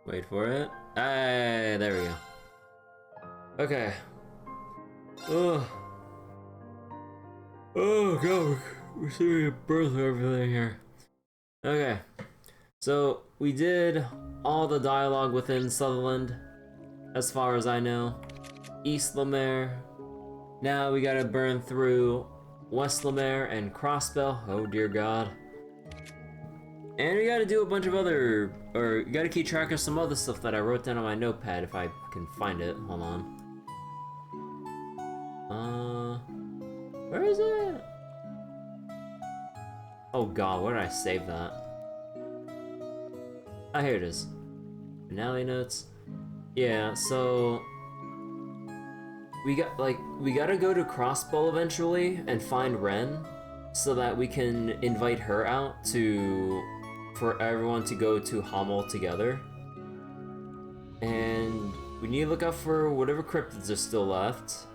Wait for it. Hey, there we go. Okay. Oh. Oh god, we're seeing a birth of everything here. Okay. So, we did all the dialogue within Sutherland, as far as I know. East Lamare. Now we gotta burn through West Lamare and Crossbell. Oh dear god. And we gotta do a bunch of other, or you gotta keep track of some other stuff that I wrote down on my notepad if I can find it. Hold on. Where is it? Oh god, where did I save that? Ah, here it is. Finale notes. Yeah, so we gotta go to Crossbow eventually and find Ren so that we can invite her out for everyone to go to Hamel together. And we need to look out for whatever cryptids are still left.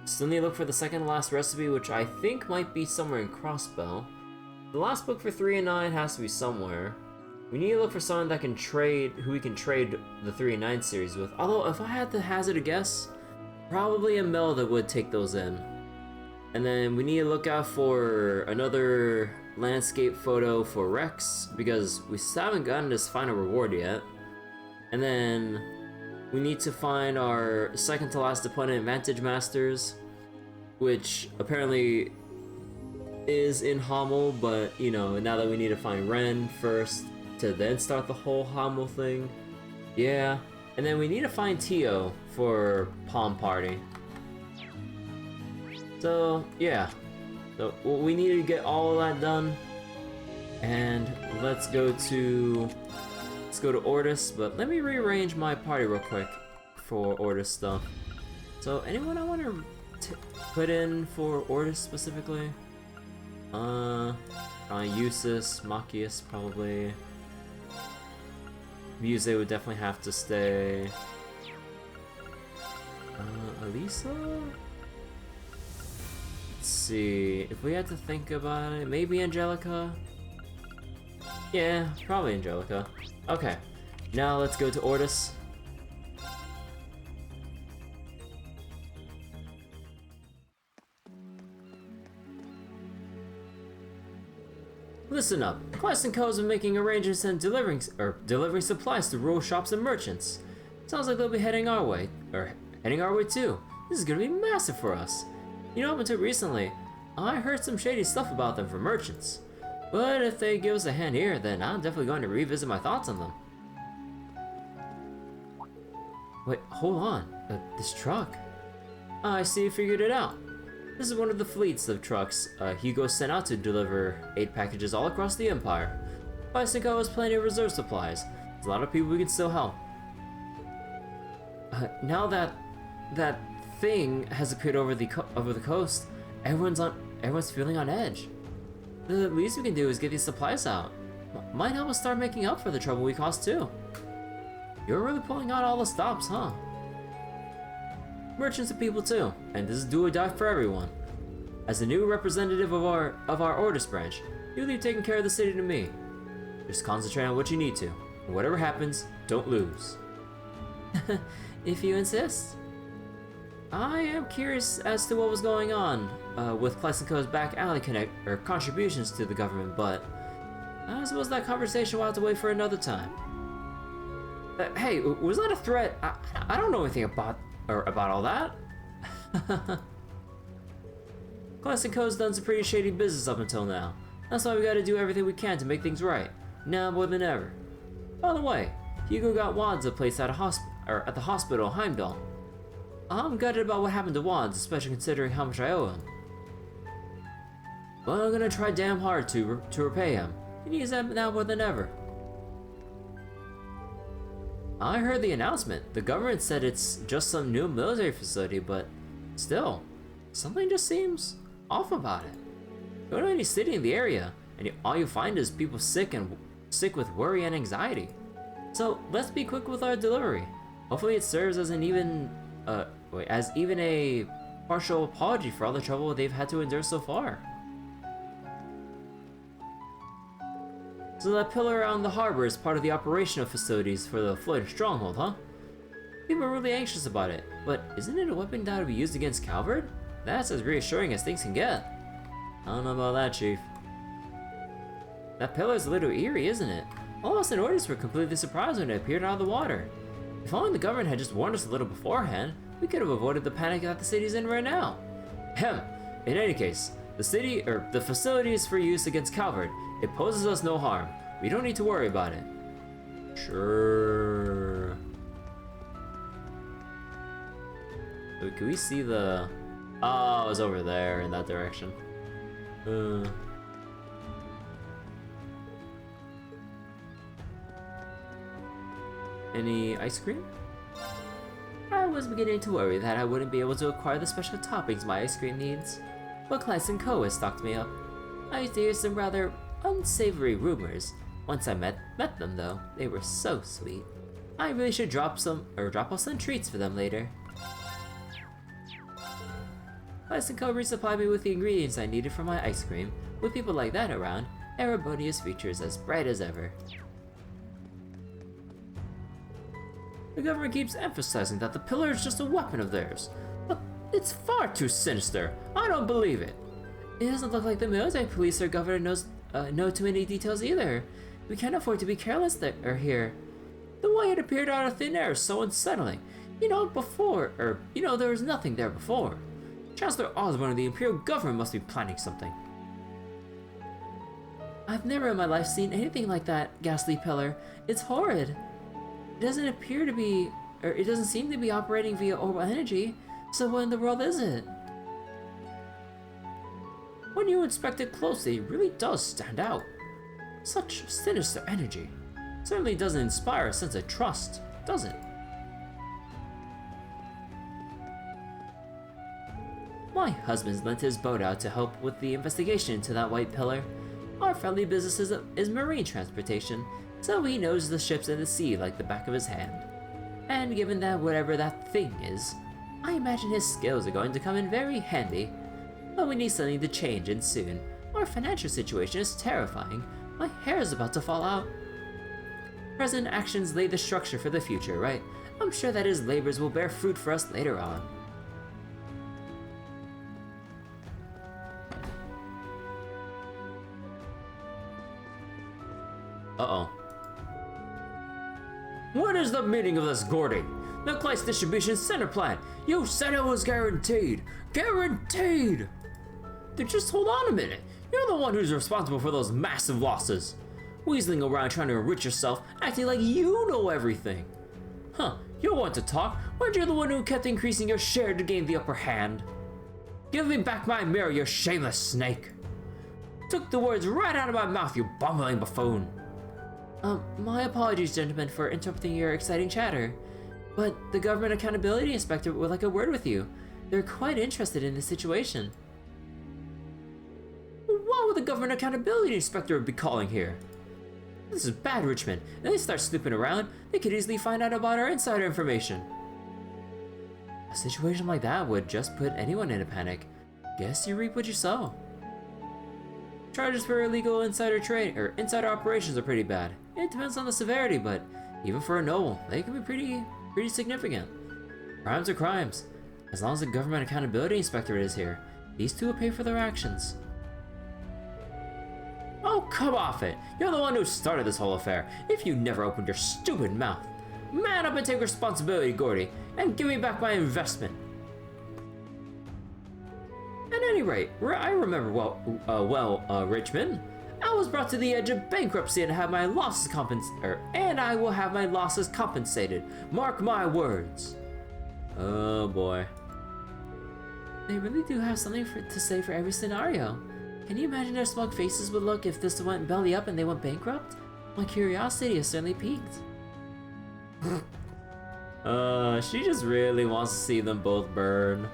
Still need to look for the second to last recipe, which I think might be somewhere in Crossbow. The last book for 3 and 9 has to be somewhere. We need to look for someone that can trade, who we can trade the 3 and 9 series with. Although, if I had to hazard a guess, probably a Mel that would take those in. And then we need to look out for another landscape photo for Rex, because we still haven't gotten this final reward yet. And then we need to find our second to last opponent, Vantage Masters, which apparently is in Hamel, but you know, now that we need to find Ren first to then start the whole Hamel thing. Yeah, and then we need to find Tio for Palm Party. So yeah, so we need to get all of that done, and let's go to Ordis. But let me rearrange my party real quick for Ordis stuff. So anyone I want to put in for Ordis specifically? Eustace, Machias probably. Muse would definitely have to stay. Elisa? Let's see, if we had to think about it, maybe Angelica? Yeah, probably Angelica. Okay, now let's go to Ordis. Listen up. Quest & Co. has been making arrangements and delivering supplies to rural shops and merchants. Sounds like they'll be heading our way too. This is gonna be massive for us. You know, up until recently, I heard some shady stuff about them from merchants. But if they give us a hand here, then I'm definitely going to revisit my thoughts on them. Wait, hold on. This truck. I see you figured it out. This is one of the fleets of trucks Hugo sent out to deliver aid packages all across the Empire. Bicycle has plenty of reserve supplies. There's a lot of people we can still help. Now that that thing has appeared over the coast, everyone's feeling on edge. The least we can do is get these supplies out. Might help us start making up for the trouble we caused too. You're really pulling out all the stops, huh? Merchants are people too, and this is do or die for everyone. As the new representative of our Ordis branch, you leave taking care of the city to me. Just concentrate on what you need to, and whatever happens, don't lose. If you insist. I am curious as to what was going on with Plexico's back alley contributions to the government, but I suppose that conversation will have to wait for another time. Hey, was that a threat? I don't know anything about all that. Classic Co's done some pretty shady business up until now. That's why we gotta do everything we can to make things right, now more than ever. By the way, Hugo got Wads a place at the hospital in Heimdall. I'm gutted about what happened to Wads, especially considering how much I owe him. But I'm gonna try damn hard to repay him. He needs that now more than ever. I heard the announcement. The government said it's just some new military facility, but still, something just seems off about it. Go to any city in the area, and all you find is people sick with worry and anxiety. So let's be quick with our delivery. Hopefully, it serves as even a partial apology for all the trouble they've had to endure so far. So that pillar around the harbor is part of the operational facilities for the floating stronghold, huh? People are really anxious about it, but isn't it a weapon that would be used against Calvard? That's as reassuring as things can get. I don't know about that, Chief. That pillar is a little eerie, isn't it? All of us in Ordis were completely surprised when it appeared out of the water. If only the government had just warned us a little beforehand, we could have avoided the panic that the city's in right now. In any case, the facility is for use against Calvard. It poses us no harm. We don't need to worry about it. Sure. So can we see the... Oh, it's over there in that direction. Any ice cream? I was beginning to worry that I wouldn't be able to acquire the special toppings my ice cream needs, but Kleist & Co. has stocked me up. I used to hear some rather unsavory rumors. Once I met them though, they were so sweet. I really should drop off some treats for them later. Kleist & Co. resupplied me with the ingredients I needed for my ice cream. With people like that around, Erebonia's future is as bright as ever. The government keeps emphasizing that the pillar is just a weapon of theirs, but it's far too sinister. I don't believe it. It doesn't look like the military police or governor know too many details either. We can't afford to be careless here. The way it appeared out of thin air is so unsettling. There was nothing there before. Chancellor Osborne of the Imperial Government must be planning something. I've never in my life seen anything like that ghastly pillar. It's horrid. It doesn't seem to be operating via orbital energy, so what in the world is it? When you inspect it closely, it really does stand out. Such sinister energy. Certainly doesn't inspire a sense of trust, does it? My husband's lent his boat out to help with the investigation into that white pillar. Our family business is marine transportation, so he knows the ships in the sea like the back of his hand. And given that whatever that thing is, I imagine his skills are going to come in very handy. But we need something to change, and soon. Our financial situation is terrifying. My hair is about to fall out. Present actions lay the structure for the future, right? I'm sure that his labors will bear fruit for us later on. Uh-oh. What is the meaning of this, Gordy? The Kleist distribution center plan. You said it was guaranteed. Guaranteed! Then just hold on a minute. You're the one who's responsible for those massive losses. Weaseling around trying to enrich yourself, acting like you know everything. Huh, you'll want to talk. Weren't you the one who kept increasing your share to gain the upper hand? Give me back my mirror, you shameless snake. Took the words right out of my mouth, you bumbling buffoon. My apologies, gentlemen, for interrupting your exciting chatter. But the Government Accountability Inspector would like a word with you. They're quite interested in the situation. What would the Government Accountability Inspector be calling here? This is bad, Richmond. If they start snooping around, they could easily find out about our insider information. A situation like that would just put anyone in a panic. Guess you reap what you sow. Charges for illegal insider trade or insider operations are pretty bad. It depends on the severity, but even for a noble, they can be pretty significant. Crimes are crimes. As long as the Government Accountability Inspector is here, these two will pay for their actions. Oh, come off it! You're the one who started this whole affair, if you never opened your stupid mouth. Man up and take responsibility, Gordy, and give me back my investment. At any rate, I remember Richmond. I was brought to the edge of bankruptcy and I will have my losses compensated. Mark my words. Oh boy. They really do have something to say for every scenario. Can you imagine their smug faces would look if this went belly up and they went bankrupt? My curiosity is certainly piqued. She just really wants to see them both burn.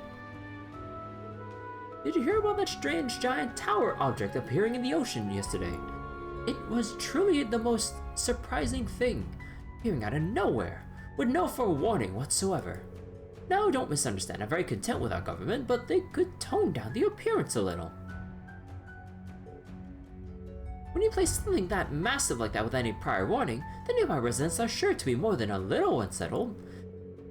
Did you hear about that strange giant tower object appearing in the ocean yesterday? It was truly the most surprising thing, appearing out of nowhere, with no forewarning whatsoever. Now, don't misunderstand, I'm very content with our government, but they could tone down the appearance a little. When you place something that massive like that without any prior warning, the nearby residents are sure to be more than a little unsettled.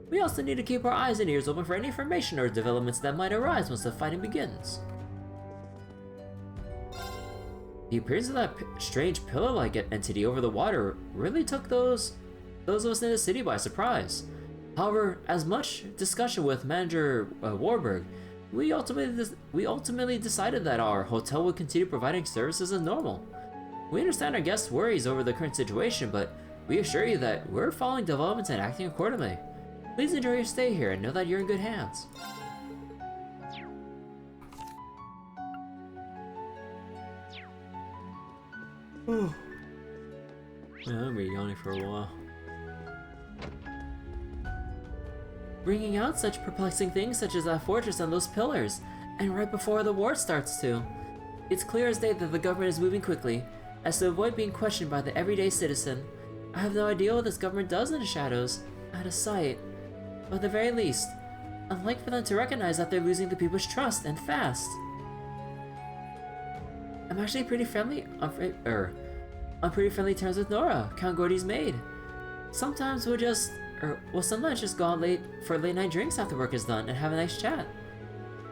We also need to keep our eyes and ears open for any information or developments that might arise once the fighting begins. The appearance of that strange pillar-like entity over the water really took those of us in the city by surprise. However, as much discussion with Manager Warburg, we ultimately decided that our hotel would continue providing services as normal. We understand our guests' worries over the current situation, but we assure you that we're following developments and acting accordingly. Please enjoy your stay here and know that you're in good hands. Yeah, I've been yawning for a while. Bringing out such perplexing things such as that fortress and those pillars, and right before the war starts too. It's clear as day that the government is moving quickly, as to avoid being questioned by the everyday citizen. I have no idea what this government does in the shadows, out of sight. But at the very least, I'd like for them to recognize that they're losing the people's trust, and fast. I'm actually pretty friendly, on pretty friendly terms with Nora, Count Gordy's maid. Sometimes we'll just go out late for late night drinks after work is done and have a nice chat.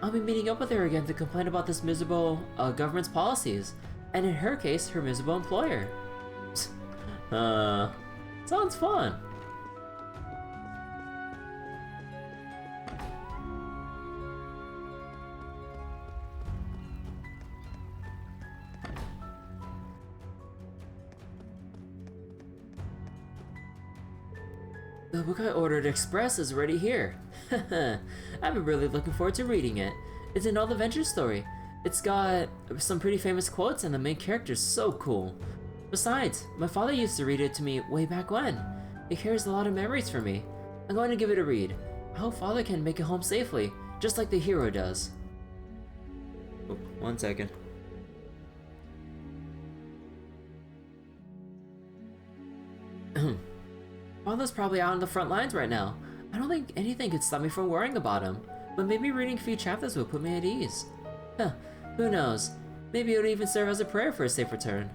I'll be meeting up with her again to complain about this miserable government's policies, and in her case, her miserable employer. Sounds fun. The book I ordered express is already here. I've been really looking forward to reading it. It's an old adventure story. It's got some pretty famous quotes and the main character's so cool. Besides, my father used to read it to me way back when. It carries a lot of memories for me. I'm going to give it a read. I hope father can make it home safely, just like the hero does. Oh, 1 second. Father's probably out on the front lines right now. I don't think anything could stop me from worrying about him, but maybe reading a few chapters would put me at ease. Huh, who knows? Maybe it would even serve as a prayer for a safe return.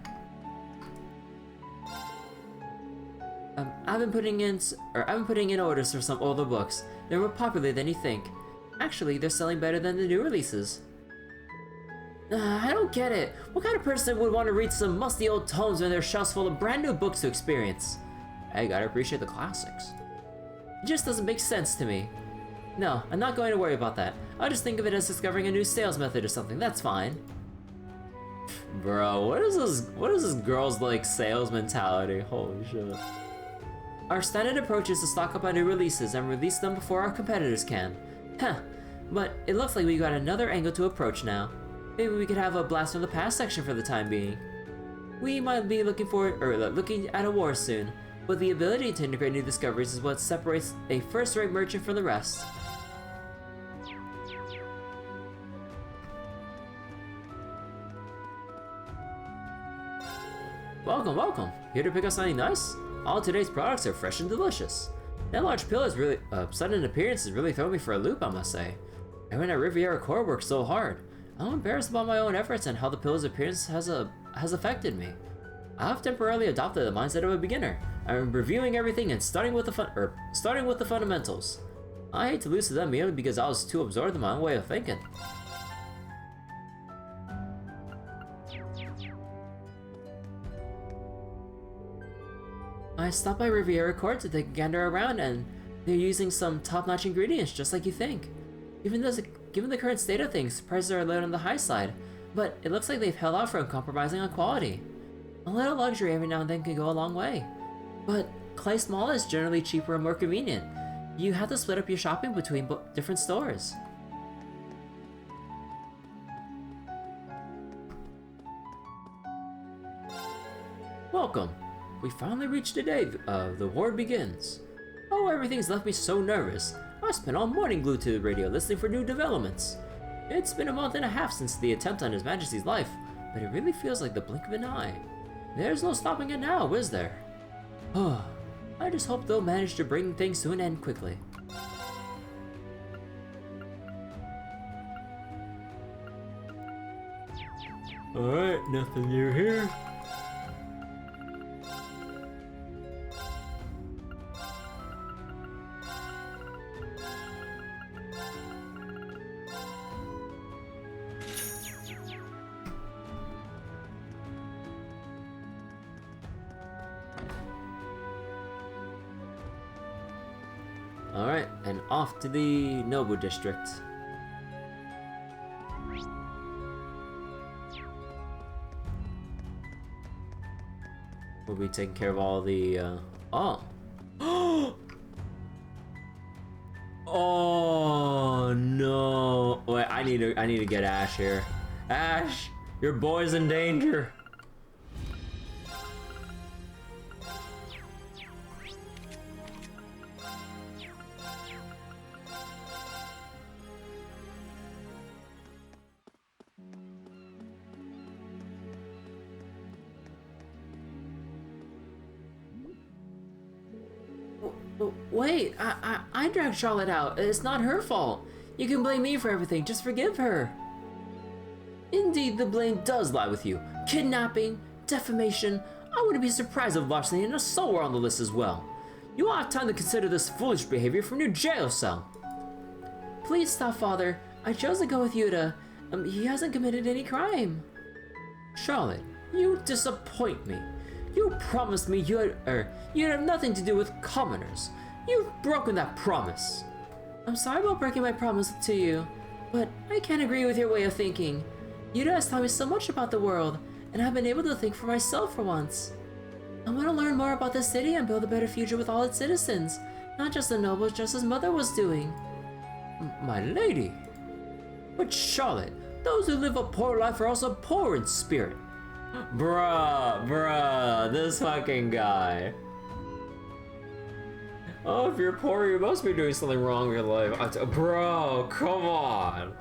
I've been putting in orders for some older books. They're more popular than you think. Actually, they're selling better than the new releases. I don't get it. What kind of person would want to read some musty old tomes when their shelves full of brand new books to experience? I gotta appreciate the classics. It just doesn't make sense to me. No, I'm not going to worry about that. I'll just think of it as discovering a new sales method or something. That's fine. Bro, what is this girls like sales mentality? Holy shit. Our standard approach is to stock up on new releases and release them before our competitors can. Huh, but it looks like we got another angle to approach now. Maybe we could have a blast from the past section for the time being. We might be looking at a war soon, but the ability to integrate new discoveries is what separates a first-rate merchant from the rest. Welcome, welcome. Here to pick up something nice? All today's products are fresh and delicious. That large pillar's sudden appearance has really thrown me for a loop, I must say. Everyone at Riviera Core worked so hard. I'm embarrassed about my own efforts and how the pillar's appearance has affected me. I've temporarily adopted the mindset of a beginner. I'm reviewing everything and starting with the fundamentals. I hate to lose to them merely because I was too absorbed in my own way of thinking. I stopped by Riviera Court to take a gander around, and they're using some top-notch ingredients just like you think. Given the current state of things, prices are a little on the high side, but it looks like they've held out from compromising on quality. A little luxury every now and then can go a long way. But Clay Small is generally cheaper and more convenient. You have to split up your shopping between different stores. Welcome. We finally reached the day the war begins. Oh, everything's left me so nervous. I spent all morning glued to the radio listening for new developments. It's been a month and a half since the attempt on His Majesty's life, but it really feels like the blink of an eye. There's no stopping it now, is there? Oh, I just hope they'll manage to bring things to an end quickly. Alright, nothing new here. Alright, and off to the Nobu district. We'll be taking care of all the, oh! Oh no! Wait, I need to get Ash here. Ash, your boy's in danger. Wait, I dragged Charlotte out. It's not her fault. You can blame me for everything. Just forgive her. Indeed, the blame does lie with you. Kidnapping, defamation. I wouldn't be surprised if larceny and assault were on the list as well. You will have time to consider this foolish behavior from your jail cell. Please stop, Father. I chose to go with Yuta. He hasn't committed any crime. Charlotte, you disappoint me. You promised me you'd have nothing to do with commoners. You've broken that promise. I'm sorry about breaking my promise to you, but I can't agree with your way of thinking. Yuta has taught me so much about the world, and I've been able to think for myself for once. I want to learn more about the city and build a better future with all its citizens, not just the nobles, just as Mother was doing. My lady. But Charlotte, those who live a poor life are also poor in spirit. Bruh, this fucking guy. Oh, if you're poor, you must be doing something wrong with your life. Bro, come on.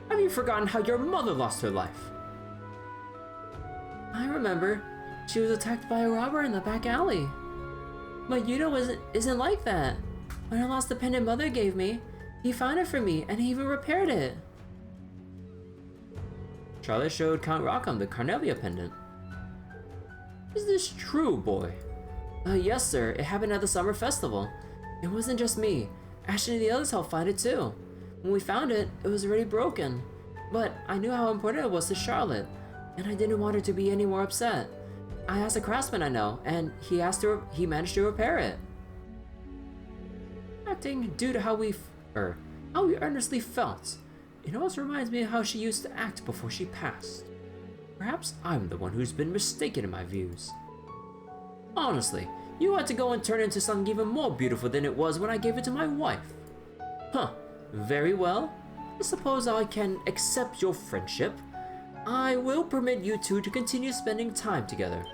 Have you forgotten how your mother lost her life? I remember. She was attacked by a robber in the back alley. But Juno isn't like that. When I lost the pendant Mother gave me, he found it for me, and he even repaired it. Charlotte showed Count Rackham the Carnelia pendant. Is this true, boy? Yes, sir. It happened at the summer festival. It wasn't just me. Ashton and the others helped find it too. When we found it, it was already broken. But I knew how important it was to Charlotte, and I didn't want her to be any more upset. I asked a craftsman I know, and he managed to repair it. Acting due to how we earnestly felt. It almost reminds me of how she used to act before she passed. Perhaps I'm the one who's been mistaken in my views. Honestly, you had to go and turn it into something even more beautiful than it was when I gave it to my wife. Huh, very well. I suppose I can accept your friendship. I will permit you two to continue spending time together.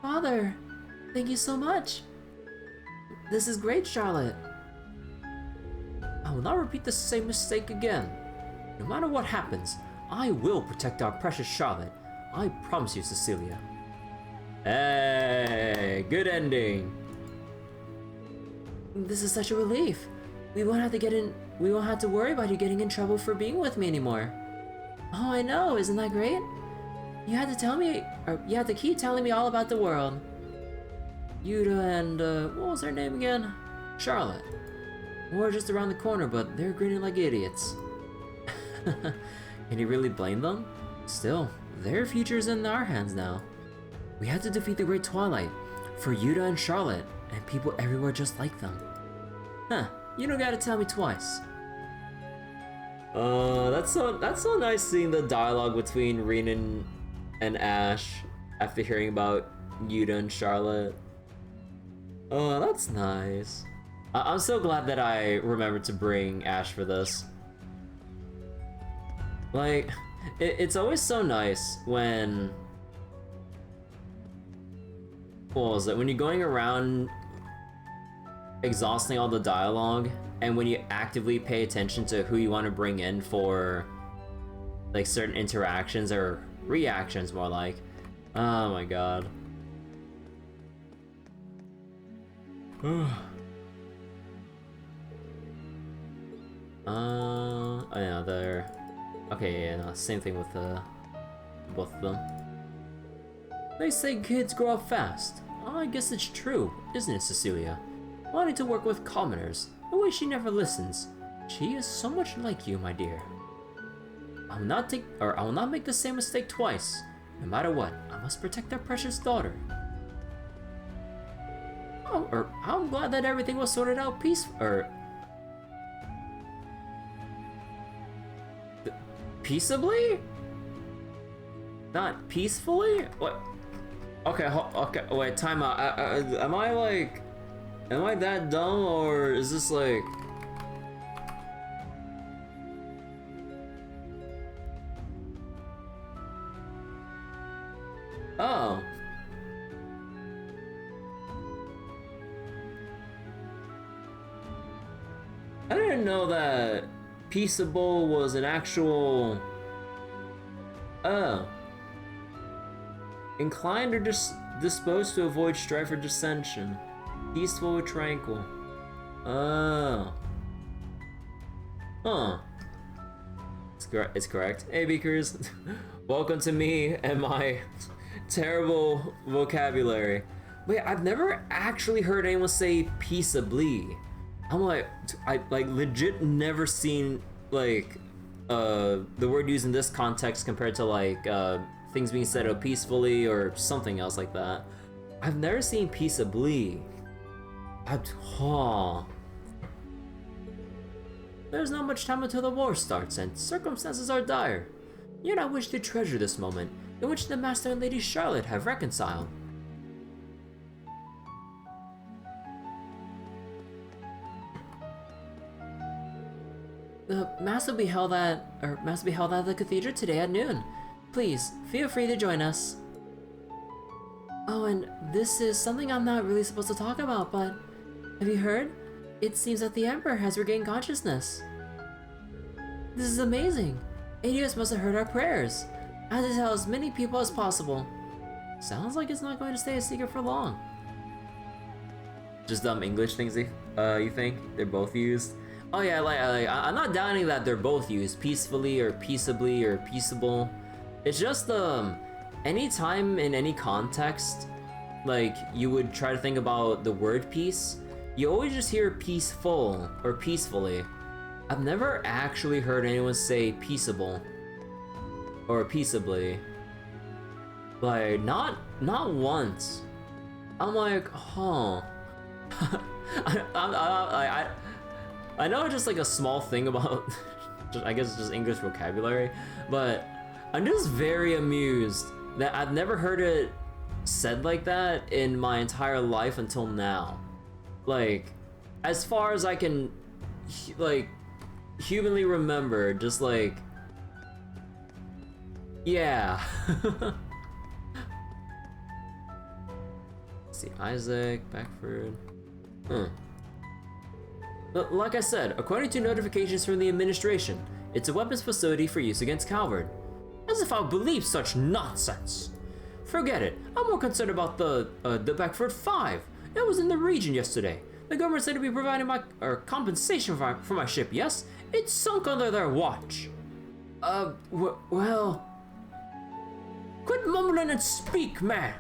Father, thank you so much. This is great, Charlotte. I will not repeat the same mistake again. No matter what happens, I will protect our precious Charlotte. I promise you, Cecilia. Hey, good ending. This is such a relief. We won't have to worry about you getting in trouble for being with me anymore. Oh, I know, isn't that great? You had to keep telling me all about the world. Yuta and, what was her name again? Charlotte. We're just around the corner, but they're grinning like idiots. Can you really blame them? Still, their future's in our hands now. We had to defeat the Great Twilight for Yuta and Charlotte, and people everywhere just like them. Huh, you don't gotta tell me twice. That's so nice seeing the dialogue between Rin and Ash after hearing about Yuta and Charlotte. Oh, that's nice. I'm so glad that I remembered to bring Ash for this. Like, it's always so nice when... What was it? When you're going around exhausting all the dialogue, and when you actively pay attention to who you want to bring in for, like, certain interactions, or reactions more like. Oh my god. Oh yeah, they're... Okay, yeah, no, same thing with both of them. They say kids grow up fast. I guess it's true, isn't it, Cecilia? Wanting to work with commoners, the way she never listens. She is so much like you, my dear. I will not make the same mistake twice. No matter what, I must protect our precious daughter. Oh, or I'm glad that everything was sorted out peaceably? Not peacefully? What? Okay, okay, wait, time out. Am I that dumb, or is this like... Oh. I didn't know that peaceable was an actual... Oh. Inclined or disposed to avoid strife or dissension. Peaceful or tranquil. Oh. Huh. It's correct. Hey, Beakers. Welcome to me and my terrible vocabulary. Wait, I've never actually heard anyone say peaceably. I'm like, I legit never seen like the word used in this context compared to like things being said peacefully or something else like that. I've never seen peaceably. There's not much time until the war starts, and circumstances are dire. Yet I wish to treasure this moment in which the Master and Lady Charlotte have reconciled. The Mass will be held at the cathedral today at noon. Please, feel free to join us. Oh, and this is something I'm not really supposed to talk about, but have you heard? It seems that the Emperor has regained consciousness. This is amazing. Adios must have heard our prayers, as it tells as many people as possible. Sounds like it's not going to stay a secret for long. Just dumb English things, you think? They're both used? Oh yeah, I'm not doubting that they're both used, peacefully or peaceably or peaceable. It's just, anytime in any context, like, you would try to think about the word peace, you always just hear peaceful or peacefully. I've never actually heard anyone say peaceable or peaceably. Like, not once. I'm like, huh. I know it's just like a small thing about, I guess just English vocabulary, but I'm just very amused that I've never heard it said like that in my entire life until now. Like, as far as I can, like, humanly remember, just like, yeah. Let's see, Isaac, Beckford. But like I said, according to notifications from the administration, it's a weapons facility for use against Calvard. As if I would believe such nonsense. Forget it. I'm more concerned about the Beckford 5. It was in the region yesterday. The government said to be providing compensation for my ship, yes? It sunk under their watch. Well... Quit mumbling and speak, man.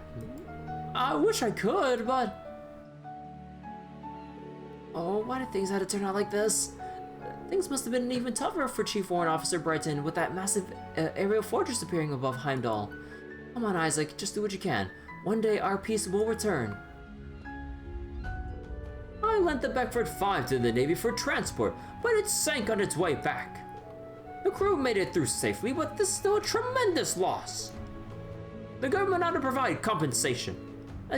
I wish I could, but... Oh, why did things have to turn out like this? Things must have been even tougher for Chief Warrant Officer Brighton with that massive aerial fortress appearing above Heimdall. Come on, Isaac, just do what you can. One day our peace will return. I lent the Beckford 5 to the Navy for transport, but it sank on its way back. The crew made it through safely, but this is still a tremendous loss. The government ought to provide compensation.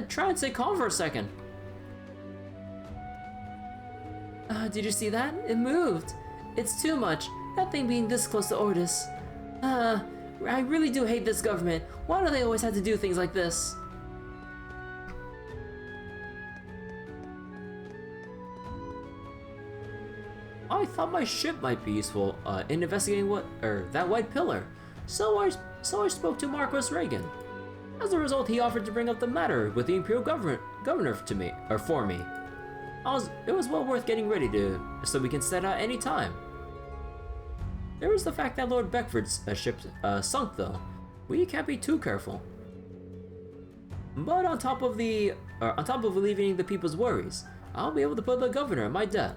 Try and stay calm for a second. Did you see that? It moved. It's too much. That thing being this close to Ordis. I really do hate this government. Why do they always have to do things like this? I thought my ship might be useful in investigating that white pillar. So I spoke to Marquis Reagan. As a result, he offered to bring up the matter with the Imperial governor for me. It was well worth getting ready so we can set out any time. There was the fact that Lord Beckford's ship sunk, though. We can't be too careful. But on top of alleviating the people's worries, I'll be able to put the governor in my debt.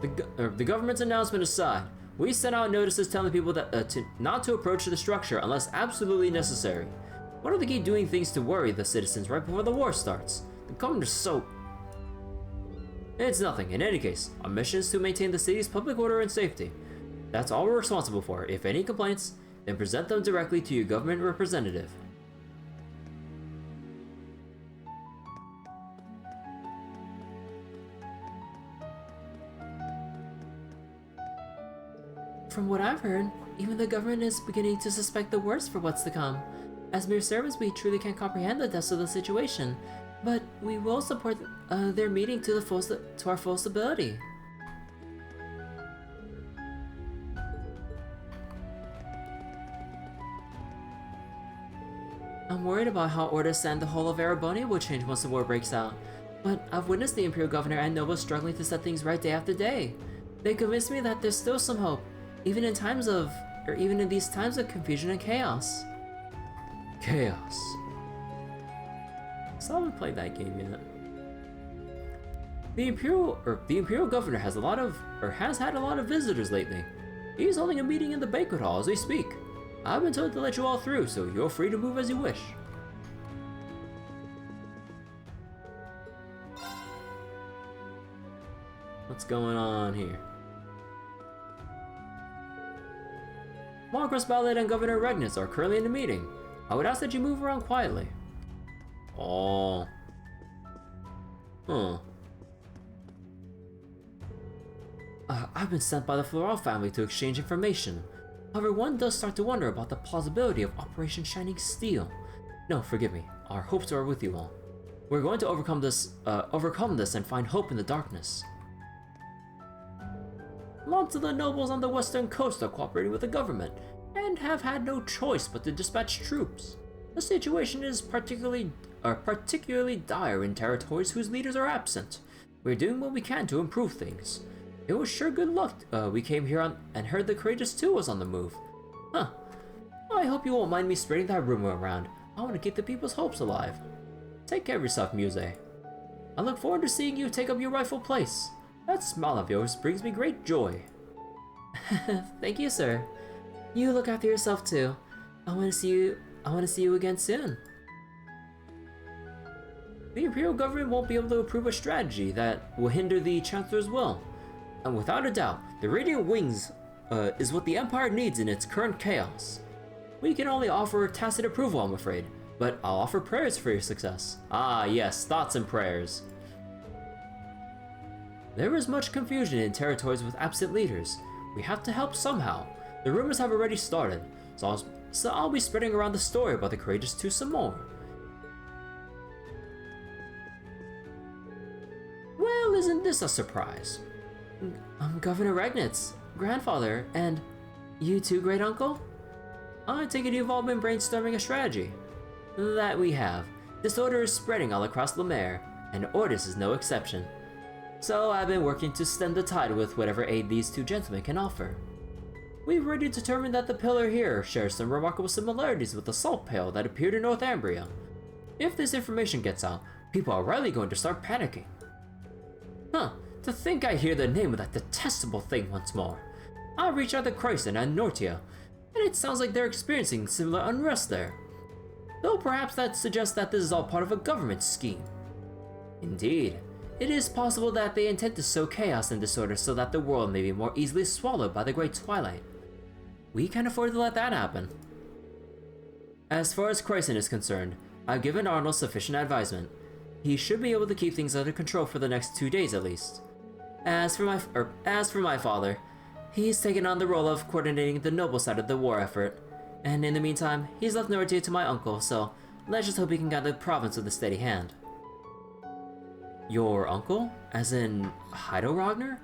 The government's announcement aside, we sent out notices telling people that not to approach the structure unless absolutely necessary. Why don't they keep doing things to worry the citizens right before the war starts? The governor's so... It's nothing. In any case, our mission is to maintain the city's public order and safety. That's all we're responsible for. If any complaints, then present them directly to your government representative. From what I've heard, even the government is beginning to suspect the worst for what's to come. As mere servants, we truly can't comprehend the depths of the situation, but we will support their meeting to our fullest ability. I'm worried about how Ordis and the whole of Arabonia will change once the war breaks out, but I've witnessed the Imperial Governor and nobles struggling to set things right day after day. They convinced me that there's still some hope, even in these times of confusion and chaos. Chaos. Still haven't played that game yet. The Imperial Governor has had a lot of visitors lately. He's holding a meeting in the banquet hall as we speak. I've been told to let you all through, so you're free to move as you wish. What's going on here? Marquis Ballad and Governor Regnitz are currently in a meeting. I would ask that you move around quietly. Oh. Huh. I've been sent by the Floral family to exchange information. However, one does start to wonder about the possibility of Operation Shining Steel. No, forgive me. Our hopes are with you all. We're going to overcome this and find hope in the darkness. Lots of the nobles on the western coast are cooperating with the government, and have had no choice but to dispatch troops. The situation is particularly dire in territories whose leaders are absent. We're doing what we can to improve things. It was sure good luck we came here and heard the Courageous 2 was on the move. Huh. I hope you won't mind me spreading that rumor around. I want to keep the people's hopes alive. Take care of yourself, Muse. I look forward to seeing you take up your rightful place. That smile of yours brings me great joy. Thank you, sir. You look after yourself too. I want to see you again soon. The Imperial government won't be able to approve a strategy that will hinder the Chancellor's will. And without a doubt, the Radiant Wings is what the Empire needs in its current chaos. We can only offer tacit approval, I'm afraid, but I'll offer prayers for your success. Ah, yes, thoughts and prayers. There is much confusion in territories with absent leaders. We have to help somehow. The rumors have already started, so I'll be spreading around the story about the Courageous 2 some more. Well, isn't this a surprise? I'm Governor Regnitz, grandfather, and you too, great uncle? I take it you've all been brainstorming a strategy. That we have. Disorder is spreading all across Lamare, and Ordis is no exception. So I've been working to stem the tide with whatever aid these two gentlemen can offer. We've already determined that the pillar here shares some remarkable similarities with the salt pail that appeared in Northumbria. If this information gets out, people are rightly going to start panicking. Huh, to think I hear the name of that detestable thing once more. I reached out to Chryson and Nortia, and it sounds like they're experiencing similar unrest there. Though perhaps that suggests that this is all part of a government scheme. Indeed, it is possible that they intend to sow chaos and disorder so that the world may be more easily swallowed by the Great Twilight. We can't afford to let that happen. As far as Chryson is concerned, I've given Arnold sufficient advisement. He should be able to keep things under control for the next 2 days at least. As for my father, he's taken on the role of coordinating the noble side of the war effort, and in the meantime, he's left Nortia to my uncle, so let's just hope he can guide the province with a steady hand. Your uncle? As in Heido Ragnar?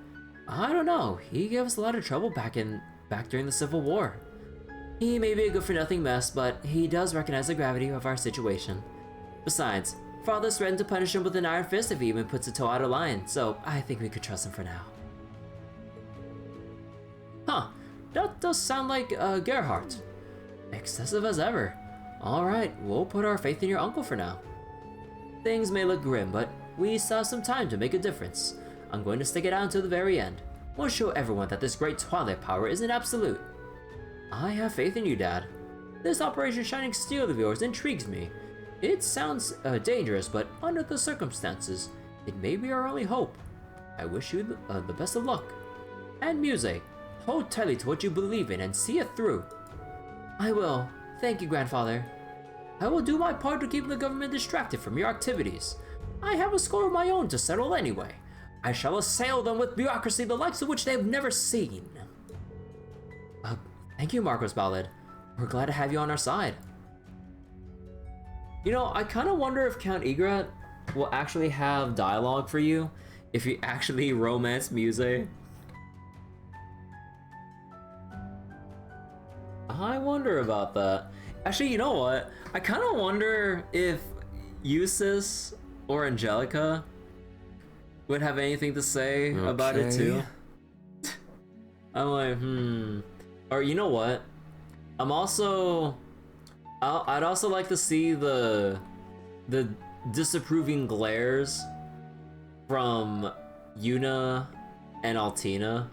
I don't know, he gave us a lot of trouble back during the Civil War. He may be a good-for-nothing mess, but he does recognize the gravity of our situation. Besides, Father's threatened to punish him with an iron fist if he even puts a toe out of line, so I think we could trust him for now. Huh, that does sound like Gerhardt. Excessive as ever. Alright, we'll put our faith in your uncle for now. Things may look grim, but we still have some time to make a difference. I'm going to stick it out until the very end. We'll show everyone that this great Twilight power isn't absolute. I have faith in you, Dad. This Operation Shining Steel of yours intrigues me. It sounds dangerous, but under the circumstances, it may be our only hope. I wish you the best of luck. And Muse, hold tightly to what you believe in and see it through. I will. Thank you, Grandfather. I will do my part to keep the government distracted from your activities. I have a score of my own to settle anyway. I shall assail them with bureaucracy the likes of which they have never seen. Thank you, Marcos Ballad. We're glad to have you on our side. You know, I kind of wonder if Count Egret will actually have dialogue for you if you actually romance Muse. I wonder about that. Actually, you know what? I kind of wonder if Eustace or Angelica would have anything to say about it too. I'm like, Or you know what? I'm also... I'd also like to see the disapproving glares from Yuna and Altina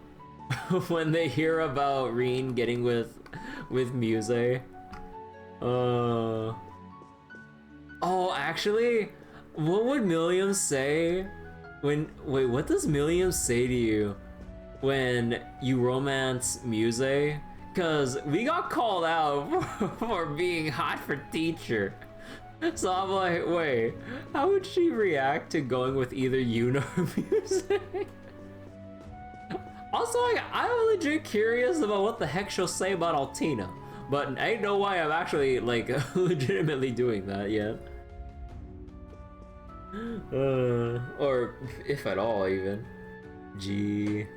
when they hear about Reen getting with Muse. Oh, actually, what would Milliam say when... Wait, what does Milliam say to you when you romance Muse? Cause we got called out for being hot for teacher. So I'm like, wait, how would she react to going with either Yuna or Muse? Also, I'm legit curious about what the heck she'll say about Altina. But ain't no way I'm actually, like, legitimately doing that yet. Or if at all, even. Gee.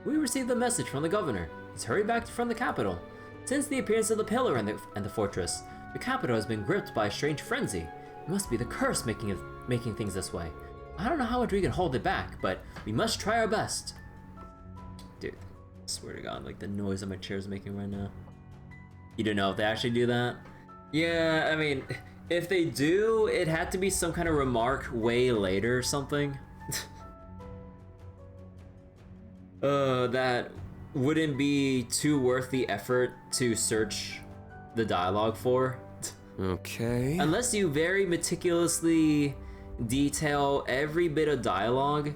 We received a message from the governor. He's hurried back from the capital. Since the appearance of the pillar and the fortress, the capital has been gripped by a strange frenzy. It must be the curse making things this way. I don't know how much we can hold it back, but we must try our best. Dude, I swear to God, like the noise that my chair is making right now. You don't know if they actually do that? Yeah, I mean, if they do, it had to be some kind of remark way later or something. That wouldn't be too worth the effort to search the dialogue for. Okay. Unless you very meticulously detail every bit of dialogue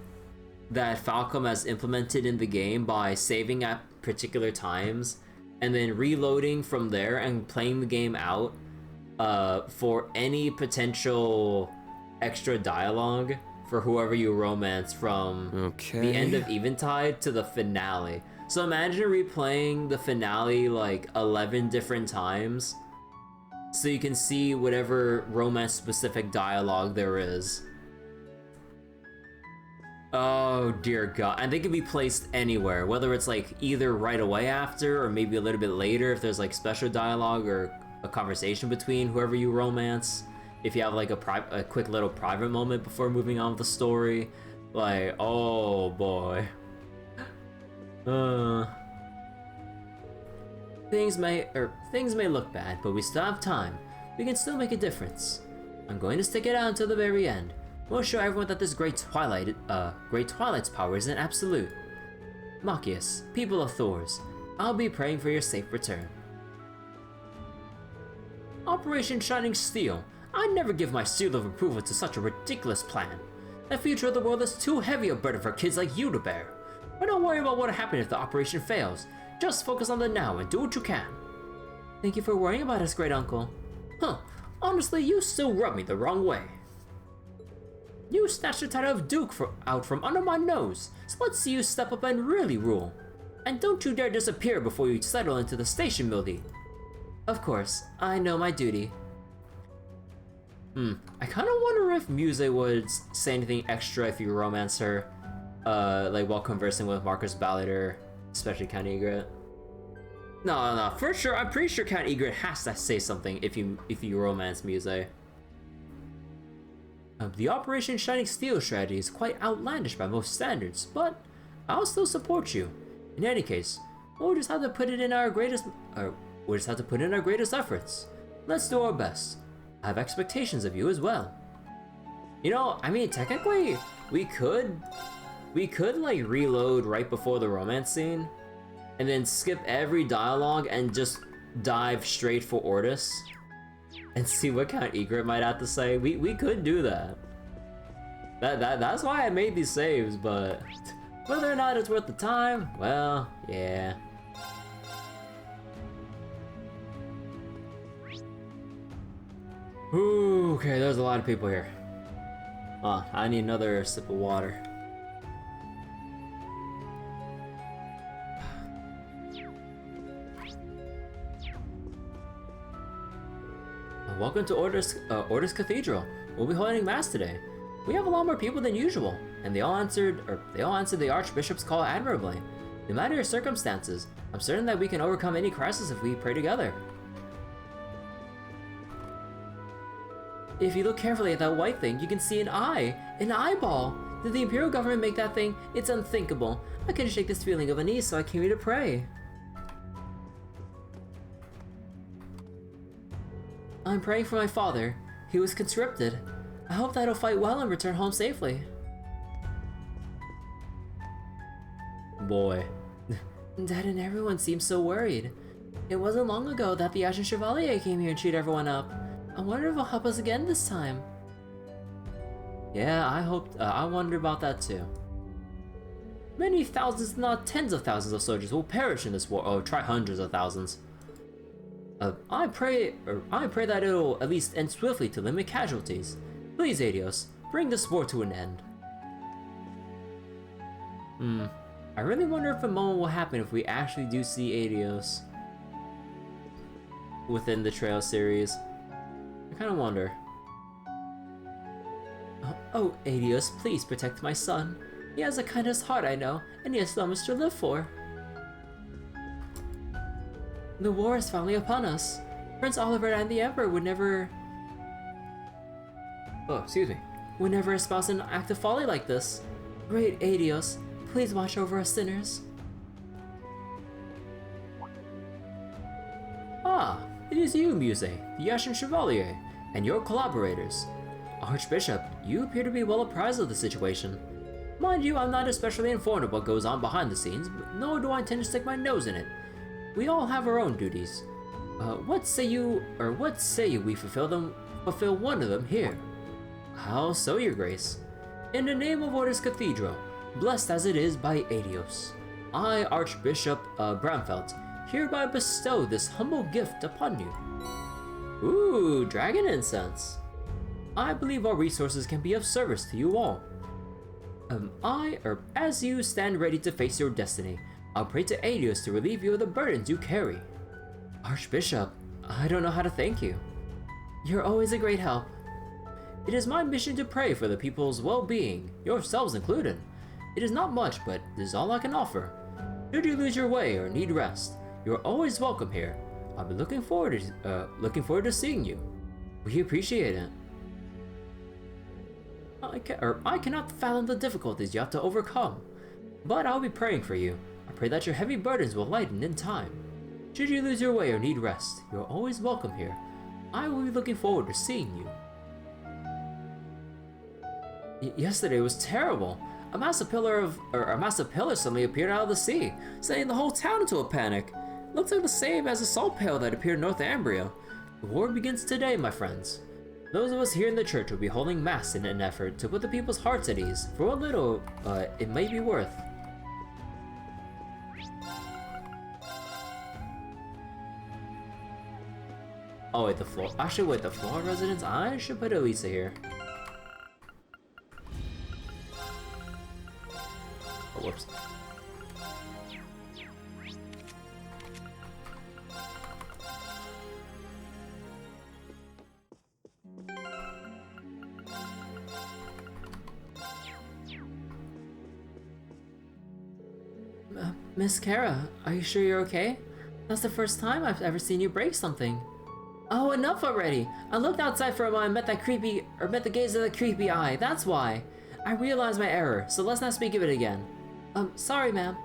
that Falcom has implemented in the game by saving at particular times and then reloading from there and playing the game out for any potential extra dialogue for whoever you romance from the end of Eventide to the finale. So imagine replaying the finale like 11 different times so you can see whatever romance-specific dialogue there is. Oh dear God, and they can be placed anywhere, whether it's like either right away after or maybe a little bit later if there's like special dialogue or a conversation between whoever you romance. If you have like a quick little private moment before moving on with the story, like, oh boy. Things may look bad, but we still have time. We can still make a difference. I'm going to stick it out until the very end. We'll show everyone that this great Twilight's power isn't absolute. Machias, people of Thors, I'll be praying for your safe return. Operation Shining Steel. I'd never give my seal of approval to such a ridiculous plan. The future of the world is too heavy a burden for kids like you to bear. But don't worry about what'll happen if the operation fails. Just focus on the now and do what you can. Thank you for worrying about us, great uncle. Huh, honestly, you still rub me the wrong way. You snatched the title of Duke out from under my nose, so let's see you step up and really rule. And don't you dare disappear before you settle into the station, Mildy. Of course, I know my duty. I kind of wonder if Muse would say anything extra if you romance her, like while conversing with Marcus Ballard or especially Count Egret. No, for sure, I'm pretty sure Count Egret has to say something if you romance Muse. The Operation Shining Steel strategy is quite outlandish by most standards, but I'll still support you. In any case, we'll just have to put in our greatest efforts. Let's do our best. I have expectations of you as well. You know, I mean, technically, we could We could, like, reload right before the romance scene, and then skip every dialogue and just dive straight for Ordis, and see what Count Egret might have to say. We could do that. That's why I made these saves, but whether or not it's worth the time, well, yeah. Ooh, okay, there's a lot of people here. Oh, I need another sip of water. Welcome to Ordis Cathedral. We'll be holding mass today. We have a lot more people than usual, and they all answered the Archbishop's call admirably. No matter your circumstances, I'm certain that we can overcome any crisis if we pray together. If you look carefully at that white thing, you can see an eye, an eyeball. Did the Imperial government make that thing? It's unthinkable. I couldn't shake this feeling of unease, so I came here to pray. I'm praying for my father. He was conscripted. I hope that he'll fight well and return home safely. Boy. Dad and everyone seems so worried. It wasn't long ago that the Ashen Chevalier came here and chewed everyone up. I wonder if he'll help us again this time. Yeah, I wonder about that too. Many thousands, not tens of thousands of soldiers will perish in this war. Oh, try hundreds of thousands. I pray that it'll at least end swiftly to limit casualties. Please, Adios, bring this war to an end. I really wonder if a moment will happen if we actually do see Adios within the Trail series. I kind of wonder. Oh, Adios, please protect my son. He has the kindest heart I know, and he has so much to live for. The war is finally upon us. Prince Oliver and the Emperor would never... would never espouse an act of folly like this. Great Adios, please watch over us sinners. Ah, it is you, Muse, the Ashen Chevalier, and your collaborators. Archbishop, you appear to be well apprised of the situation. Mind you, I'm not especially informed of what goes on behind the scenes, nor do I intend to stick my nose in it. We all have our own duties. What say you we fulfill one of them here? How so, your grace? In the name of Ordis Cathedral, blessed as it is by Adios, I, Archbishop Bramfeld, hereby bestow this humble gift upon you. Ooh, dragon incense. I believe our resources can be of service to you all. As you stand ready to face your destiny, I'll pray to Adios to relieve you of the burdens you carry. Archbishop, I don't know how to thank you. You're always a great help. It is my mission to pray for the people's well-being, yourselves included. It is not much, but this is all I can offer. Should you lose your way or need rest, you're always welcome here. I'll be looking forward to seeing you. We appreciate it. I cannot fathom the difficulties you have to overcome, but I'll be praying for you. I pray that your heavy burdens will lighten in time. Should you lose your way or need rest, you're always welcome here. I will be looking forward to seeing you. Yesterday was terrible. A massive pillar suddenly appeared out of the sea, sending the whole town into a panic. Looks like the same as the salt pail that appeared in Northumbria. The war begins today, my friends. Those of us here in the church will be holding mass in an effort to put the people's hearts at ease, for what little it may be worth. Oh wait, the floor residence? I should put Elisa here. Oh, whoops. Miss Kara, are you sure you're okay? That's the first time I've ever seen you break something. Oh, enough already! I looked outside for a while and met the gaze of the creepy eye, that's why. I realized my error, so let's not speak of it again. Sorry, ma'am.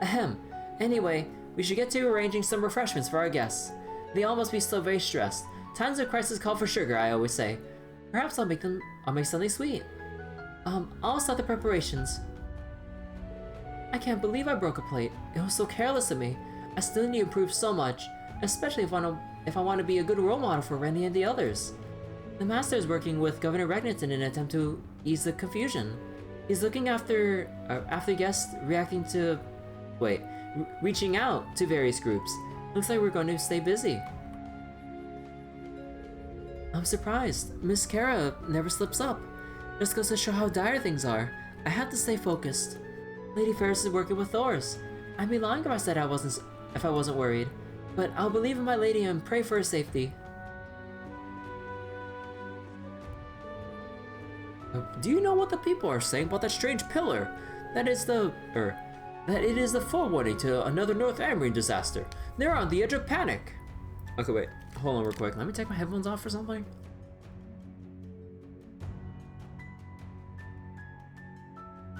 Ahem. Anyway, we should get to arranging some refreshments for our guests. They all must be still very stressed. Times of crisis call for sugar, I always say. Perhaps I'll make something sweet. I'll start the preparations. I can't believe I broke a plate. It was so careless of me. I still need to improve so much, especially if I want to be a good role model for Rennie and the others. The Master is working with Governor Regnitz in an attempt to ease the confusion. He's looking after guests reacting to... reaching out to various groups. Looks like we're going to stay busy. I'm surprised. Miss Kara never slips up. Just goes to show how dire things are. I have to stay focused. Lady Ferris is working with Thors. I'd be lying if I said I wasn't worried. But I'll believe in my lady and pray for her safety. Do you know what the people are saying about that strange pillar? That it is the forewarning to another North Amrine disaster. They're on the edge of panic. Okay, wait. Hold on real quick. Let me take my headphones off or something.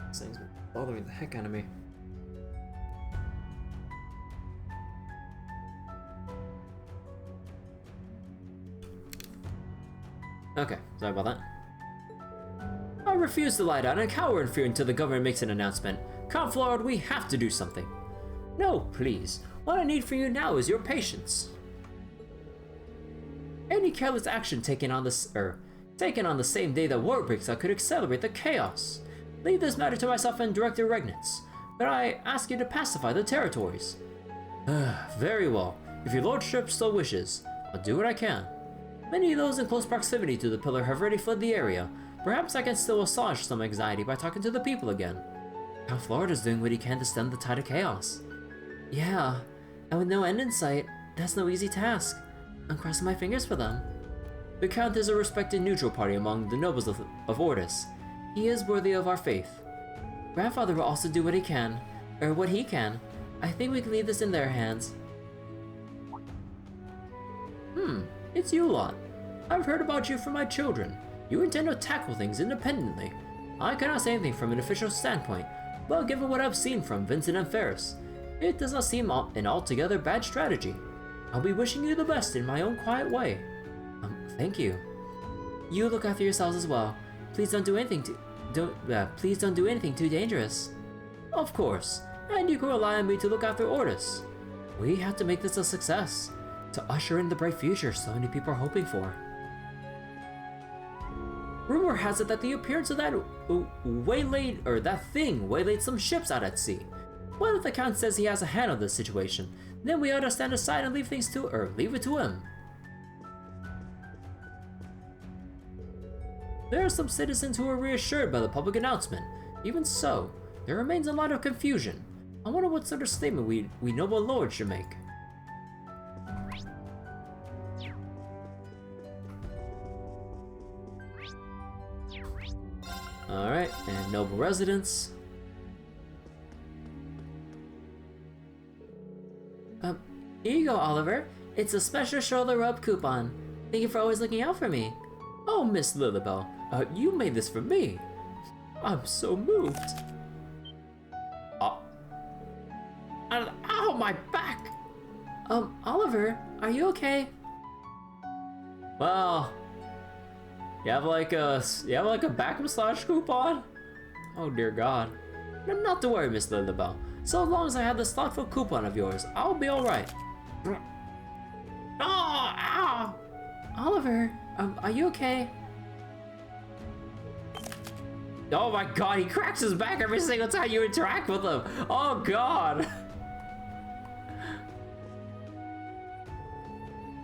This thing's bothering the heck out of me. Okay, sorry about that. I refuse to lie down and cower in fear until the governor makes an announcement. Count Florid, we have to do something. No, please. What I need from you now is your patience. Any careless action taken on the same day that war breaks out could accelerate the chaos. Leave this matter to myself and Director Regnitz, but I ask you to pacify the territories. Very well. If your lordship so wishes, I'll do what I can. Many of those in close proximity to the pillar have already fled the area. Perhaps I can still assuage some anxiety by talking to the people again. Count Florida is doing what he can to stem the tide of chaos. Yeah, and with no end in sight, that's no easy task. I'm crossing my fingers for them. The Count is a respected neutral party among the nobles of Ordis. He is worthy of our faith. Grandfather will also do what he can. I think we can leave this in their hands. It's you lot. I've heard about you from my children. You intend to tackle things independently. I cannot say anything from an official standpoint, but given what I've seen from Vincent and Ferris, it does not seem an altogether bad strategy. I'll be wishing you the best in my own quiet way. Thank you. You look after yourselves as well. Please don't do anything too dangerous. Of course, and you can rely on me to look after Ordis. We have to make this a success, to usher in the bright future so many people are hoping for. Rumor has it that the appearance of that thing waylaid some ships out at sea. What if the Count says he has a hand on this situation? Then we ought to stand aside and leave it to him. There are some citizens who are reassured by the public announcement. Even so, there remains a lot of confusion. I wonder what sort of statement we noble lords should make. Alright, and noble residents. Here you go, Oliver. It's a special shoulder rub coupon. Thank you for always looking out for me. Oh, Miss Lilibel, you made this for me. I'm so moved. Ow, my back! Oliver, are you okay? Well, you have like a back massage coupon? Oh dear God. No, not to worry, Miss Lilibel. So long as I have this thoughtful coupon of yours, I'll be alright. Oh, ow! Oliver, are you okay? Oh my God, he cracks his back every single time you interact with him. Oh God.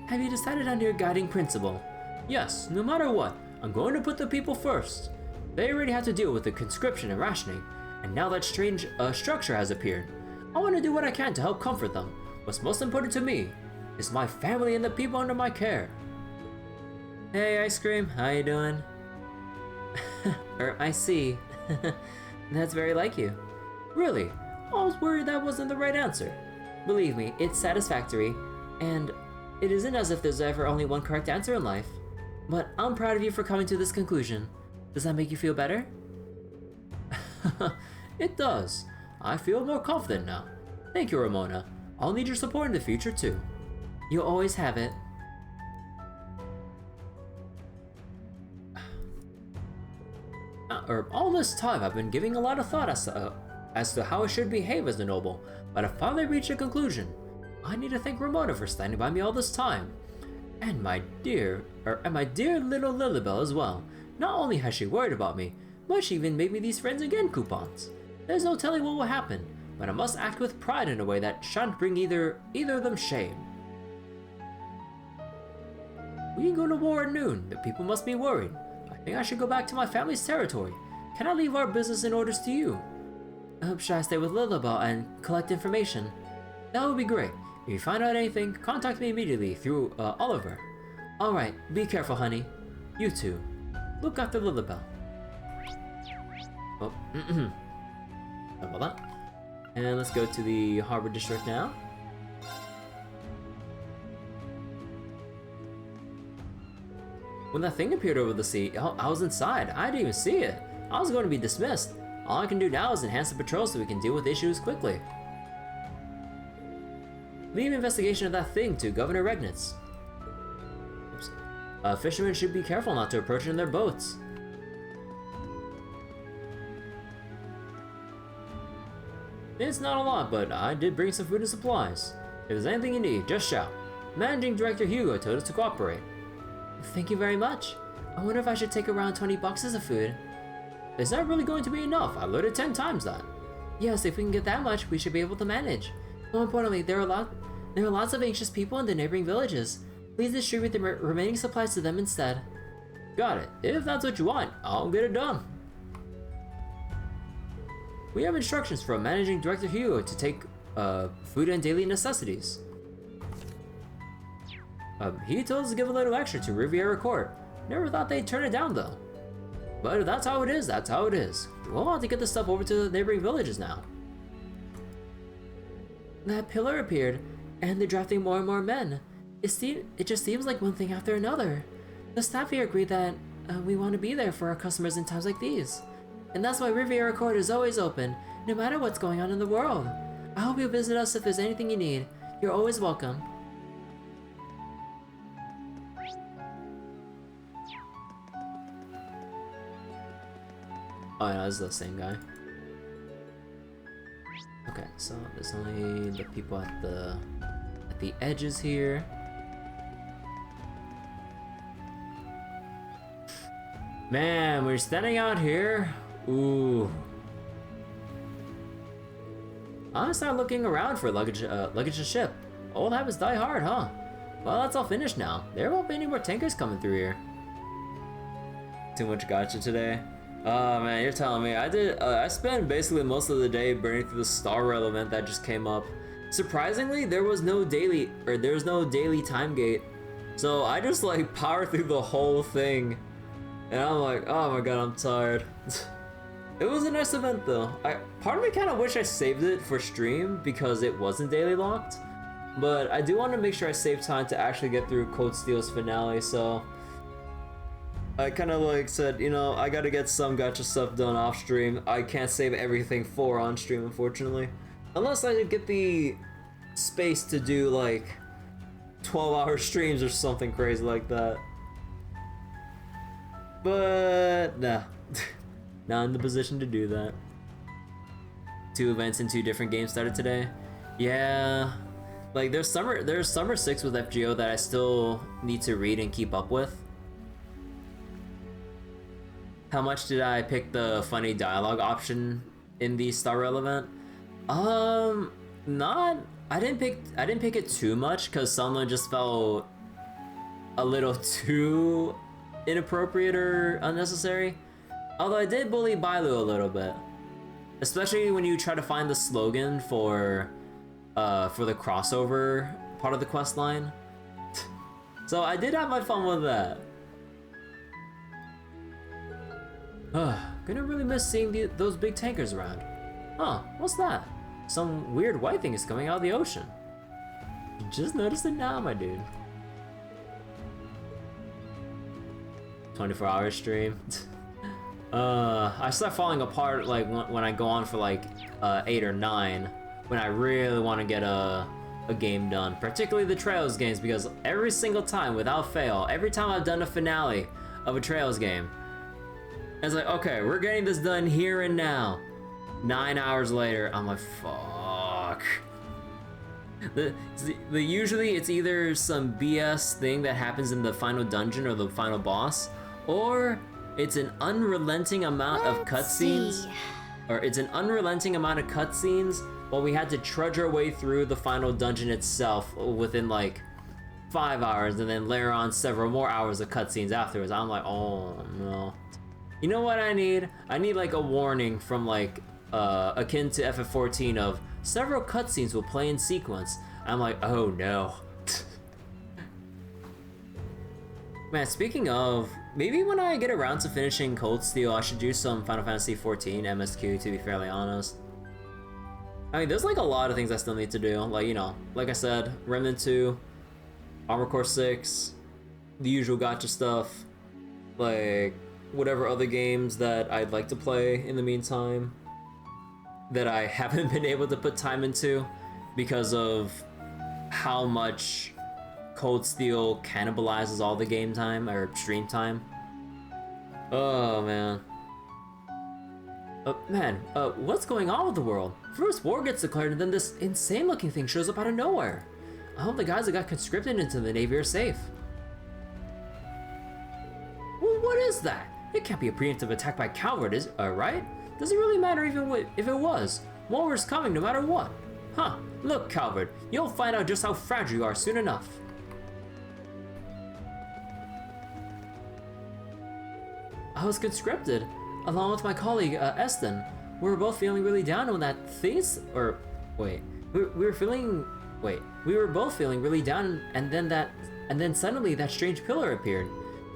Have you decided on your guiding principle? Yes, no matter what, I'm going to put the people first. They already have to deal with the conscription and rationing, and now that strange structure has appeared. I want to do what I can to help comfort them. What's most important to me is my family and the people under my care. Hey, Ice Cream, how you doing? I see. That's very like you. Really? I was worried that wasn't the right answer. Believe me, it's satisfactory, and it isn't as if there's ever only one correct answer in life. But I'm proud of you for coming to this conclusion. Does that make you feel better? It does. I feel more confident now. Thank you, Ramona. I'll need your support in the future, too. You'll always have it. All this time, I've been giving a lot of thought as as to how I should behave as a noble, but I finally reached a conclusion. I need to thank Ramona for standing by me all this time. And my dear little Lilibel as well. Not only has she worried about me, but she even made me these Friends Again coupons. There's no telling what will happen, but I must act with pride in a way that shan't bring either of them shame. We can go to war at noon. The people must be worried. I think I should go back to my family's territory. Can I leave our business and orders to you? Should I stay with Lilibel and collect information? That would be great. If you find out anything, contact me immediately through Oliver. Alright, be careful, honey. You too. Look after Lilibel. Oh, how about that? And let's go to the Harbor District now. When that thing appeared over the sea, I was inside. I didn't even see it. I was going to be dismissed. All I can do now is enhance the patrol so we can deal with issues quickly. Leave investigation of that thing to Governor Regnitz. Oops. Fishermen should be careful not to approach it in their boats. It's not a lot, but I did bring some food and supplies. If there's anything you need, just shout. Managing Director Hugo told us to cooperate. Thank you very much. I wonder if I should take around 20 boxes of food. Is that really going to be enough? I loaded 10 times that. Yes, if we can get that much, we should be able to manage. More importantly, there are lots of anxious people in the neighboring villages. Please distribute the remaining supplies to them instead. Got it. If that's what you want, I'll get it done. We have instructions from Managing Director Hugo to take food and daily necessities. He told us to give a little extra to Riviera Court. Never thought they'd turn it down though. But if that's how it is, that's how it is. We'll have to get this stuff over to the neighboring villages now. That pillar appeared, and they're drafting more and more men. It just seems like one thing after another. The staff here agreed that we want to be there for our customers in times like these. And that's why Riviera Court is always open, no matter what's going on in the world. I hope you'll visit us if there's anything you need. You're always welcome. Oh yeah, this is the same guy. Okay, so there's only the people at the edges here. Man, we're standing out here. Ooh. I'm gonna start looking around for luggage to ship. Old habits die hard, huh? Well, that's all finished now. There won't be any more tankers coming through here. Too much gacha today. Oh man, you're telling me. I spent basically most of the day burning through the star relevant that just came up. Surprisingly, there was no daily time gate. So I just like powered through the whole thing. And I'm like, oh my god, I'm tired. It was a nice event though. Part of me kind of wish I saved it for stream because it wasn't daily locked. But I do want to make sure I save time to actually get through Code Steel's finale, so I kind of like said, you know, I gotta get some gacha stuff done off stream. I can't save everything for on stream, unfortunately. Unless I get the space to do like 12-hour streams or something crazy like that. But nah, not in the position to do that. 2 events in 2 different games started today. Yeah, like there's summer 6 with FGO that I still need to read and keep up with. How much did I pick the funny dialogue option in the Star Relevant? I didn't pick it too much because someone just felt a little too inappropriate or unnecessary. Although I did bully Bailu a little bit, especially when you try to find the slogan for the crossover part of the quest line. So I did have my fun with that. Gonna really miss seeing those big tankers around. Huh, what's that? Some weird white thing is coming out of the ocean. Just noticed it now, my dude. 24-hour stream. I start falling apart like when I go on for like 8 or 9, when I really want to get a game done, particularly the Trails games, because every single time, without fail, every time I've done a finale of a Trails game, it's like, okay, we're getting this done here and now. 9 hours later, I'm like, fuck. Usually it's either some BS thing that happens in the final dungeon or the final boss, or it's an unrelenting amount of cutscenes. Or it's an unrelenting amount of cutscenes, but we had to trudge our way through the final dungeon itself within like 5 hours, and then layer on several more hours of cutscenes afterwards. I'm like, oh no. You know what I need? I need like a warning from like akin to FF14 of several cutscenes will play in sequence. I'm like, oh no. Man, speaking of, maybe when I get around to finishing Cold Steel, I should do some Final Fantasy XIV MSQ, to be fairly honest. I mean, there's like a lot of things I still need to do. Like, you know, like I said, Remnant 2, Armored Core 6, the usual gacha stuff, like whatever other games that I'd like to play in the meantime that I haven't been able to put time into because of how much Cold Steel cannibalizes all the game time or stream time. Oh man. What's going on with the world? First war gets declared and then this insane looking thing shows up out of nowhere. I hope the guys that got conscripted into the Navy are safe. Well, what is that? It can't be a preemptive attack by Calvert, right? Does it really matter even if it was? War is coming no matter what. Huh, look Calvert, you'll find out just how fragile you are soon enough. I was conscripted, along with my colleague, Eston. We were both feeling really down when that we were both feeling really down, and then suddenly that strange pillar appeared.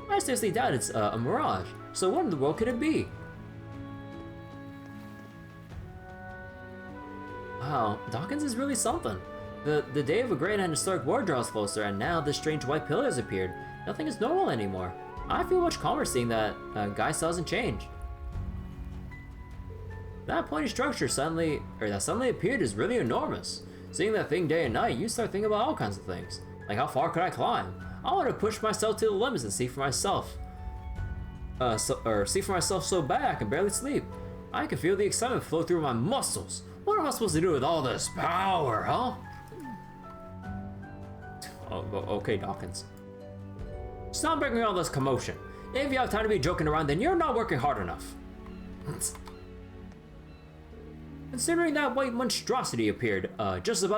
I seriously doubt it's a mirage. So what in the world could it be? Wow, Dawkins is really something. The day of a great and historic war draws closer, and now this strange white pillar has appeared. Nothing is normal anymore. I feel much calmer seeing that guy still hasn't changed. That pointy structure that suddenly appeared is really enormous. Seeing that thing day and night, you start thinking about all kinds of things. Like how far could I climb? I want to push myself to the limits and see for myself. See for myself so bad I can barely sleep. I can feel the excitement flow through my muscles. What am I supposed to do with all this power, huh? Oh, okay, Dawkins. Stop making all this commotion. If you have time to be joking around, then you're not working hard enough. Considering that white monstrosity appeared just as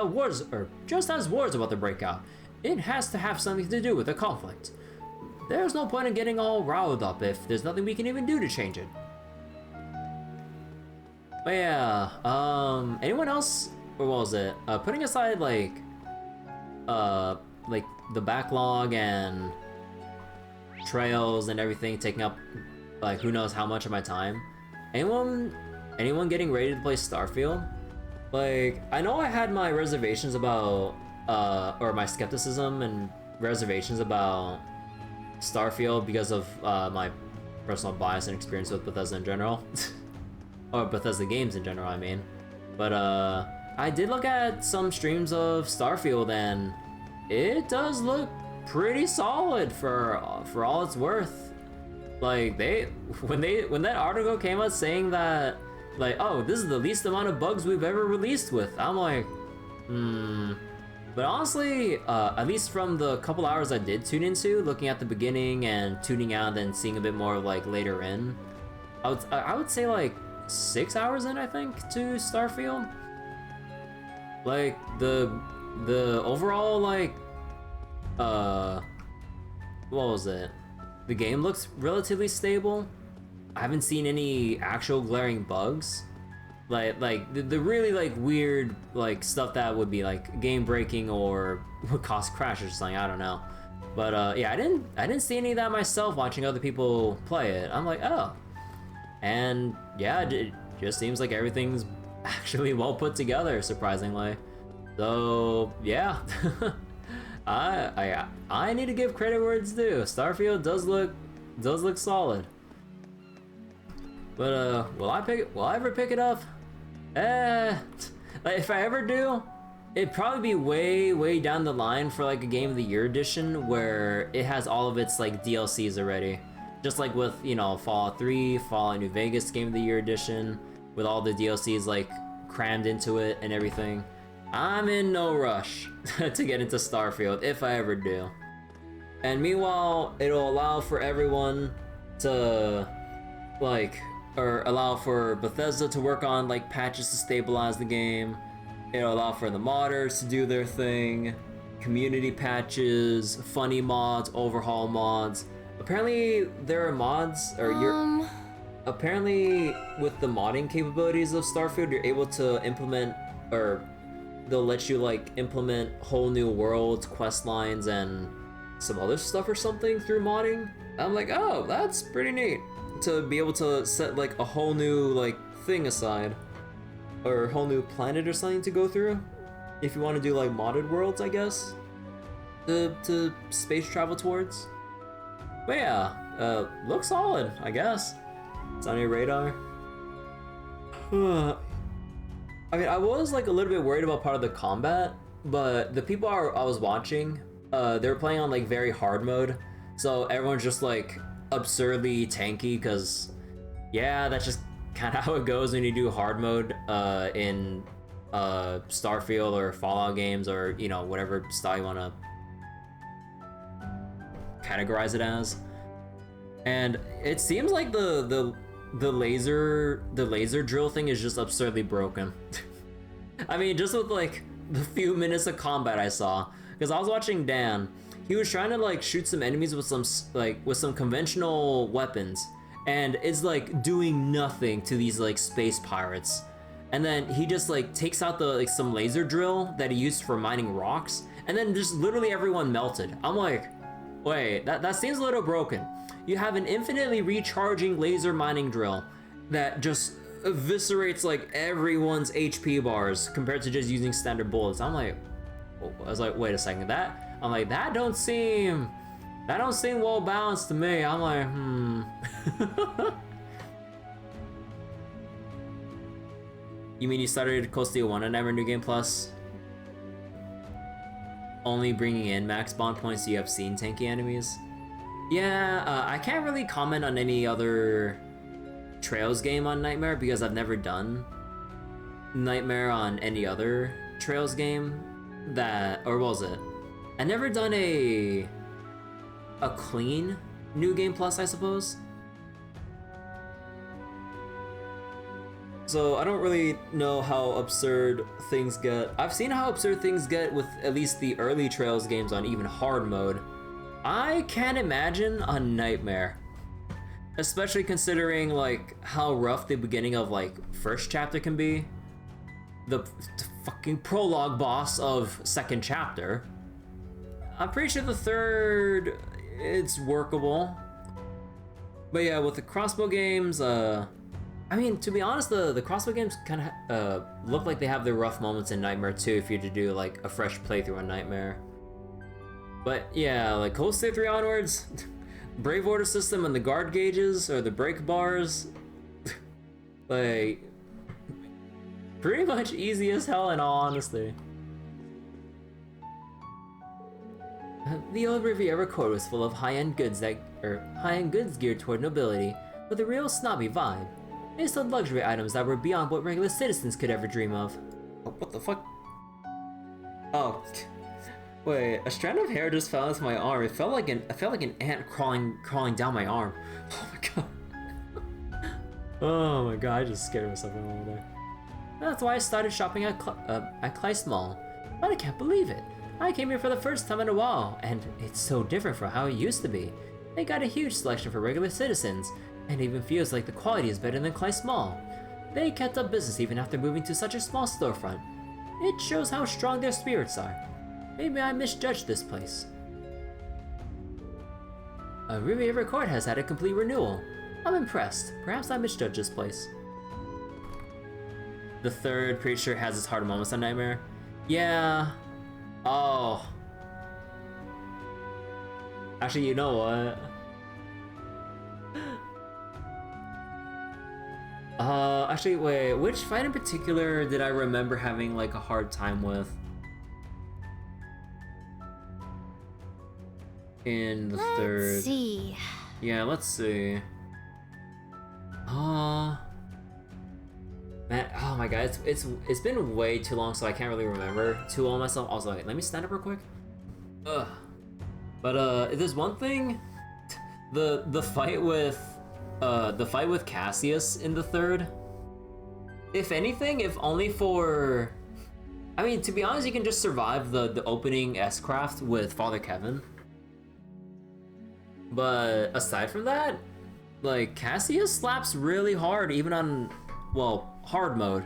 wars about to break out, it has to have something to do with the conflict. There's no point in getting all riled up if there's nothing we can even do to change it. But yeah, anyone else, or what was it? Putting aside like the backlog and trails and everything taking up like who knows how much of my time. Anyone getting ready to play Starfield? Like, I know I had my reservations about or my skepticism and reservations about Starfield because of my personal bias and experience with Bethesda in general. Or Bethesda games in general, I mean. But I did look at some streams of Starfield and it does look pretty solid for all it's worth. Like when that article came out saying that like, oh, this is the least amount of bugs we've ever released with, I'm like, But honestly, at least from the couple hours I did tune into, looking at the beginning and tuning out, then seeing a bit more like later in, I would say like 6 hours in, I think, to Starfield. Like the overall like what was it? The game looks relatively stable. I haven't seen any actual glaring bugs. Like the really like weird like stuff that would be like game breaking or would cause crashes or something, I don't know. But yeah, I didn't see any of that myself watching other people play it. I'm like, oh. And yeah, it just seems like everything's actually well put together, surprisingly. So yeah. I need to give credit where it's due. Starfield does look solid. But will I ever pick it up? Like if I ever do, it'd probably be way down the line for like a Game of the Year edition where it has all of its like DLCs already. Just like with, you know, Fallout 3, Fallout New Vegas Game of the Year edition, with all the DLCs like crammed into it and everything. I'm in no rush to get into Starfield if I ever do. And meanwhile, it'll allow for everyone to like, or allow for Bethesda to work on like patches to stabilize the game. It'll allow for the modders to do their thing, community patches, funny mods, overhaul mods. Apparently there are mods, or apparently with the modding capabilities of Starfield, you're able to implement, or they'll let you like implement whole new worlds, quest lines, and some other stuff or something through modding. I'm like, oh, that's pretty neat to be able to set like a whole new like thing aside, or a whole new planet or something to go through if you want to do like modded worlds, I guess, to space travel towards. But yeah, looks solid, I guess. It's on your radar. I mean, I was like a little bit worried about part of the combat, but the people I was watching, they were playing on like very hard mode, so everyone's just like absurdly tanky, because yeah, that's just kind of how it goes when you do hard mode in Starfield or Fallout games, or you know, whatever style you want to categorize it as. And it seems like the laser drill thing is just absurdly broken. I mean, just with like the few minutes of combat I saw, because I was watching Dan, he was trying to like shoot some enemies with some conventional weapons, and it's like doing nothing to these like space pirates. And then he just like takes out the like some laser drill that he used for mining rocks, and then just literally everyone melted. I'm like, wait, that seems a little broken. You have an infinitely recharging laser mining drill that just eviscerates like everyone's HP bars compared to just using standard bullets. I was like, wait a second, that don't seem well balanced to me. I'm like, You mean you started Cold Steel 1 on Never New Game Plus? Only bringing in max bond points so you have seen tanky enemies? Yeah, I can't really comment on any other Trails game on Nightmare because I've never done Nightmare on any other Trails game or what was it? I never done a clean New Game Plus, I suppose. So I don't really know how absurd things get. I've seen how absurd things get with at least the early Trails games on even hard mode. I can't imagine a Nightmare, especially considering like how rough the beginning of like first chapter can be. The fucking prologue boss of second chapter. I'm pretty sure the third, it's workable. But yeah, with the crossbow games, I mean, to be honest, the crossbow games kind of look like they have their rough moments in Nightmare too, if you were to do like a fresh playthrough on Nightmare. But yeah, like Cold Steel 3 onwards, Brave Order system and the guard gauges, or the brake bars, like, pretty much easy as hell in all honesty. The old Riviera Court was full of high-end goods geared toward nobility, with a real snobby vibe. They sold luxury items that were beyond what regular citizens could ever dream of. Oh, what the fuck? Oh. Wait, a strand of hair just fell into my arm. I felt like an ant crawling down my arm. Oh my god. Oh my god, I just scared myself a little there. That's why I started shopping at Kleist Mall. But I can't believe it. I came here for the first time in a while, and it's so different from how it used to be. They got a huge selection for regular citizens, and it even feels like the quality is better than Kleist Mall. They kept up business even after moving to such a small storefront. It shows how strong their spirits are. Maybe I misjudged this place. Riviera Court has had a complete renewal. I'm impressed. Perhaps I misjudged this place. The third, pretty sure, has its hard moments on Nightmare. Yeah. Oh. Actually, you know what? Actually, wait. Which fight in particular did I remember having like a hard time with? In the third. Let's see. Yeah, let's see. Man, oh my god, it's been way too long, so I can't really remember too well myself. Also, like, let me stand up real quick. Ugh. But if there's one thing, the fight with Cassius in the third. If anything, if only for, I mean, to be honest, you can just survive the opening S-Craft with Father Kevin. But aside from that, like, Cassius slaps really hard, even on, well, hard mode.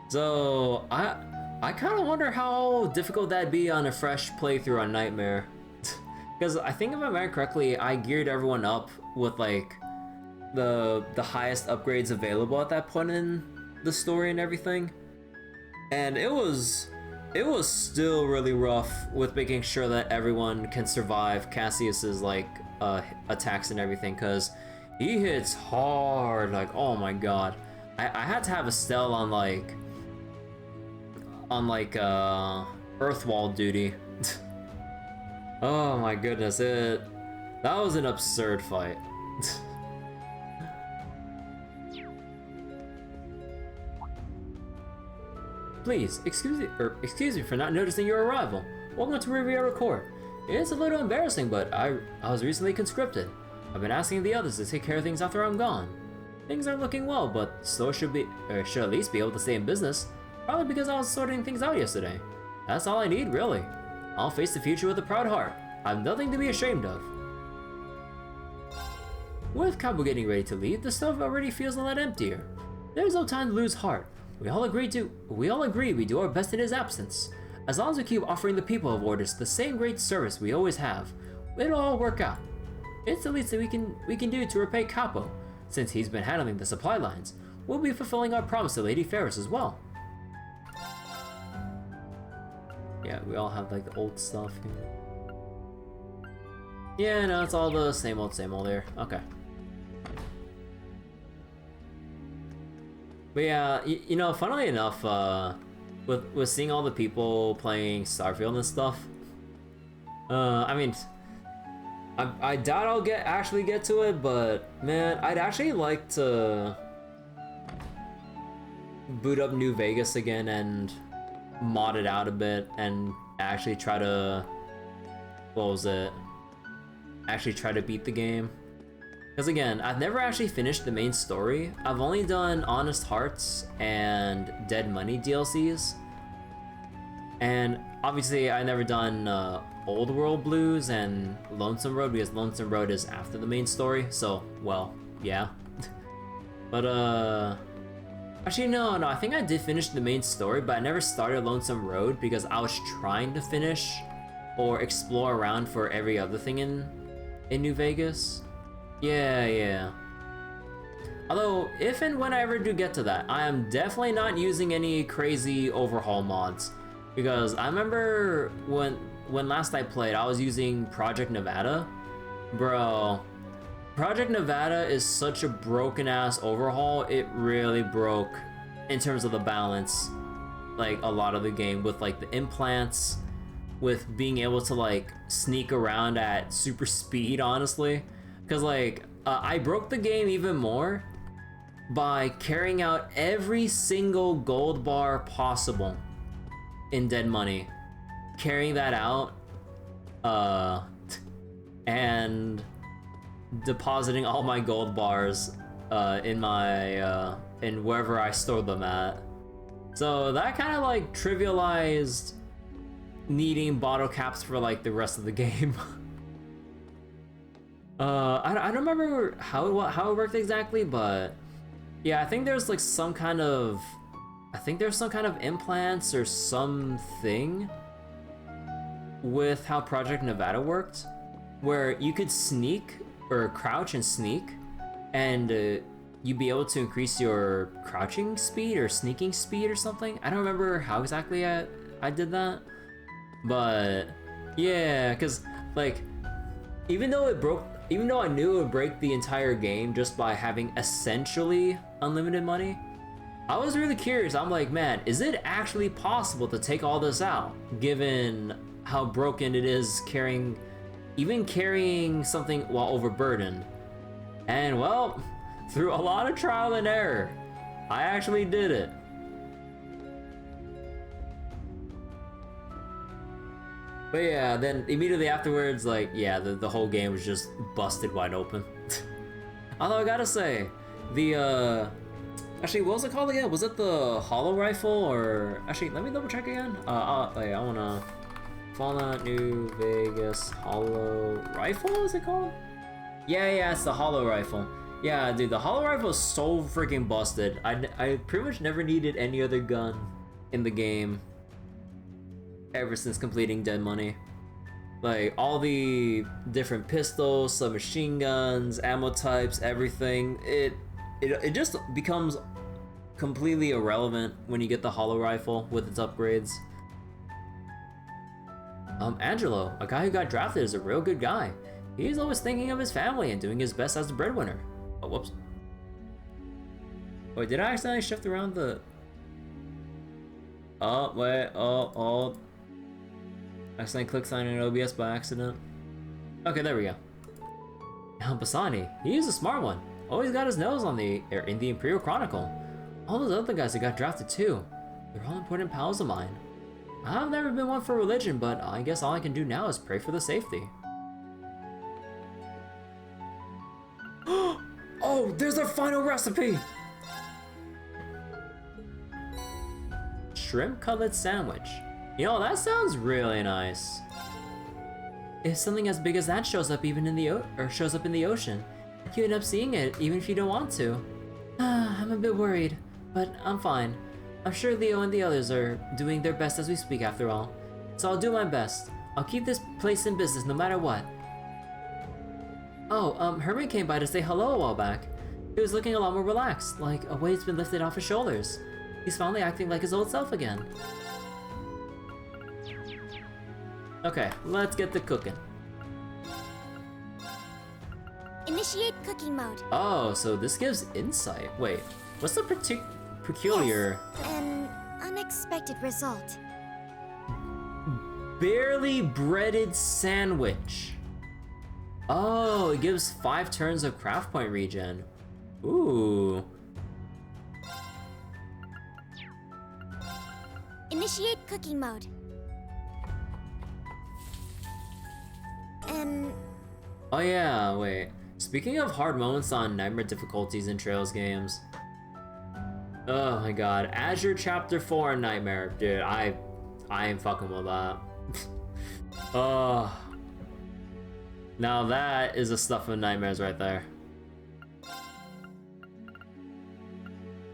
So I kind of wonder how difficult that'd be on a fresh playthrough on Nightmare. Because I think if I remember correctly, I geared everyone up with like the highest upgrades available at that point in the story and everything. And it was still really rough with making sure that everyone can survive Cassius's like attacks and everything, because he hits hard. Like, oh my god, I had to have Estelle on Earthwall duty. Oh my goodness, that was an absurd fight. Please, excuse me for not noticing your arrival. Welcome to Riviera Court. It's a little embarrassing, but I was recently conscripted. I've been asking the others to take care of things after I'm gone. Things aren't looking well, but so should at least be able to stay in business. Probably because I was sorting things out yesterday. That's all I need, really. I'll face the future with a proud heart. I have nothing to be ashamed of. With Cabo getting ready to leave, the stove already feels a lot emptier. There's no time to lose heart. We all agree we do our best in his absence. As long as we keep offering the people of Ordis the same great service we always have, it'll all work out. It's the least that we can do to repay Capo. Since he's been handling the supply lines, we'll be fulfilling our promise to Lady Ferris as well. Yeah, we all have like the old stuff here. Yeah, no, it's all the same old here. Okay. But yeah, you know, funnily enough, with seeing all the people playing Starfield and stuff, I mean, I doubt I'll actually get to it, but man, I'd actually like to boot up New Vegas again and mod it out a bit and actually try to, actually try to beat the game. Because again, I've never actually finished the main story. I've only done Honest Hearts and Dead Money DLCs. And obviously I never done Old World Blues and Lonesome Road, because Lonesome Road is after the main story, so, well, yeah. But actually no, I think I did finish the main story, but I never started Lonesome Road because I was trying to finish or explore around for every other thing in New Vegas. Yeah. Although, if and when I ever do get to that, I am definitely not using any crazy overhaul mods. Because I remember when last I played, I was using Project Nevada. Bro, Project Nevada is such a broken ass overhaul. It really broke, in terms of the balance, like a lot of the game, with like the implants, with being able to like sneak around at super speed, honestly. Because like, I broke the game even more by carrying out every single gold bar possible in Dead Money. Carrying that out, and depositing all my gold bars in my, in wherever I stored them at. So that kind of like trivialized needing bottle caps for like the rest of the game. I don't remember how it worked exactly, but yeah, I think there's like some kind of implants or something with how Project Nevada worked, where you could sneak or crouch and sneak, and you'd be able to increase your crouching speed or sneaking speed or something. I don't remember how exactly I did that, but yeah, because like even though I knew it would break the entire game just by having essentially unlimited money, I was really curious. I'm like, man, is it actually possible to take all this out, given how broken it is carrying something while overburdened? And well, through a lot of trial and error, I actually did it. But yeah, then immediately afterwards, like, yeah, the whole game was just busted wide open. Although I gotta say, the, actually, what was it called again? Was it the hollow rifle, or... Actually, let me double check again. Wait, I wanna... Fallout New Vegas hollow rifle, is it called? Yeah, it's the hollow rifle. Yeah, dude, the hollow rifle is so freaking busted. I pretty much never needed any other gun in the game ever since completing Dead Money. Like, all the different pistols, submachine guns, ammo types, everything, it just becomes completely irrelevant when you get the hollow rifle with its upgrades. Angelo, a guy who got drafted, is a real good guy. He's always thinking of his family and doing his best as the breadwinner. Oh, whoops. Wait, did I accidentally shift around the... Oh, wait, oh. Accidentally clicked sign in OBS by accident. Okay, there we go. Now Bassani, he's a smart one. Always got his nose on in the Imperial Chronicle. All those other guys that got drafted too. They're all important pals of mine. I've never been one for religion, but I guess all I can do now is pray for the safety. Oh, there's our final recipe! Shrimp cutlet sandwich. You know, that sounds really nice. If something as big as that shows up even in the ocean, you end up seeing it even if you don't want to. I'm a bit worried, but I'm fine. I'm sure Leo and the others are doing their best as we speak after all. So I'll do my best. I'll keep this place in business no matter what. Oh, Herman came by to say hello a while back. He was looking a lot more relaxed, like a weight's been lifted off his shoulders. He's finally acting like his old self again. Okay, let's get to cooking. Initiate cooking mode. Oh, so this gives insight. Wait, what's the peculiar... Yes, an unexpected result. Barely breaded sandwich. Oh, it gives 5 turns of craft point regen. Ooh. Initiate cooking mode. Oh yeah, wait. Speaking of hard moments on nightmare difficulties in Trails games. Oh my god, Azure Chapter 4 and Nightmare. Dude, I ain't fucking with that. Oh. Now that is a stuff of nightmares right there.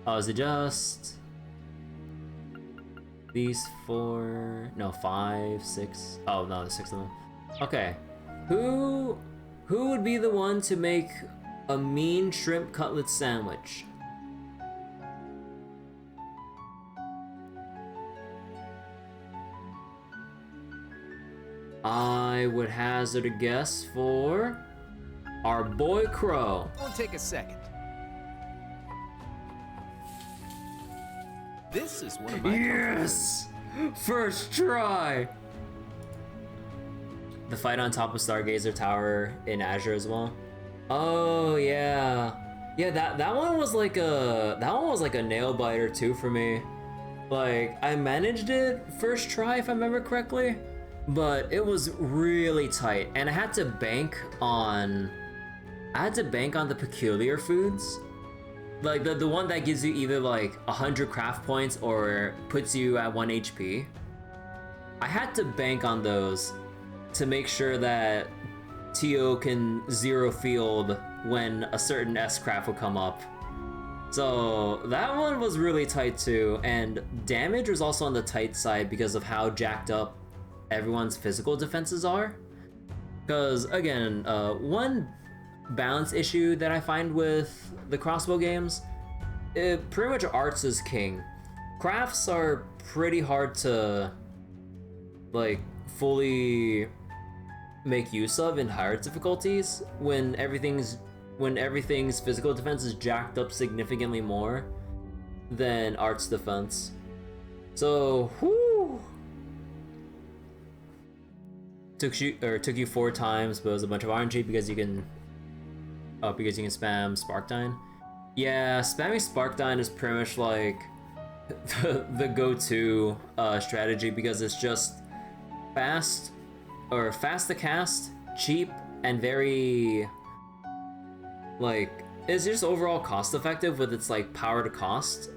Oh, is it just these 4? No, 5, 6. Oh no, there's 6 of them. Okay, who would be the one to make a mean shrimp cutlet sandwich? I would hazard a guess for our boy Crow. Won't take a second. This is one of my Yes! First try! The fight on top of Stargazer Tower in Azure as well. Oh yeah. Yeah, that one was like a nail biter too for me. Like, I managed it first try if I remember correctly, but it was really tight, and I had to bank on the peculiar foods. Like the one that gives you either like 100 craft points or puts you at 1 HP. I had to bank on those to make sure that Tio can zero field when a certain S-craft would come up. So that one was really tight too, and damage was also on the tight side because of how jacked up everyone's physical defenses are. Because again, one balance issue that I find with the crossbow games, it pretty much arts is king. Crafts are pretty hard to like fully make use of in higher difficulties when everything's physical defense is jacked up significantly more than arts defense. So whoo, took you 4 times, but it was a bunch of RNG because you can spam Spark Dine. Yeah, spamming Sparkdyne is pretty much like the go-to strategy because it's just fast to cast, cheap, and very like it's just overall cost effective with its like power to cost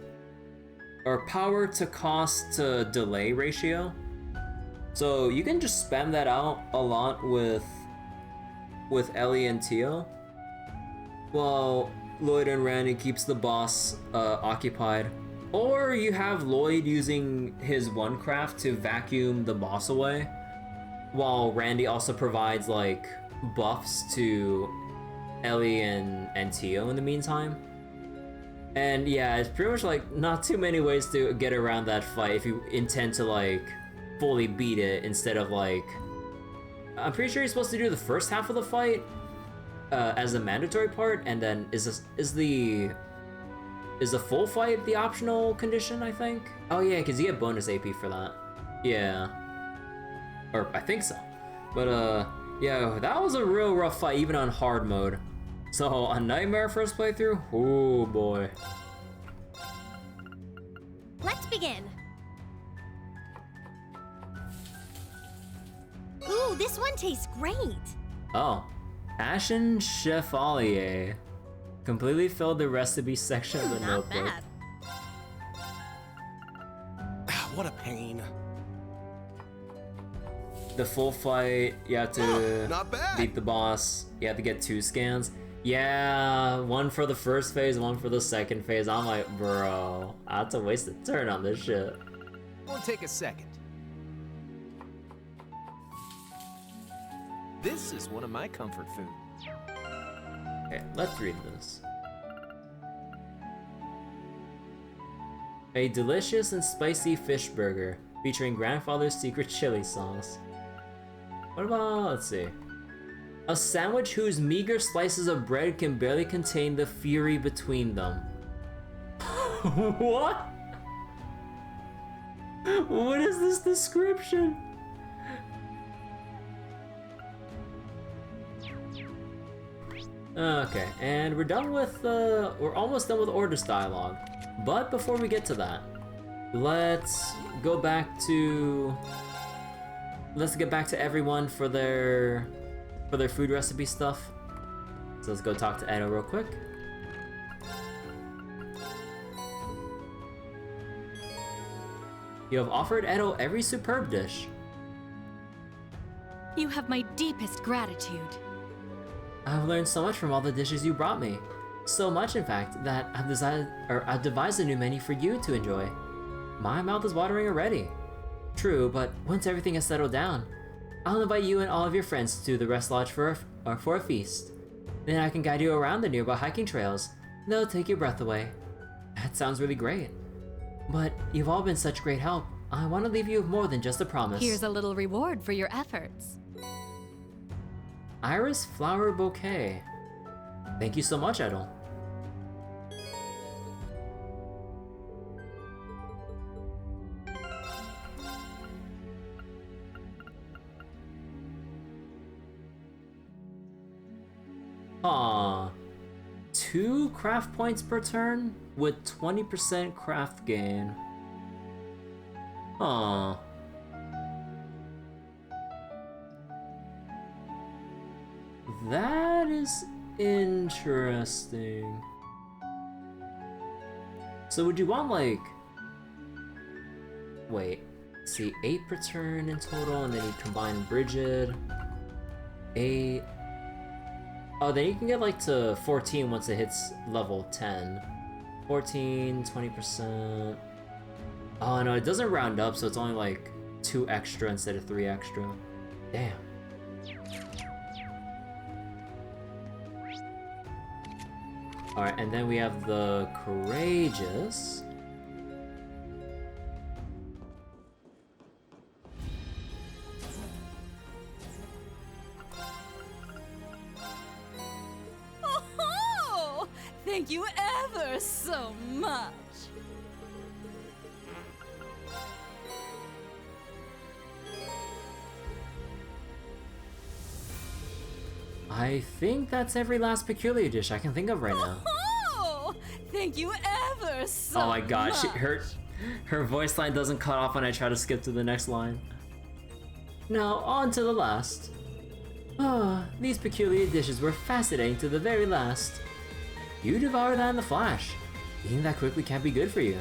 or power to cost to delay ratio. So you can just spam that out a lot with Ellie and Tio, while Lloyd and Randy keeps the boss occupied. Or you have Lloyd using his one craft to vacuum the boss away, while Randy also provides like buffs to Ellie and Tio in the meantime. And yeah, it's pretty much like not too many ways to get around that fight if you intend to like fully beat it instead of like... I'm pretty sure you're supposed to do the first half of the fight as a mandatory part, and then is the full fight the optional condition, I think? Oh yeah, because you get bonus AP for that. Yeah. Or I think so. But yeah, that was a real rough fight even on hard mode. So a nightmare first playthrough? Oh boy. Let's begin. Ooh, this one tastes great. Oh. Ashen Chevalier. Completely filled the recipe section of the Not notebook. bad. What a pain. The full fight, you have to Not bad. beat the boss. You have to get 2 scans. Yeah, one for the first phase, one for the second phase. I'm like, bro, I have to waste a turn on this shit. Won't take a second. This is one of my comfort foods. Okay, let's read this. A delicious and spicy fish burger featuring grandfather's secret chili sauce. What about, let's see. A sandwich whose meager slices of bread can barely contain the fury between them. What? What is this description? Okay, and we're done with we're almost done with Ordis dialogue. But before we get to that, let's get back to everyone for their food recipe stuff. So let's go talk to Edo real quick. You have offered Edo every superb dish. You have my deepest gratitude. I've learned so much from all the dishes you brought me. So much, in fact, that I've devised a new menu for you to enjoy. My mouth is watering already. True, but once everything has settled down, I'll invite you and all of your friends to the rest lodge for a feast. Then I can guide you around the nearby hiking trails. They'll take your breath away. That sounds really great. But you've all been such great help. I want to leave you with more than just a promise. Here's a little reward for your efforts. Iris Flower Bouquet. Thank you so much, Edel. Aw. 2 craft points per turn with 20% craft gain. Aw. That is interesting. So would you want like... Wait, see, 8 per turn in total, and then you combine Bridget. 8... Oh, then you can get like to 14 once it hits level 10. 14, 20%... Oh no, it doesn't round up, so it's only like 2 extra instead of 3 extra. Damn. Alright, and then we have the Courageous. Oh, thank you ever so much. I think that's every last peculiar dish I can think of right now. Oh, Thank you ever so Oh my god, much. her voice line doesn't cut off when I try to skip to the next line. Now, on to the last. Ah, these peculiar dishes were fascinating to the very last. You devoured that in the flash. Eating that quickly can't be good for you.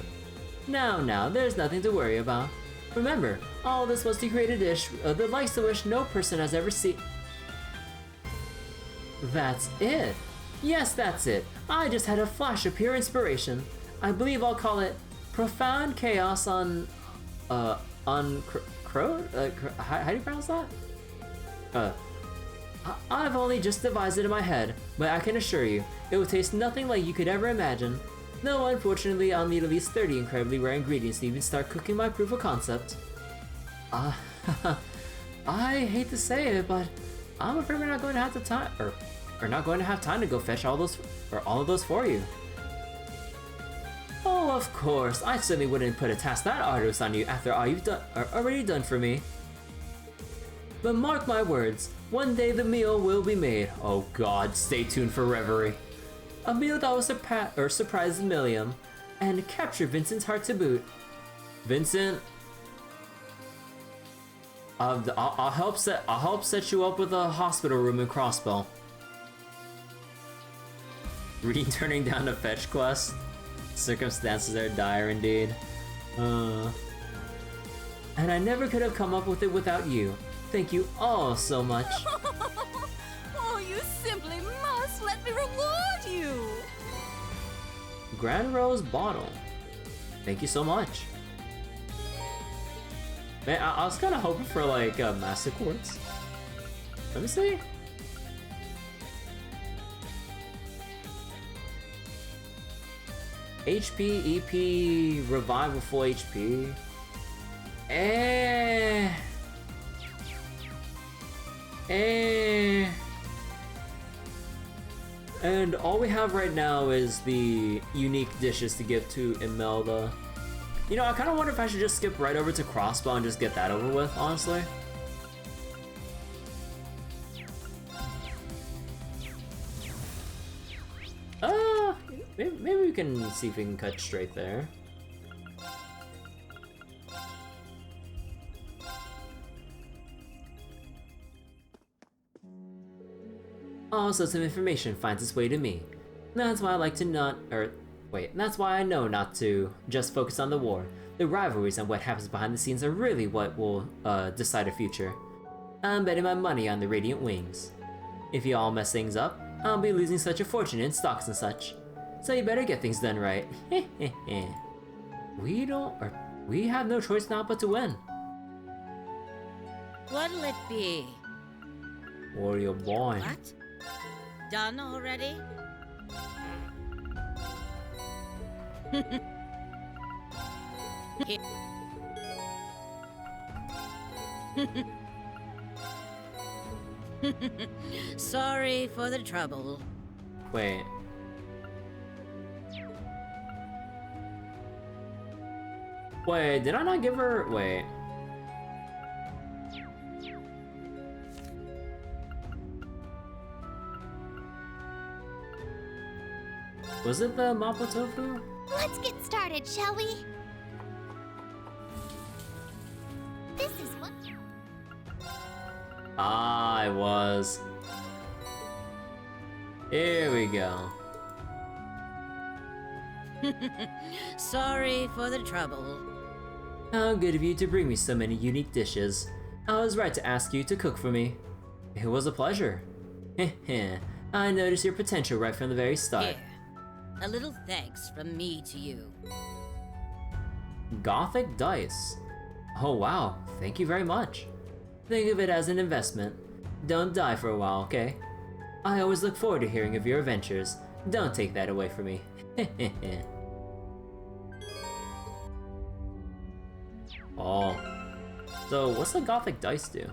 Now, there's nothing to worry about. Remember, all this was to create a dish the likes of which no person has ever seen. That's it. Yes, that's it. I just had a flash of pure inspiration. I believe I'll call it Profound Chaos on Crow? How do you pronounce that? I've only just devised it in my head, but I can assure you, it will taste nothing like you could ever imagine. No, unfortunately, I'll need at least 30 incredibly rare ingredients to even start cooking my proof of concept. I hate to say it, but I'm afraid we're not going to have the time, or not going to have time to go fetch all of those for you. Oh, of course, I certainly wouldn't put a task that arduous on you after all you've already done for me. But mark my words, one day the meal will be made. Oh god, stay tuned for reverie. A meal that will surprise Milliam and capture Vincent's heart to boot. Vincent, I'll help set you up with a hospital room in Crossbell. Reading turning down a fetch quest. Circumstances are dire indeed. And I never could have come up with it without you. Thank you all so much. Oh, you simply must let me reward you. Grand Rose Bottle. Thank you so much. Man, I was kind of hoping for like Master Quartz. Let me see. HP, EP, Revival full HP. And all we have right now is the unique dishes to give to Imelda. You know, I kind of wonder if I should just skip right over to Crossbow and just get that over with, honestly. Maybe we can see if we can cut straight there. Also, some information finds its way to me. That's why I like to that's why I know not to just focus on the war. The rivalries and what happens behind the scenes are really what will decide a future. I'm betting my money on the Radiant Wings. If you all mess things up, I'll be losing such a fortune in stocks and such. So you better get things done right. We have no choice now but to win. What'll it be? Warrior boy. What? Done already? Sorry for the trouble. Wait. Wait, did I not give her... Wait. Was it the Mapo Tofu? Let's get started, shall we? This is what... Ah, it was. Here we go. Sorry for the trouble. How good of you to bring me so many unique dishes. I was right to ask you to cook for me. It was a pleasure. I noticed your potential right from the very start. Here, a little thanks from me to you. Gothic dice. Oh wow, thank you very much. Think of it as an investment. Don't die for a while, okay? I always look forward to hearing of your adventures. Don't take that away from me. Oh. So, what's the Gothic dice do?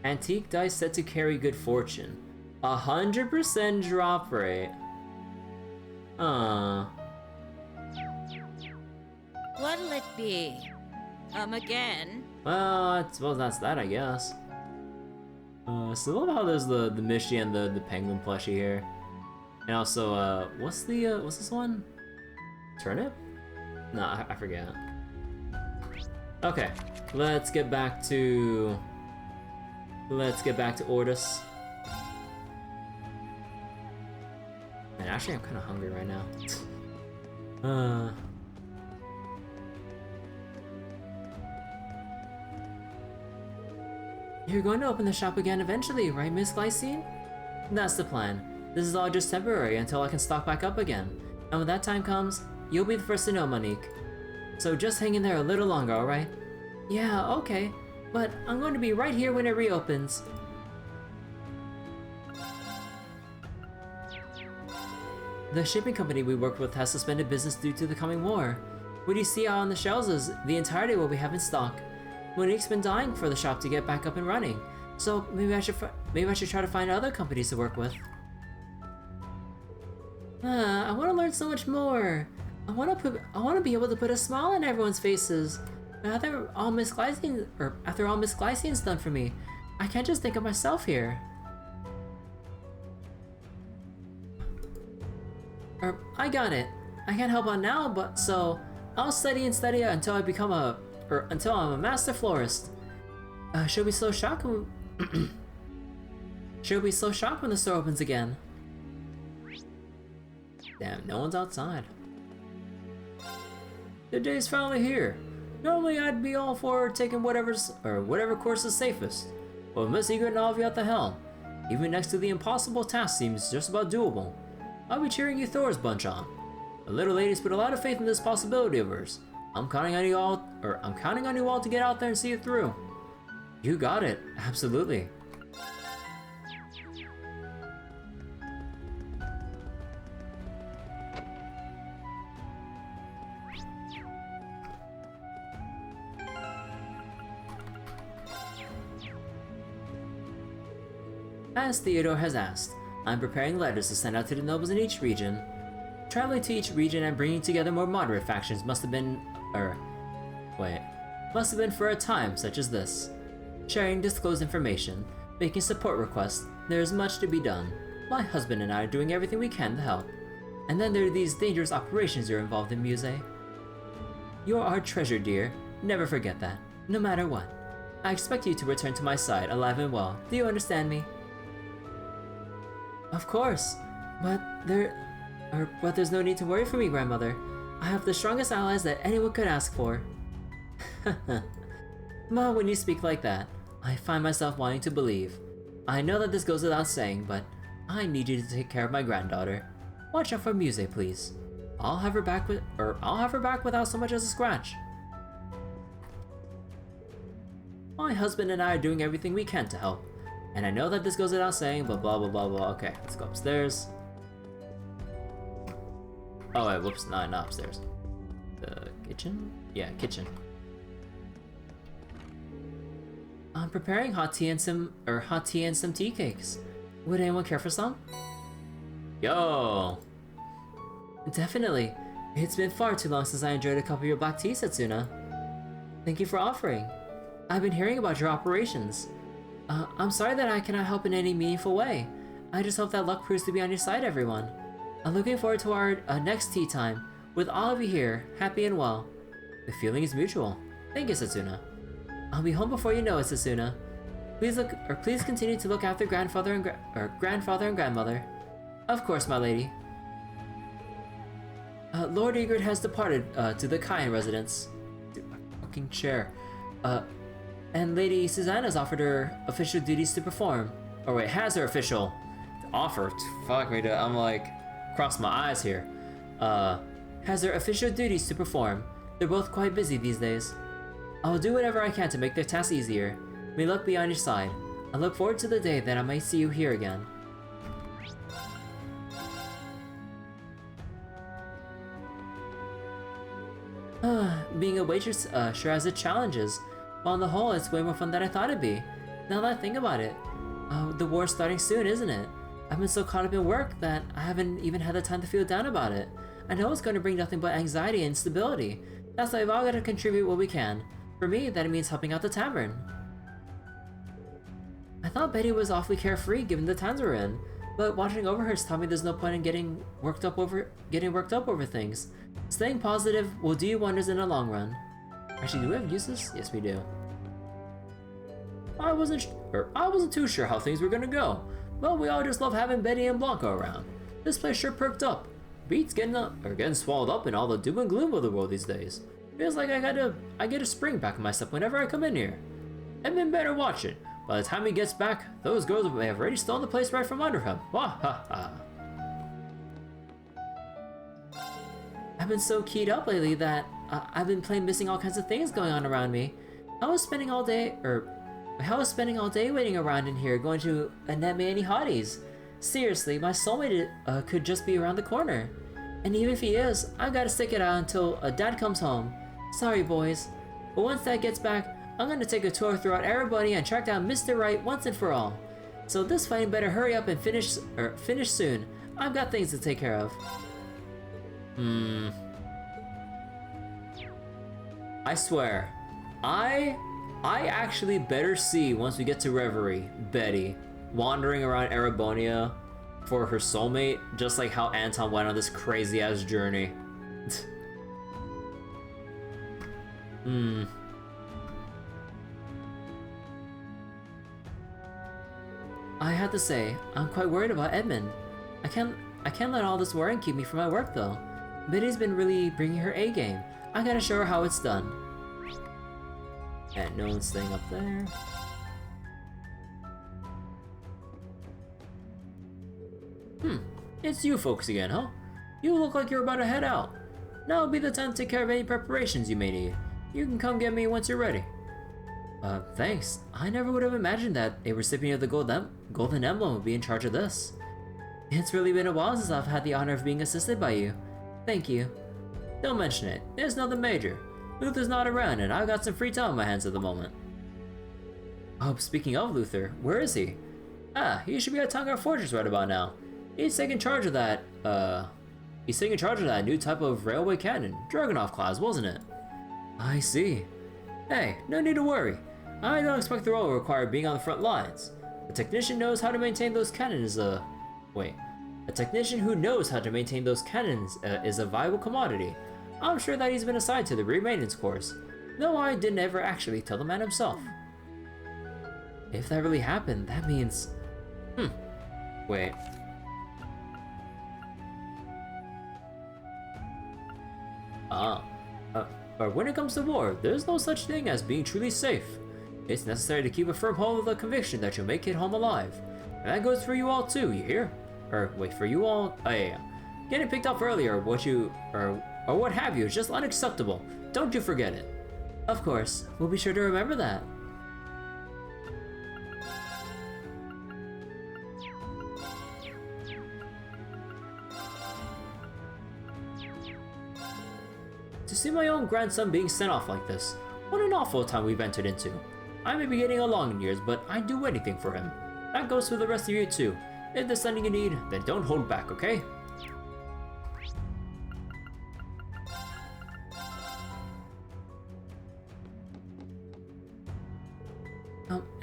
Antique dice said to carry good fortune. 100% drop rate. What'll it be? Come again? Well, I suppose that's that, I guess. So I love how there's the Mishy and the penguin plushie here. And also, what's this one? Turnip? No, I forget. Okay, let's get back to Ordis. And actually, I'm kind of hungry right now. You're going to open the shop again eventually, right, Miss Glycine? That's the plan. This is all just temporary until I can stock back up again. And when that time comes, you'll be the first to know, Monique. So just hang in there a little longer, alright? Yeah, okay. But I'm going to be right here when it reopens. The shipping company we work with has suspended business due to the coming war. What you see out on the shelves is the entirety of what we have in stock. Monique's been dying for the shop to get back up and running, so maybe I should try to find other companies to work with. I want to learn so much more. I want to be able to put a smile on everyone's faces. After all Miss Glycine's done for me, I can't just think of myself here. I got it. I can't help out now, but so I'll study and study until until I'm a master florist. She'll be so shocked when the store opens again. Damn, no one's outside. The day's finally here. Normally I'd be all for taking whatever course is safest. But with Miss Eager and all of you at the helm, even next to the impossible task seems just about doable. I'll be cheering you Thor's bunch on. The little lady's put a lot of faith in this possibility of hers. I'm counting on you all to get out there and see it through. You got it, absolutely. As Theodore has asked, I'm preparing letters to send out to the nobles in each region. Traveling to each region and bringing together more moderate factions must have been for a time such as this. Sharing disclosed information, making support requests, there is much to be done. My husband and I are doing everything we can to help. And then there are these dangerous operations you're involved in, Muse. You're our treasure, dear. Never forget that, no matter what. I expect you to return to my side alive and well. Do you understand me? Of course, but there's no need to worry for me, grandmother. I have the strongest allies that anyone could ask for. Ma, when you speak like that, I find myself wanting to believe. I know that this goes without saying, but I need you to take care of my granddaughter. Watch out for Muse, please. I'll have her back without so much as a scratch. My husband and I are doing everything we can to help. And I know that this goes without saying, but blah blah blah blah. Okay, let's go upstairs. Oh wait, whoops, not upstairs. The kitchen? Yeah, kitchen. I'm preparing hot tea and some tea cakes. Would anyone care for some? Yo! Definitely. It's been far too long since I enjoyed a cup of your black tea, Setsuna. Thank you for offering. I've been hearing about your operations. I'm sorry that I cannot help in any meaningful way. I just hope that luck proves to be on your side, everyone. I'm looking forward to our next tea time, with all of you here, happy and well. The feeling is mutual. Thank you, Setsuna. I'll be home before you know it, Setsuna. Please continue to look after grandfather and grandmother. Of course, my lady. Lord Egret has departed to the Kayan residence. Dude, my fucking chair. And Lady Susanna's offered her official duties to perform. Or wait, has her official offer? Fuck me, dude. I'm like, cross my eyes here. Has her official duties to perform. They're both quite busy these days. I'll do whatever I can to make their tasks easier. May luck be on your side. I look forward to the day that I might see you here again. Being a waitress sure has its challenges. But on the whole, it's way more fun than I thought it'd be. Now that I think about it, the war's starting soon, isn't it? I've been so caught up in work that I haven't even had the time to feel down about it. I know it's going to bring nothing but anxiety and instability. That's why we've all got to contribute what we can. For me, that means helping out the tavern. I thought Betty was awfully carefree given the times we're in, but watching over her has taught me there's no point in getting worked up over things. Staying positive will do you wonders in the long run. Actually, do we have uses? Yes, we do. I wasn't too sure how things were gonna go, but we all just love having Betty and Blanca around. This place sure perked up. Beats getting swallowed up in all the doom and gloom of the world these days. Feels like I get a spring back in my step whenever I come in here. Edmund better watch it. By the time he gets back, those girls may have already stolen the place right from under him. Wah ha ha. I've been so keyed up lately that I've been missing all kinds of things going on around me. I was spending all day waiting around in here going to a net many hotties. Seriously, my soulmate could just be around the corner. And even if he is, I gotta stick it out until Dad comes home. Sorry, boys. But once Dad gets back, I'm gonna take a tour throughout everybody and track down Mr. Right once and for all. So this fighting better hurry up and finish soon. I've got things to take care of. I swear, I actually better see once we get to Reverie, Betty wandering around Erebonia for her soulmate, just like how Anton went on this crazy ass journey. I have to say, I'm quite worried about Edmund. I can't let all this worrying keep me from my work though. Betty's been really bringing her A game. I gotta show her how it's done. And no one's staying up there. It's you folks again, huh? You look like you're about to head out. Now would be the time to take care of any preparations you may need. You can come get me once you're ready. Thanks. I never would have imagined that a recipient of the Golden Emblem would be in charge of this. It's really been a while since I've had the honor of being assisted by you. Thank you. Don't mention it. It's nothing major. Luther's not around and I've got some free time on my hands at the moment. Oh, speaking of Luther, where is he? He should be at Tongar Fortress right about now. He's taking charge of that, new type of railway cannon, Dragunov class, wasn't it? I see. Hey, no need to worry. I don't expect the role will require being on the front lines. A technician knows how to maintain those cannons, A technician who knows how to maintain those cannons is a viable commodity. I'm sure that he's been assigned to the re-maintenance course, though I didn't ever actually tell the man himself. If that really happened, that means... Wait. But when it comes to war, there's no such thing as being truly safe. It's necessary to keep a firm hold of the conviction that you'll make it home alive. And that goes for you all too, you hear? For you all, getting picked up earlier, or what have you, is just unacceptable. Don't you forget it. Of course, we'll be sure to remember that. To see my own grandson being sent off like this, what an awful time we've entered into. I may be getting along in years, but I'd do anything for him. That goes for the rest of you too. If there's something you need, then don't hold back, okay?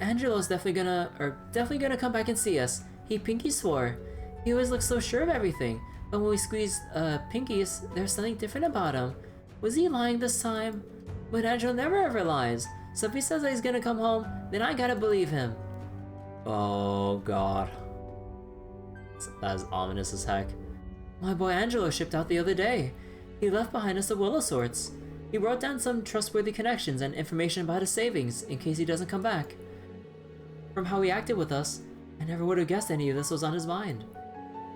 Angelo's definitely gonna come back and see us. Pinky swore. He always looks so sure of everything, but when we squeeze Pinky's, there's something different about him. Was he lying this time? But Angelo never ever lies, so if he says that he's gonna come home, then I gotta believe him. Oh god. That's ominous as heck. My boy Angelo shipped out the other day. He left behind us a will of sorts. He wrote down some trustworthy connections and information about his savings in case he doesn't come back. From how he acted with us, I never would have guessed any of this was on his mind.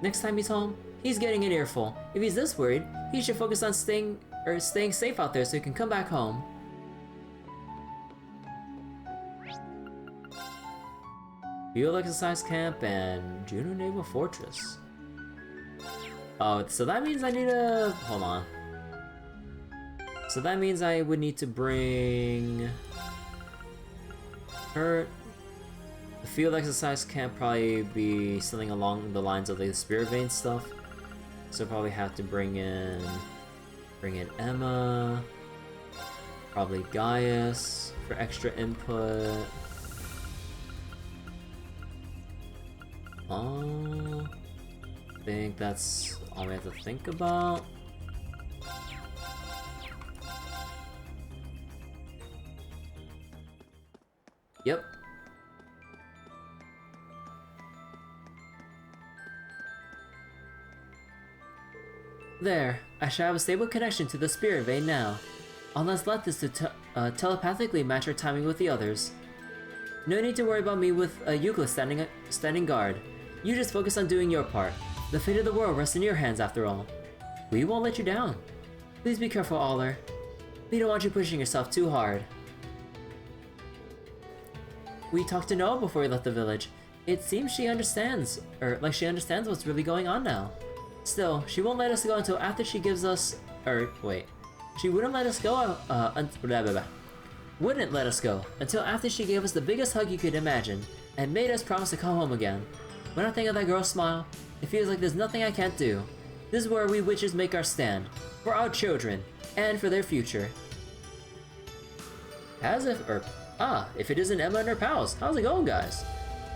Next time he's home, he's getting an earful. If he's this worried, he should focus on staying safe out there so he can come back home. Field Exercise Camp and Juno Naval Fortress. Oh, so that means I need to... Hold on. So that means I would need to bring... her... The Field Exercise Camp probably be something along the lines of the Spirit Vein stuff. So probably have to bring in Emma. Probably Gaius for extra input. I think that's all we have to think about. Yep. There, I shall have a stable connection to the spirit vein now. All that's left is to telepathically match our timing with the others. No need to worry about me with Euclid standing guard. You just focus on doing your part. The fate of the world rests in your hands after all. We won't let you down. Please be careful, Aller. We don't want you pushing yourself too hard. We talked to Noah before we left the village. It seems she understands, or like she understands what's really going on now. Still, she won't let us go until after she gives us, she wouldn't let us go, wouldn't let us go until after she gave us the biggest hug you could imagine and made us promise to come home again. When I think of that girl's smile, it feels like there's nothing I can't do. This is where we witches make our stand, for our children, and for their future. If it isn't Emma and her pals, how's it going, guys?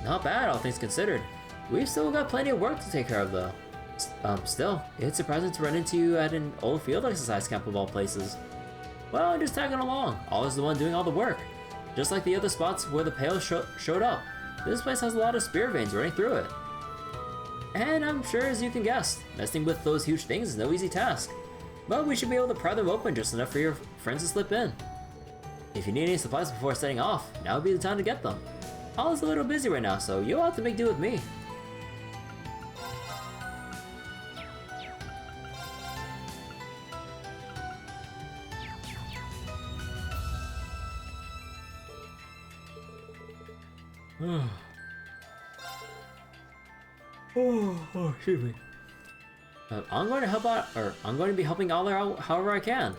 Not bad, all things considered. We've still got plenty of work to take care of, though. Still, it's surprising to run into you at an old field exercise camp of all places. Well, I'm just tagging along. Always the one doing all the work. Just like the other spots where the Pale showed up. This place has a lot of spirit veins running through it. And I'm sure as you can guess, messing with those huge things is no easy task. But we should be able to pry them open just enough for your friends to slip in. If you need any supplies before setting off, now would be the time to get them. Paula's a little busy right now, so you'll have to make do with me. Excuse me. I'm going to help out, or I'm going to be helping Aller out however I can.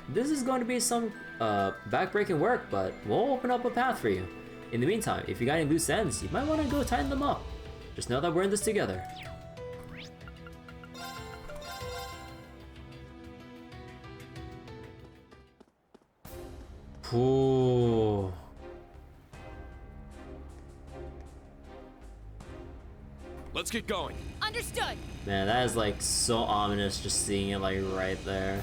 This is going to be some backbreaking work, but we'll open up a path for you. In the meantime, if you got any loose ends, you might want to go tighten them up. Just know that we're in this together. Ooh. Let's get going. Understood. Man, that is like so ominous just seeing it like right there.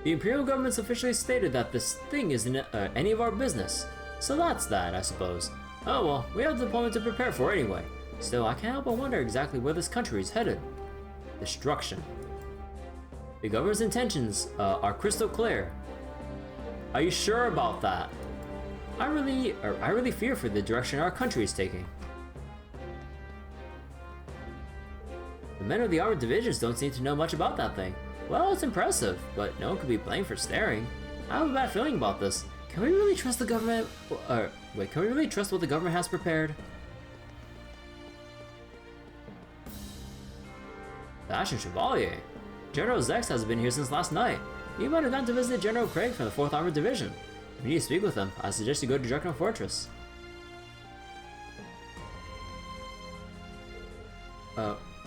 The Imperial government's officially stated that this thing isn't any of our business. So that's that, I suppose. Oh well, we have the deployment to prepare for anyway. Still, I can't help but wonder exactly where this country is headed. Destruction. The government's intentions are crystal clear. Are you sure about that? I really fear for the direction our country is taking. The men of the armored divisions don't seem to know much about that thing. Well, it's impressive, but no one could be blamed for staring. I have a bad feeling about this. Can we really trust the government? Can we really trust what the government has prepared? Ashen Chevalier. General Zex hasn't been here since last night. You might have gone to visit General Craig from the 4th Armored Division. If you need to speak with him, I suggest you go to Juno Fortress.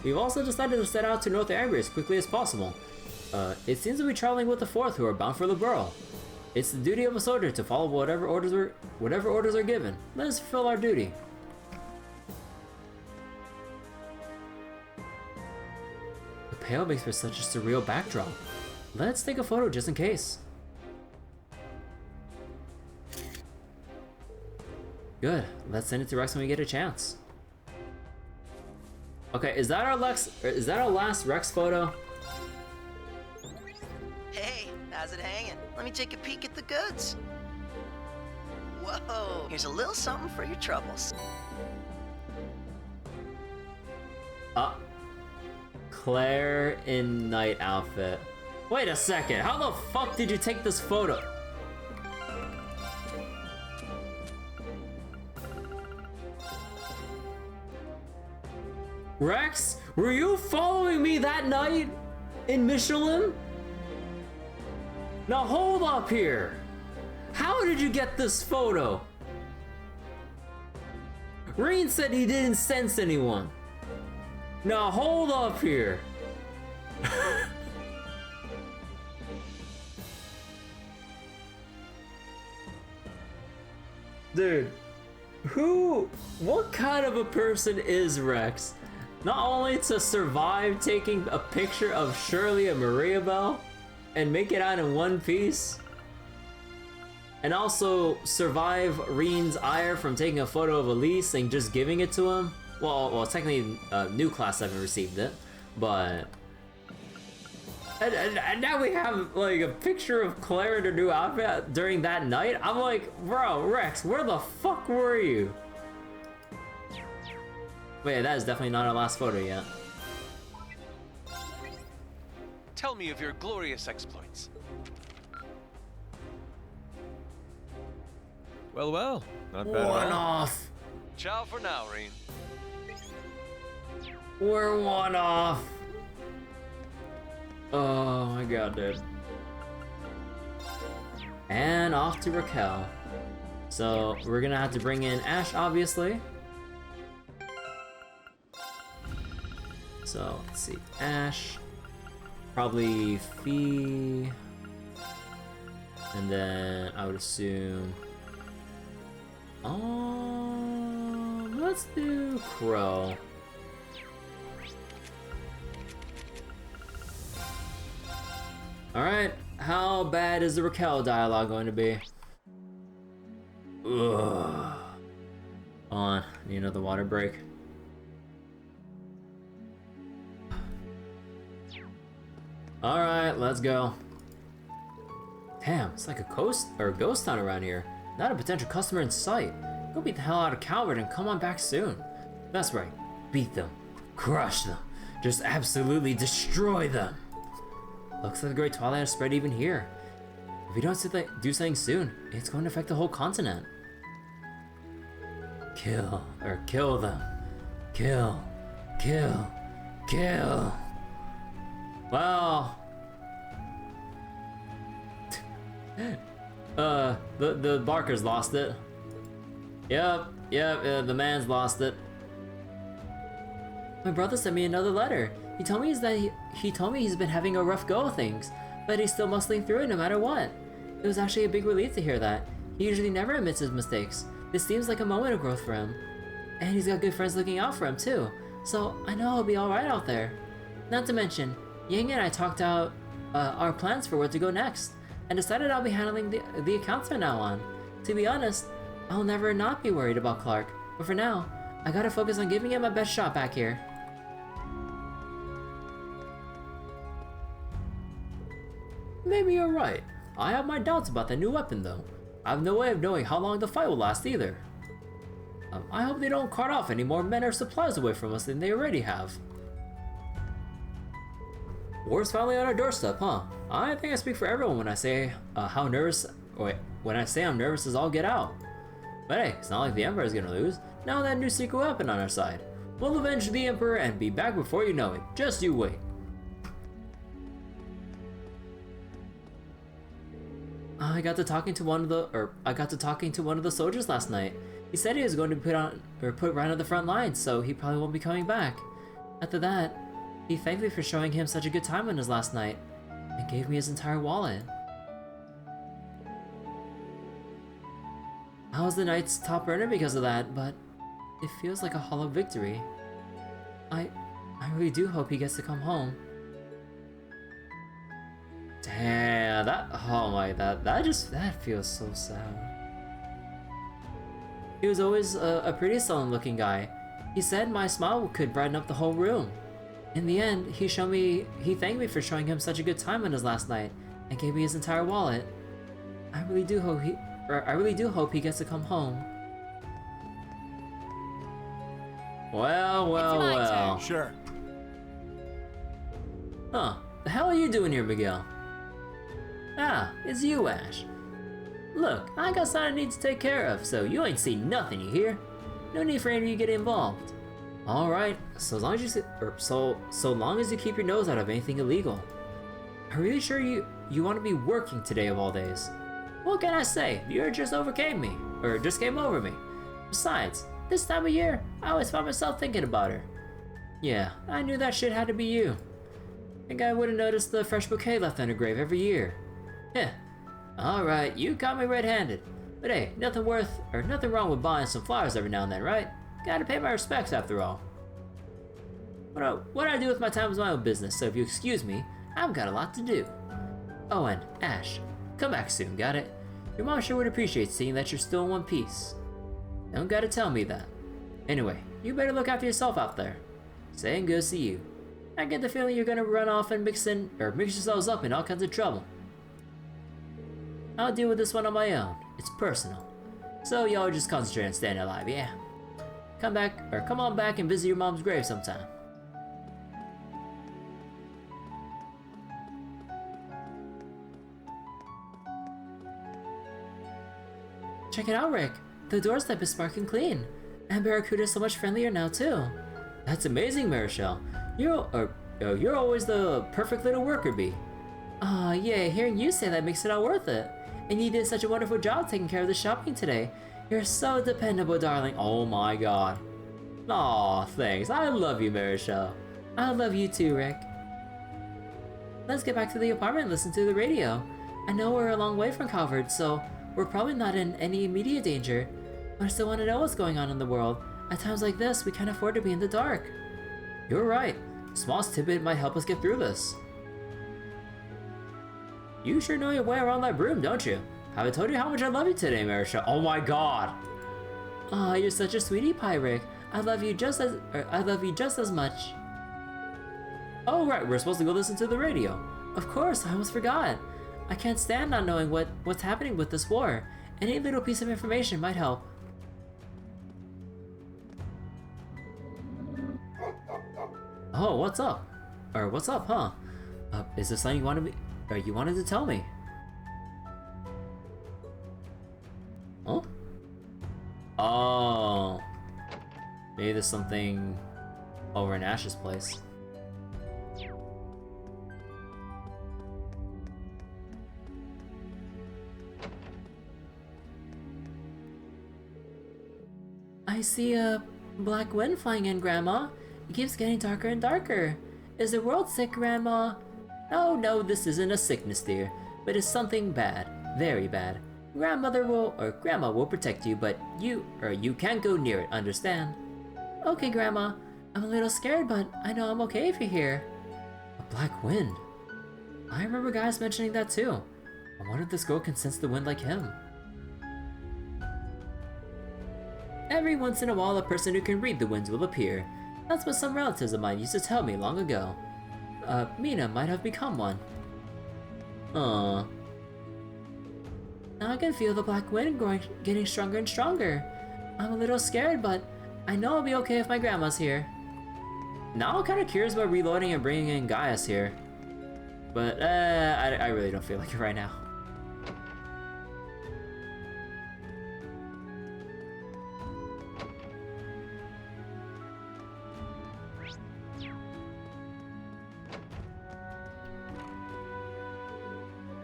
We've also decided to set out to North Angria as quickly as possible. It seems to be traveling with the 4th who are bound for the borough. It's the duty of a soldier to follow whatever orders are given. Let us fulfill our duty. The Pale makes for such a surreal backdrop. Let's take a photo just in case. Good. Let's send it to Rex when we get a chance. Okay, is that our last Rex photo? Hey, how's it hanging? Let me take a peek at the goods. Whoa, here's a little something for your troubles. Claire in night outfit. Wait a second, how the fuck did you take this photo? Rex, were you following me that night in Michelin? Now hold up here. How did you get this photo? Reen said he didn't sense anyone. Now hold up here. Dude, what kind of a person is Rex? Not only to survive taking a picture of Shirley and Mariabelle and make it out in one piece, and also survive Reen's ire from taking a photo of Elise and just giving it to him. Well, technically, new class 7 received it, but and now we have like a picture of Claire in her new outfit during that night. I'm like, bro, Rex, where the fuck were you? Wait, that is definitely not our last photo yet. Tell me of your glorious exploits. Well, well, not bad. One at all. off. Ciao for now, Reen. We're one off. Oh my god, dude. And off to Raquel. So we're gonna have to bring in Ash, obviously. So let's see, Ash, probably Fee, and then I would assume, let's do Crow. Alright, how bad is the Raquel dialogue going to be? Ugh. On, need another water break. Alright, let's go. Damn, it's like a ghost town around here. Not a potential customer in sight. Go beat the hell out of Calvert and come on back soon. That's right, beat them, crush them, just absolutely destroy them. Looks like the Great Twilight has spread even here. If we don't do something soon, it's going to affect the whole continent. Kill them. Kill. Well, the Barker's lost it. Yep, the man's lost it. My brother sent me another letter. He told me he's been having a rough go of things, but he's still muscling through it no matter what. It was actually a big relief to hear that. He usually never admits his mistakes. This seems like a moment of growth for him. And he's got good friends looking out for him too, so I know he'll be alright out there. Not to mention, Yang and I talked out our plans for where to go next, and decided I'll be handling the accounts from now on. To be honest, I'll never not be worried about Clark, but for now, I gotta focus on giving it my best shot back here. Maybe you're right. I have my doubts about the new weapon though. I have no way of knowing how long the fight will last either. I hope they don't cart off any more men or supplies away from us than they already have. War's finally on our doorstep, huh? I think I speak for everyone when I say I'm nervous as all get out. But hey, it's not like the Emperor's gonna lose. Now that new secret weapon on our side. We'll avenge the Emperor and be back before you know it. Just you wait. I got to talking to one of the soldiers last night. He said he was going to put Ryan on the front lines, so he probably won't be coming back. After that, he thanked me for showing him such a good time on his last night, and gave me his entire wallet. I was the Knight's top earner because of that, but it feels like a hollow victory. I really do hope he gets to come home. Damn, that feels so sad. He was always a pretty sullen looking guy. He said my smile could brighten up the whole room. In the end, he thanked me for showing him such a good time on his last night, and gave me his entire wallet. I really do hope he gets to come home. Well. Sure. Huh, the hell are you doing here, Miguel? Ah, it's you, Ash. Look, I got something I need to take care of, so you ain't seen nothing, you hear? No need for any of you to get involved. Alright, so long as you keep your nose out of anything illegal. I'm really sure you want to be working today of all days. What can I say? You just came over me. Besides, This time of year, I always find myself thinking about her. Yeah, I knew that shit had to be you. Think I would've noticed the fresh bouquet left on her grave every year. Heh. Alright, you caught me red-handed. But hey, nothing wrong with buying some flowers every now and then, right? Gotta pay my respects after all. What I do with my time is my own business, so if you excuse me, I've got a lot to do. Oh, and Ash, come back soon, got it? Your mom sure would appreciate seeing that you're still in one piece. Don't gotta tell me that. Anyway, you better look after yourself out there. Saying good to you. I get the feeling you're gonna run off and mix yourselves up in all kinds of trouble. I'll deal with this one on my own. It's personal. So y'all just concentrate on staying alive, yeah? Come on back and visit your mom's grave sometime. Check it out, Rick. The doorstep is sparkling clean. And Barracuda's so much friendlier now, too. That's amazing, Marichelle. You're always the perfect little worker bee. Aw, yeah, hearing you say that makes it all worth it. And you did such a wonderful job taking care of the shopping today. You're so dependable, darling. Oh my god. Aw, thanks. I love you, Marichelle. I love you too, Rick. Let's get back to the apartment and listen to the radio. I know we're a long way from Calvert, so we're probably not in any immediate danger, but I still want to know what's going on in the world. At times like this, we can't afford to be in the dark. You're right. A small tidbit might help us get through this. You sure know your way around that broom, don't you? Have I told you how much I love you today, Marichelle? Oh my god! Aw, you're such a sweetie pie, Rick. I love you just as much. Oh right, we're supposed to go listen to the radio. Of course, I almost forgot. I can't stand not knowing what's happening with this war. Any little piece of information might help. Oh, what's up? Or what's up, huh? Is this something you wanted to tell me? Huh? Oh. Maybe there's something over in Ash's place. I see a black wind flying in, Grandma. It keeps getting darker and darker. Is the world sick, Grandma? Oh no, this isn't a sickness, dear, but it's something bad, very bad. Grandma will protect you, but you can't go near it, understand? Okay, Grandma. I'm a little scared, but I know I'm okay if you're here. A black wind. I remember guys mentioning that too. I wonder if this girl can sense the wind like him. Every once in a while, a person who can read the winds will appear. That's what some relatives of mine used to tell me long ago. Mina might have become one. Aww. Now I can feel the black wind getting stronger and stronger. I'm a little scared, but I know I'll be okay if my grandma's here. Now I'm kind of curious about reloading and bringing in Gaius here. But, I really don't feel like it right now.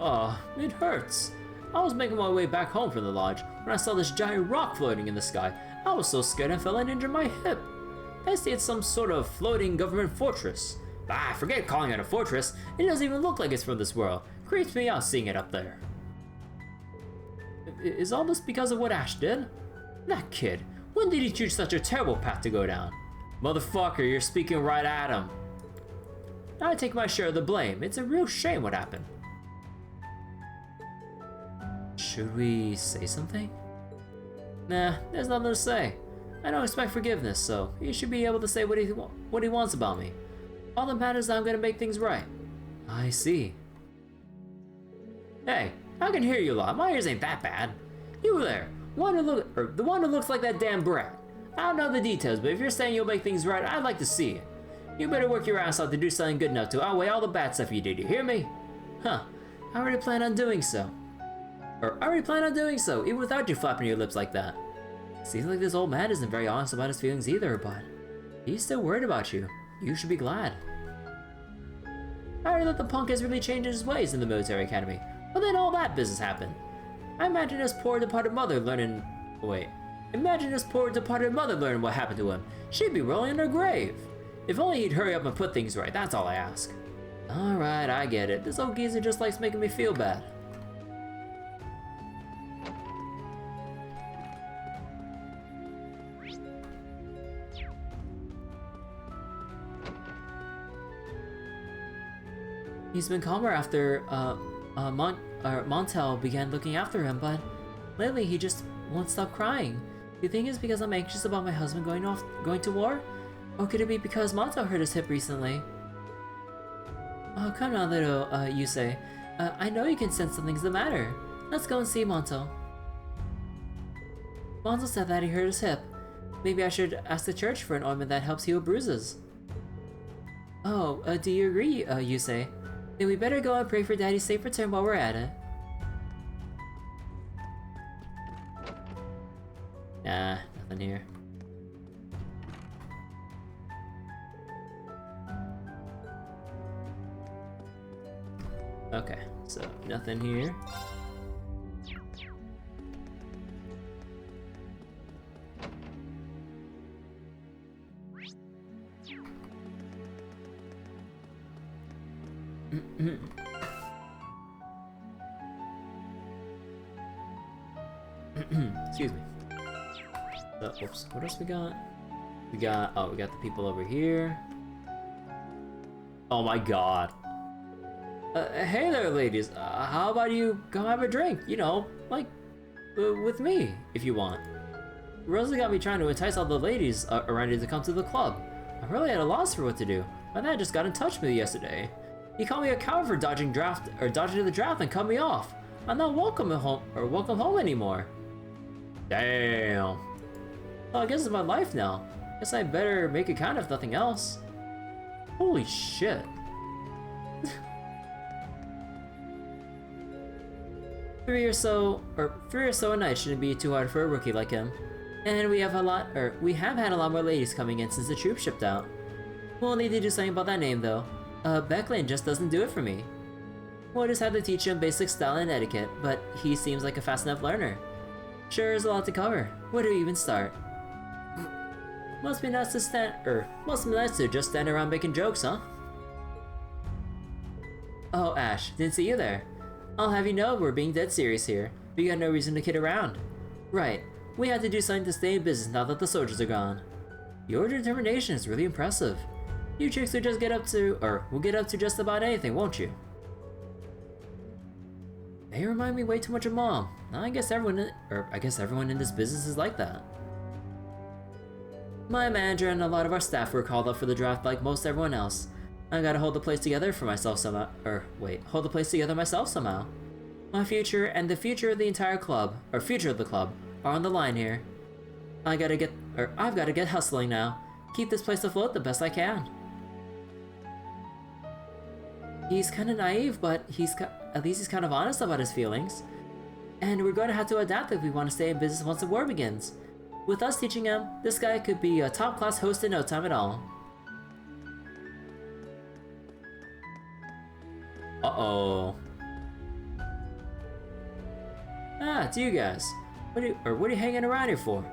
Oh, it hurts. I was making my way back home from the lodge when I saw this giant rock floating in the sky. I was so scared I fell and injured my hip. I see it's some sort of floating government fortress. Ah, forget calling it a fortress. It doesn't even look like it's from this world. Creeps me out seeing it up there. Is all this because of what Ash did? That kid, when did he choose such a terrible path to go down? Motherfucker, you're speaking right at him. I take my share of the blame. It's a real shame what happened. Should we say something? Nah, there's nothing to say. I don't expect forgiveness, so he should be able to say what he wants about me. All that matters is that I'm gonna make things right. I see. Hey, I can hear you a lot. My ears ain't that bad. You there, the one who looks like that damn brat. I don't know the details, but if you're saying you'll make things right, I'd like to see it. You better work your ass off to do something good enough to outweigh all the bad stuff you did, you hear me? Huh, I already plan on doing so. Even without you flapping your lips like that. Seems like this old man isn't very honest about his feelings either, but he's still worried about you. You should be glad. I heard that the punk has really changed his ways in the military academy, but then all that business happened. I imagine his poor departed mother learning... Wait, Imagine his poor departed mother learning what happened to him. She'd be rolling in her grave. If only he'd hurry up and put things right, that's all I ask. Alright, I get it. This old geezer just likes making me feel bad. He's been calmer after Montel began looking after him, but lately he just won't stop crying. Do you think it's because I'm anxious about my husband going to war? Or could it be because Montel hurt his hip recently? Oh, come on, little Yusei. I know you can sense something's the matter. Let's go and see Montel. Montel said that he hurt his hip. Maybe I should ask the church for an ointment that helps heal bruises. Oh, do you agree, Yusei? Then we better go and pray for Daddy's safe return while we're at it. Nah, nothing here. Okay, so nothing here. Excuse me. Oops, what else we got? We got the people over here. Oh my god. Hey there, ladies. How about you come have a drink? You know, like, with me, if you want. Rosa got me trying to entice all the ladies around here to come to the club. I'm really at a loss for what to do. My dad just got in touch with me yesterday. He called me a coward for dodging the draft and cut me off. I'm not welcome home anymore. Damn. Well, I guess it's my life now. Guess I better make it count if nothing else. Holy shit. 3 or so a night shouldn't be too hard for a rookie like him. And we have had a lot more ladies coming in since the troop shipped out. We'll need to do something about that name though. Becklin just doesn't do it for me. We'll just have to teach him basic style and etiquette, but he seems like a fast enough learner. Sure, there's a lot to cover. Where do we even start? Must be nice to just stand around making jokes, huh? Oh, Ash, didn't see you there. I'll have you know we're being dead serious here. We got no reason to kid around. Right, we had to do something to stay in business now that the soldiers are gone. Your determination is really impressive. You chicks will get up to just about anything, won't you? They remind me way too much of Mom. I guess everyone in this business is like that. My manager and a lot of our staff were called up for the draft like most everyone else. I gotta hold the place together for myself somehow. Hold the place together myself somehow. My future and the future of the entire club, or future of the club, are on the line here. I've gotta get hustling now. Keep this place afloat the best I can. He's kind of naive, but at least he's kind of honest about his feelings. And we're going to have to adapt if we want to stay in business once the war begins. With us teaching him, this guy could be a top-class host in no time at all. Uh-oh. Ah, it's you guys. What are you hanging around here for?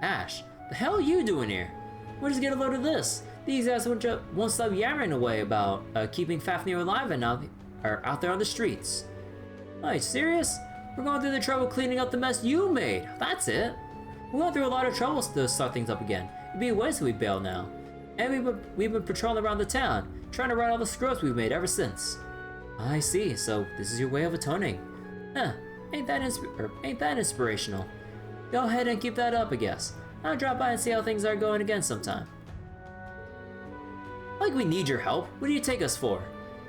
Ash, the hell are you doing here? We'll just get a load of this. These guys won't stop yammering away about keeping Fafnir alive and now are out there on the streets. Are you serious? We're going through the trouble cleaning up the mess you made. That's it. We're going through a lot of trouble to start things up again. It'd be a waste if we bail now. And we've been patrolling around the town, trying to right all the screws we've made ever since. I see. So this is your way of atoning. Huh? Ain't that inspirational? Go ahead and keep that up, I guess. I'll drop by and see how things are going again sometime. Like we need your help. What do you take us for?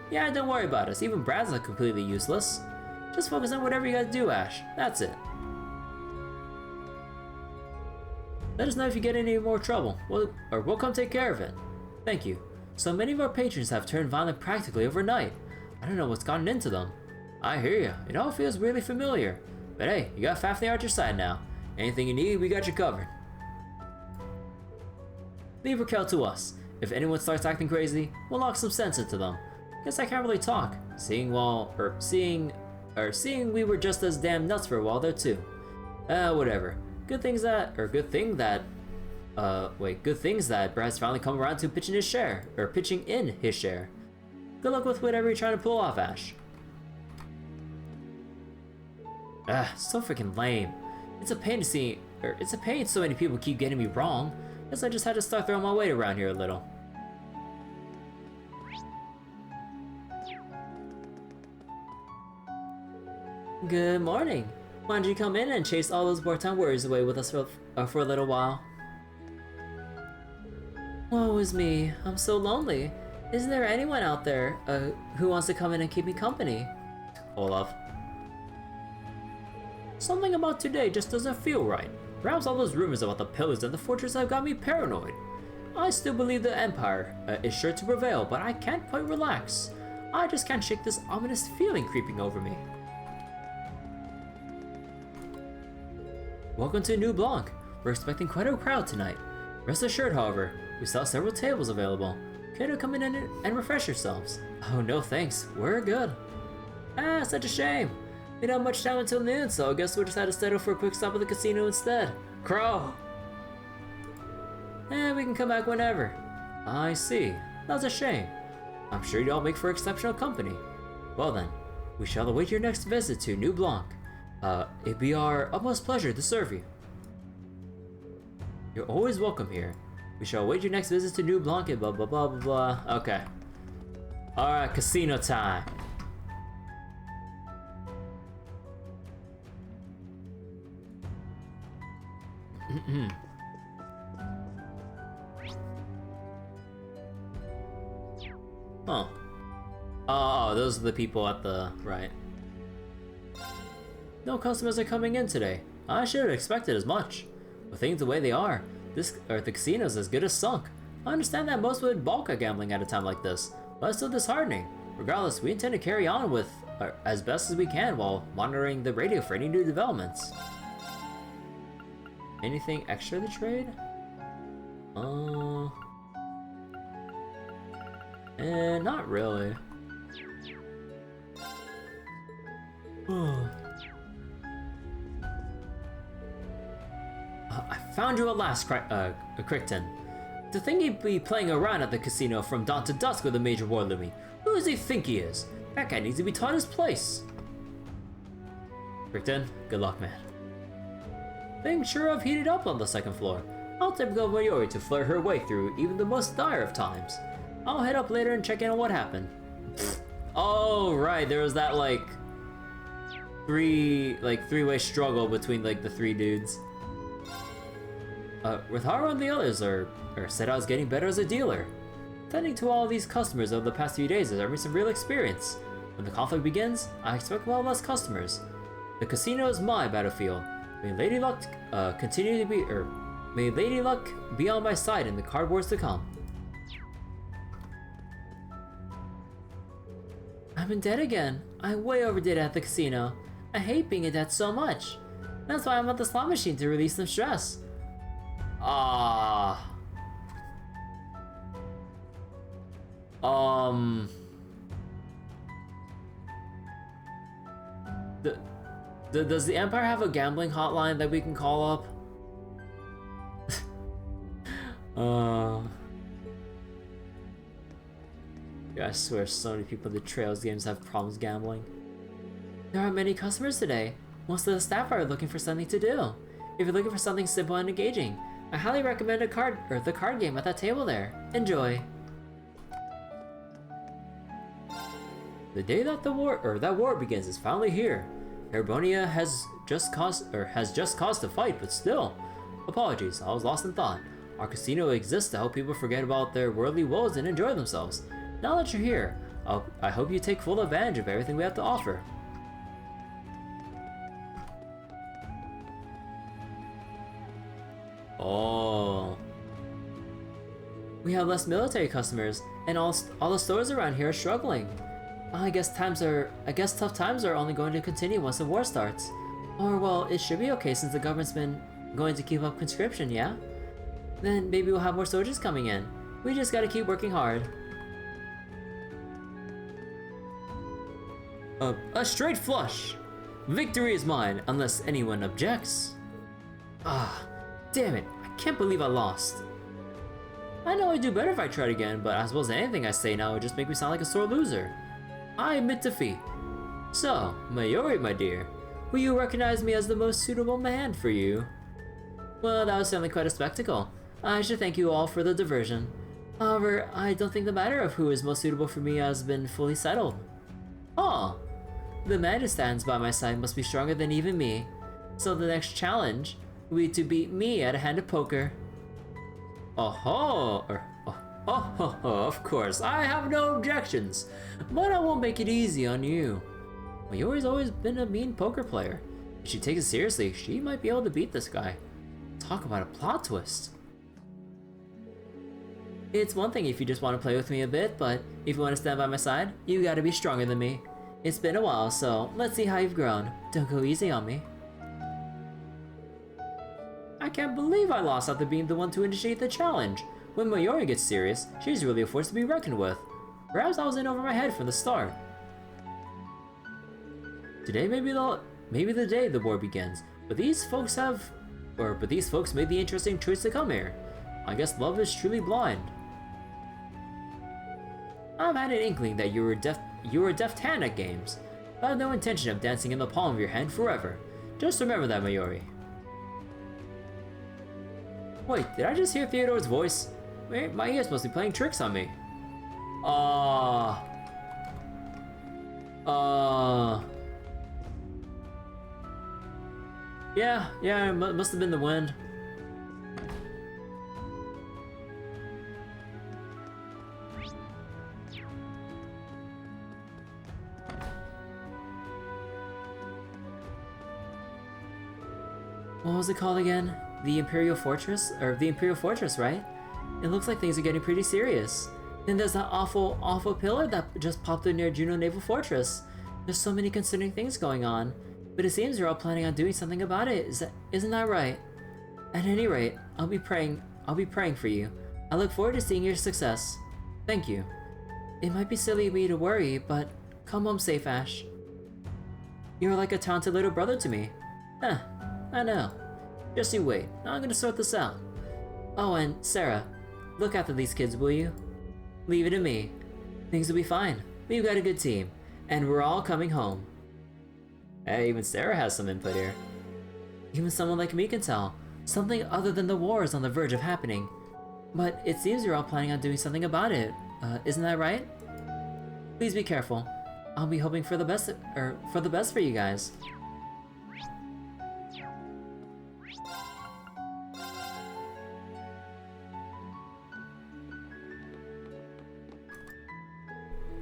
Yeah, don't worry about us. Even Brad's not completely useless. Just focus on whatever you gotta do, Ash. That's it. Let us know if you get in any more trouble. We'll come take care of it. Thank you. So many of our patrons have turned violent practically overnight. I don't know what's gotten into them. I hear you. It all feels really familiar. But hey, you got Fafnir at your side now. Anything you need, we got you covered. Leave Raquel to us. If anyone starts acting crazy, we'll lock some sense into them. Guess I can't really talk, seeing we were just as damn nuts for a while there too. Whatever. Good things that Brad's finally come around to pitching in his share. Good luck with whatever you're trying to pull off, Ash. So freaking lame. It's a pain so many people keep getting me wrong. Guess I just had to start throwing my weight around here a little. Good morning. Why don't you come in and chase all those wartime worries away with us for a little while? Woe is me. I'm so lonely. Isn't there anyone out there who wants to come in and keep me company? Olaf. Something about today just doesn't feel right. Perhaps all those rumors about the pillars and the fortress have got me paranoid. I still believe the Empire is sure to prevail, but I can't quite relax. I just can't shake this ominous feeling creeping over me. Welcome to New Blanc. We're expecting quite a crowd tonight. Rest assured, however, we still have several tables available. Care to come in and refresh yourselves? Oh, no thanks. We're good. Such a shame. We don't have much time until noon, so I guess we'll just have to settle for a quick stop at the casino instead. Crow! We can come back whenever. I see. That's a shame. I'm sure you'd all make for exceptional company. Well then, we shall await your next visit to New Blanc. It'd be our utmost pleasure to serve you. You're always welcome here. We shall await your next visit to New Blanc and blah blah blah blah blah. Okay. Alright, casino time. Huh. Oh, those are the people at the right. No customers are coming in today. I should have expected as much. With things the way they are, the casino's as good as sunk. I understand that most would balk at gambling at a time like this, but it's still disheartening. Regardless, we intend to carry on with as best as we can while monitoring the radio for any new developments. Anything extra to trade? Not really. I found you at last, Crichton. To think he'd be playing around at the casino from dawn to dusk with a major war looming. Who does he think he is? That guy needs to be taught his place. Crichton, good luck, man. Things sure have heated up on the second floor. I'll tip Mayori to flirt her way through even the most dire of times. I'll head up later and check in on what happened. Oh, right, there was that, three-way struggle between, the three dudes. Ritharu and the others said I was getting better as a dealer. Tending to all these customers over the past few days has earned me some real experience. When the conflict begins, I expect well less customers. The casino is my battlefield. May Lady Luck may Lady Luck be on my side in the card wars to come. I'm in debt again. I way overdid at the casino. I hate being in debt so much. That's why I'm at the slot machine to release some stress. Does the Empire have a gambling hotline that we can call up? Yeah, I swear so many people in the Trails games have problems gambling. There aren't many customers today. Most of the staff are looking for something to do. If you're looking for something simple and engaging, I highly recommend the card game at that table there. Enjoy. The day that that war begins is finally here. Herbonia has just caused a fight, but still. Apologies, I was lost in thought. Our casino exists to help people forget about their worldly woes and enjoy themselves. Now that you're here, I hope you take full advantage of everything we have to offer. Oh. We have less military customers, and all the stores around here are struggling. I guess tough times are only going to continue once the war starts. Or well, it should be okay since the government's been going to keep up conscription, yeah? Then maybe we'll have more soldiers coming in. We just gotta keep working hard. A straight flush! Victory is mine, unless anyone objects. Ah, damn it. I can't believe I lost. I know I'd do better if I tried again, but I suppose anything I say now would just make me sound like a sore loser. I admit defeat. So, Mayuri, my dear, will you recognize me as the most suitable man for you? Well, that was certainly quite a spectacle. I should thank you all for the diversion. However, I don't think the matter of who is most suitable for me has been fully settled. Oh, the man who stands by my side must be stronger than even me. So the next challenge will be to beat me at a hand of poker. Oh, of course, I have no objections, but I won't make it easy on you. Mayuri's always been a mean poker player. If she takes it seriously, she might be able to beat this guy. Talk about a plot twist. It's one thing if you just want to play with me a bit, but if you want to stand by my side, you gotta be stronger than me. It's been a while, so let's see how you've grown. Don't go easy on me. I can't believe I lost after being the one to initiate the challenge. When Mayuri gets serious, she's really a force to be reckoned with. Perhaps I was in over my head from the start. Today may be the day the war begins, but these folks made the interesting choice to come here. I guess love is truly blind. I've had an inkling that you were a deft hand at games, but I have no intention of dancing in the palm of your hand forever. Just remember that, Mayuri. Wait, did I just hear Theodore's voice? My ears must be playing tricks on me. Yeah, it must have been the wind. What was it called again? The Imperial Fortress? Or the Imperial Fortress, right? It looks like things are getting pretty serious. Then there's that awful pillar that just popped up near Juno Naval Fortress. There's so many concerning things going on, but it seems you're all planning on doing something about it. Isn't that right? At any rate, I'll be praying for you. I look forward to seeing your success. Thank you. It might be silly of me to worry, but come home safe, Ash. You're like a talented little brother to me. I know. Just you wait. Now I'm gonna sort this out. Oh, and Sarah, look after these kids, will you? Leave it to me. Things will be fine. We've got a good team, and we're all coming home. Hey, even Sarah has some input here. Even someone like me can tell. Something other than the war is on the verge of happening. But it seems you're all planning on doing something about it. Isn't that right? Please be careful. I'll be hoping for the best for you guys.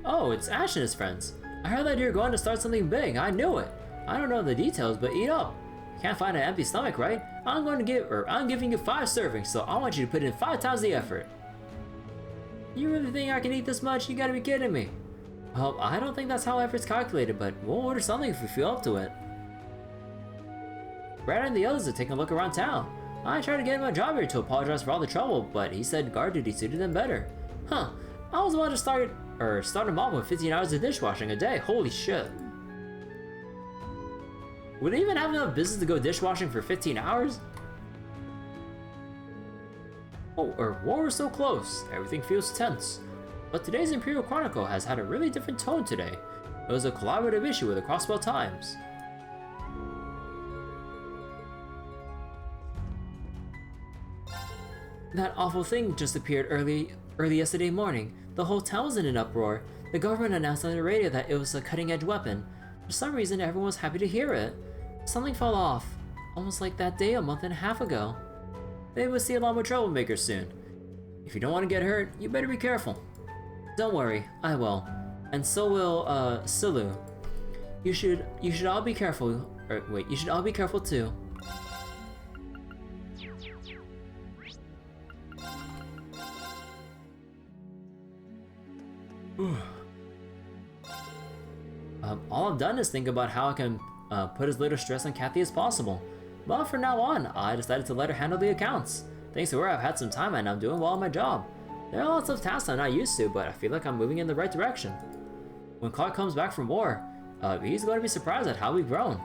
Oh, it's Ash and his friends. I heard that you're going to start something big. I knew it. I don't know the details, but eat up. You can't find an empty stomach, right? I'm giving you 5 servings, so I want you to put in 5 times the effort. You really think I can eat this much? You gotta be kidding me. Well, I don't think that's how effort's calculated, but we'll order something if we feel up to it. Brad and the others are taking a look around town. I tried to get him a job here to apologize for all the trouble, but he said guard duty suited him better. Huh, I was about to start him off with 15 hours of dishwashing a day. Holy shit. Would they even have enough business to go dishwashing for 15 hours? Oh, our war is so close. Everything feels tense. But today's Imperial Chronicle has had a really different tone today. It was a collaborative issue with the Crossbell Times. That awful thing just appeared early yesterday morning. The whole town was in an uproar. The government announced on the radio that it was a cutting-edge weapon. For some reason, everyone was happy to hear it. Something fell off, almost like that day a month and a half ago. They will see a lot more troublemakers soon. If you don't want to get hurt, you better be careful. Don't worry, I will. And so will, Silu. You should all be careful. You should all be careful too. All I've done is think about how I can put as little stress on Kathy as possible. But from now on, I decided to let her handle the accounts. Thanks to her, I've had some time and I'm doing well at my job. There are lots of tasks I'm not used to, but I feel like I'm moving in the right direction. When Clark comes back from war, he's going to be surprised at how we've grown.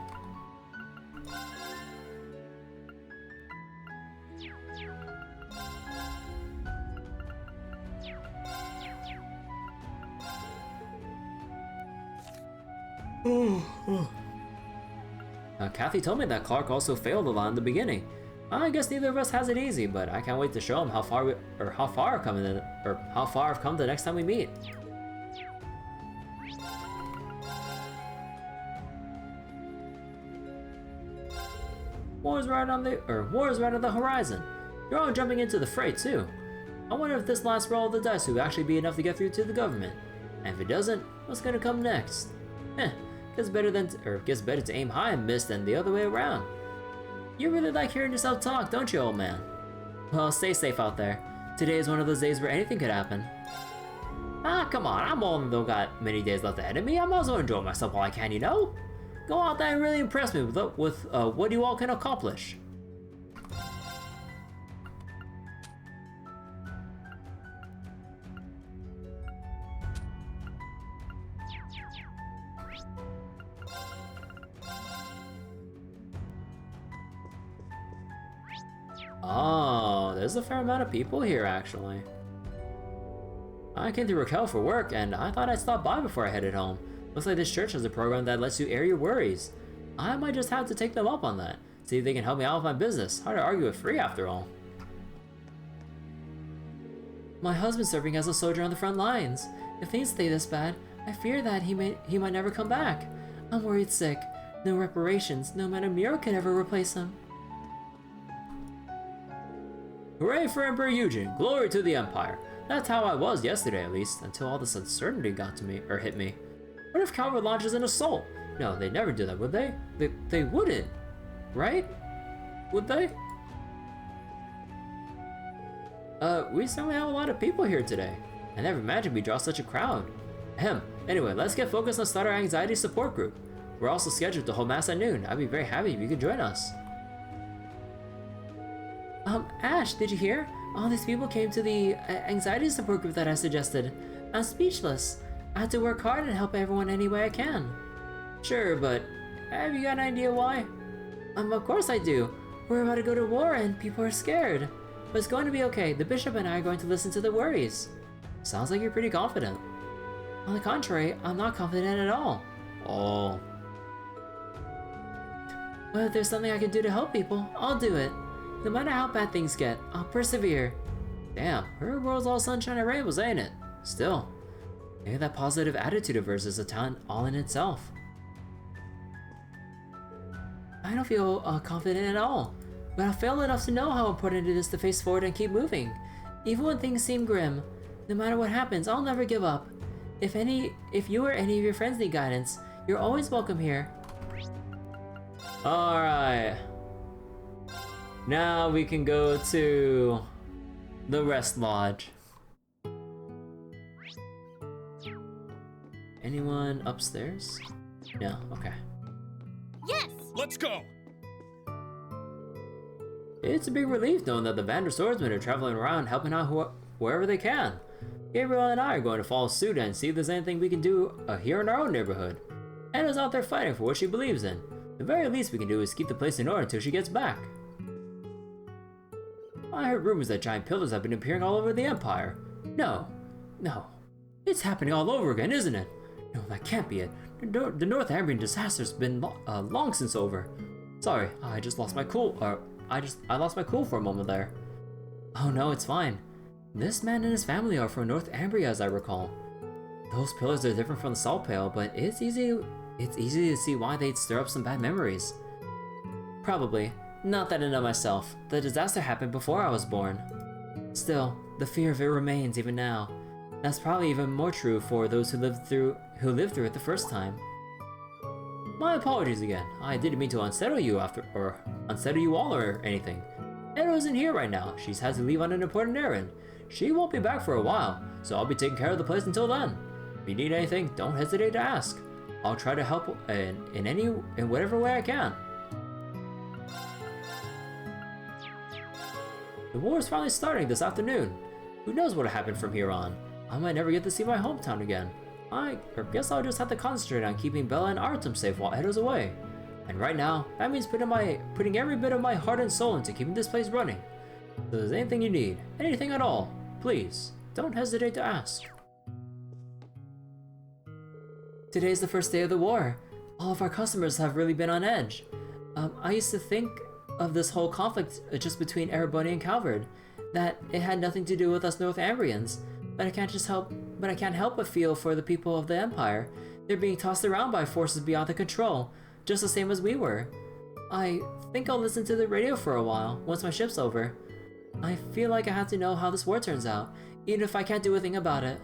Kathy told me that Clark also failed a lot in the beginning. I guess neither of us has it easy, but I can't wait to show him how far I've come the next time we meet. War is right on the horizon. You're all jumping into the fray too. I wonder if this last roll of the dice will actually be enough to get through to the government. And if it doesn't, what's gonna come next? Gets better to aim high and miss than the other way around. You really like hearing yourself talk, don't you, old man? Well, stay safe out there. Today is one of those days where anything could happen. Ah, come on, I'm old and don't got many days left ahead of me. I might as well enjoy myself while I can, you know? Go out there and really impress me with what you all can accomplish. Oh, there's a fair amount of people here, actually. I came to Raquel for work, and I thought I'd stop by before I headed home. Looks like this church has a program that lets you air your worries. I might just have to take them up on that. See if they can help me out with my business. Hard to argue with free, after all. My husband's serving as a soldier on the front lines. If things stay this bad, I fear that he might never come back. I'm worried sick. No reparations, no amount of Mira could ever replace him. Hooray for Emperor Eugene! Glory to the Empire! That's how I was yesterday, at least, until all this uncertainty got to me, or hit me. What if Calvert launches an assault? No, they'd never do that, would they? They wouldn't, right? Would they? We certainly have a lot of people here today. I never imagined we'd draw such a crowd. Ahem. Anyway, let's get focused and start our anxiety support group. We're also scheduled to hold mass at noon. I'd be very happy if you could join us. Ash, did you hear? All these people came to the anxiety support group that I suggested. I'm speechless. I have to work hard and help everyone any way I can. Sure, but have you got an idea why? Of course I do. We're about to go to war and people are scared. But it's going to be okay. The bishop and I are going to listen to their worries. Sounds like you're pretty confident. On the contrary, I'm not confident at all. Oh. Well, if there's something I can do to help people, I'll do it. No matter how bad things get, I'll persevere. Damn, her world's all sunshine and rainbows, ain't it? Still, maybe that positive attitude of hers is a talent all in itself. I don't feel confident at all, but I feel enough to know how important it is to face forward and keep moving. Even when things seem grim, no matter what happens, I'll never give up. If you or any of your friends need guidance, you're always welcome here. Alright. Now we can go to the rest lodge. Anyone upstairs? No, okay. Yes! Let's go! It's a big relief knowing that the Vander swordsmen are traveling around helping out wherever they can. Gabriel and I are going to follow suit and see if there's anything we can do here in our own neighborhood. Anna's out there fighting for what she believes in. The very least we can do is keep the place in order until she gets back. I heard rumors that giant pillars have been appearing all over the Empire. No. It's happening all over again, isn't it? No, that can't be it. The Northumbrian disaster's been long since over. Sorry, I just lost my cool. I lost my cool for a moment there. Oh no, it's fine. This man and his family are from Northumbria, as I recall. Those pillars are different from the salt pail, but it's easy to see why they'd stir up some bad memories. Probably. Not that I know myself. The disaster happened before I was born. Still, the fear of it remains even now. That's probably even more true for those who lived through it the first time. My apologies again. I didn't mean to unsettle you all or anything. Anna isn't here right now. She's had to leave on an important errand. She won't be back for a while, so I'll be taking care of the place until then. If you need anything, don't hesitate to ask. I'll try to help in whatever way I can. The war is finally starting this afternoon. Who knows what'll happen from here on? I might never get to see my hometown again. I guess I'll just have to concentrate on keeping Bella and Artem safe while Edo's away. And right now, that means putting every bit of my heart and soul into keeping this place running. If there's anything you need, anything at all, please, don't hesitate to ask. Today's the first day of the war. All of our customers have really been on edge. I used to think of this whole conflict just between Erebony and Calvard, that it had nothing to do with us Northambrians, but I can't help but feel for the people of the Empire. They're being tossed around by forces beyond their control, just the same as we were. I think I'll listen to the radio for a while, once my ship's over. I feel like I have to know how this war turns out, even if I can't do a thing about it.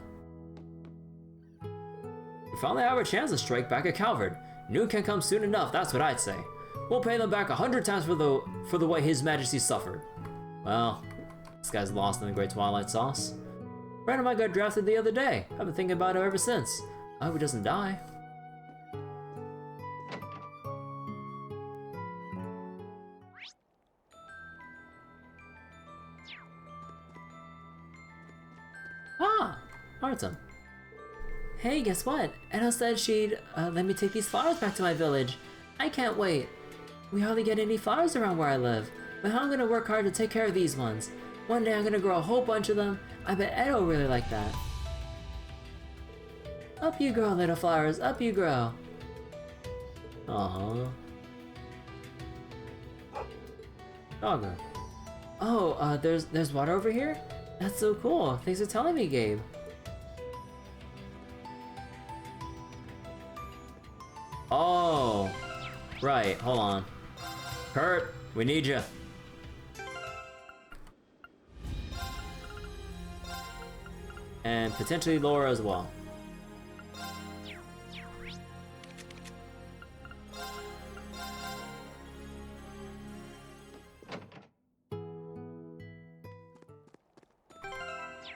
We finally have a chance to strike back at Calvard. Noon can come soon enough, that's what I'd say. We'll pay them back 100 times for the way His Majesty suffered. Well, this guy's lost in the Great Twilight Sauce. A friend of mine got drafted the other day. I've been thinking about him ever since. I hope he doesn't die. Ah, Artem. Hey, guess what? Edna said she'd let me take these flowers back to my village. I can't wait. We hardly get any flowers around where I live, but I'm gonna work hard to take care of these ones. One day I'm gonna grow a whole bunch of them. I bet Ed will really like that. Up you grow, little flowers, up you grow. Aww. Dogger. Oh, there's water over here? That's so cool. Thanks for telling me, Gabe. Oh, right, hold on. Kurt, we need you. And potentially Laura as well.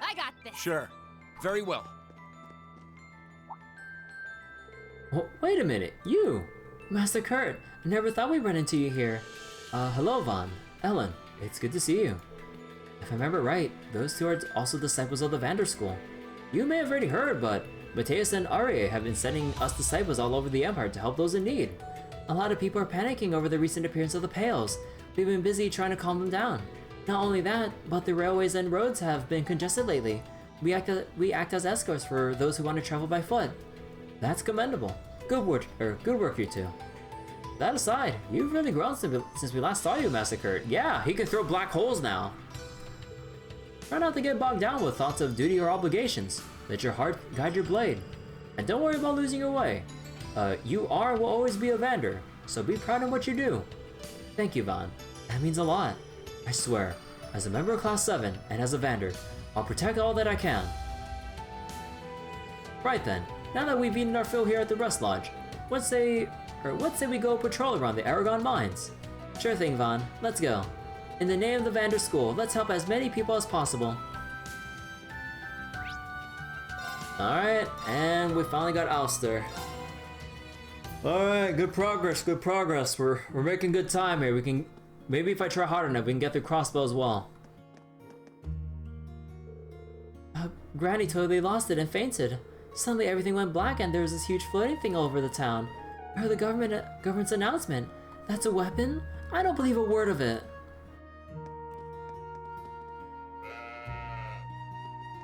I got this. Sure. Very well. Wait a minute, you! Master Kurt, I never thought we'd run into you here. Hello, Vaughn. Ellen, it's good to see you. If I remember right, those two are also disciples of the Vander School. You may have already heard, but Mateus and Arie have been sending us disciples all over the Empire to help those in need. A lot of people are panicking over the recent appearance of the Pales. We've been busy trying to calm them down. Not only that, but the railways and roads have been congested lately. We act as escorts for those who want to travel by foot. That's commendable. Good work, you two. That aside, you've really grown since we last saw you, Master Kurt. Yeah, he can throw black holes now. Try not to get bogged down with thoughts of duty or obligations. Let your heart guide your blade. And don't worry about losing your way. You are and will always be a Vander, so be proud of what you do. Thank you, Vaughn. That means a lot. I swear, as a member of Class 7 and as a Vander, I'll protect all that I can. Right then, now that we've eaten our fill here at the Rest Lodge, let's say we go patrol around the Aragon mines. Sure thing, Vaughn. Let's go. In the name of the Vander School, let's help as many people as possible. Alright, and we finally got Alster. Alright, good progress. We're making good time here. We can, maybe if I try hard enough, we can get the crossbow as well. Granny totally lost it and fainted. Suddenly everything went black and there was this huge floating thing all over the town. I heard the government's announcement. That's a weapon? I don't believe a word of it.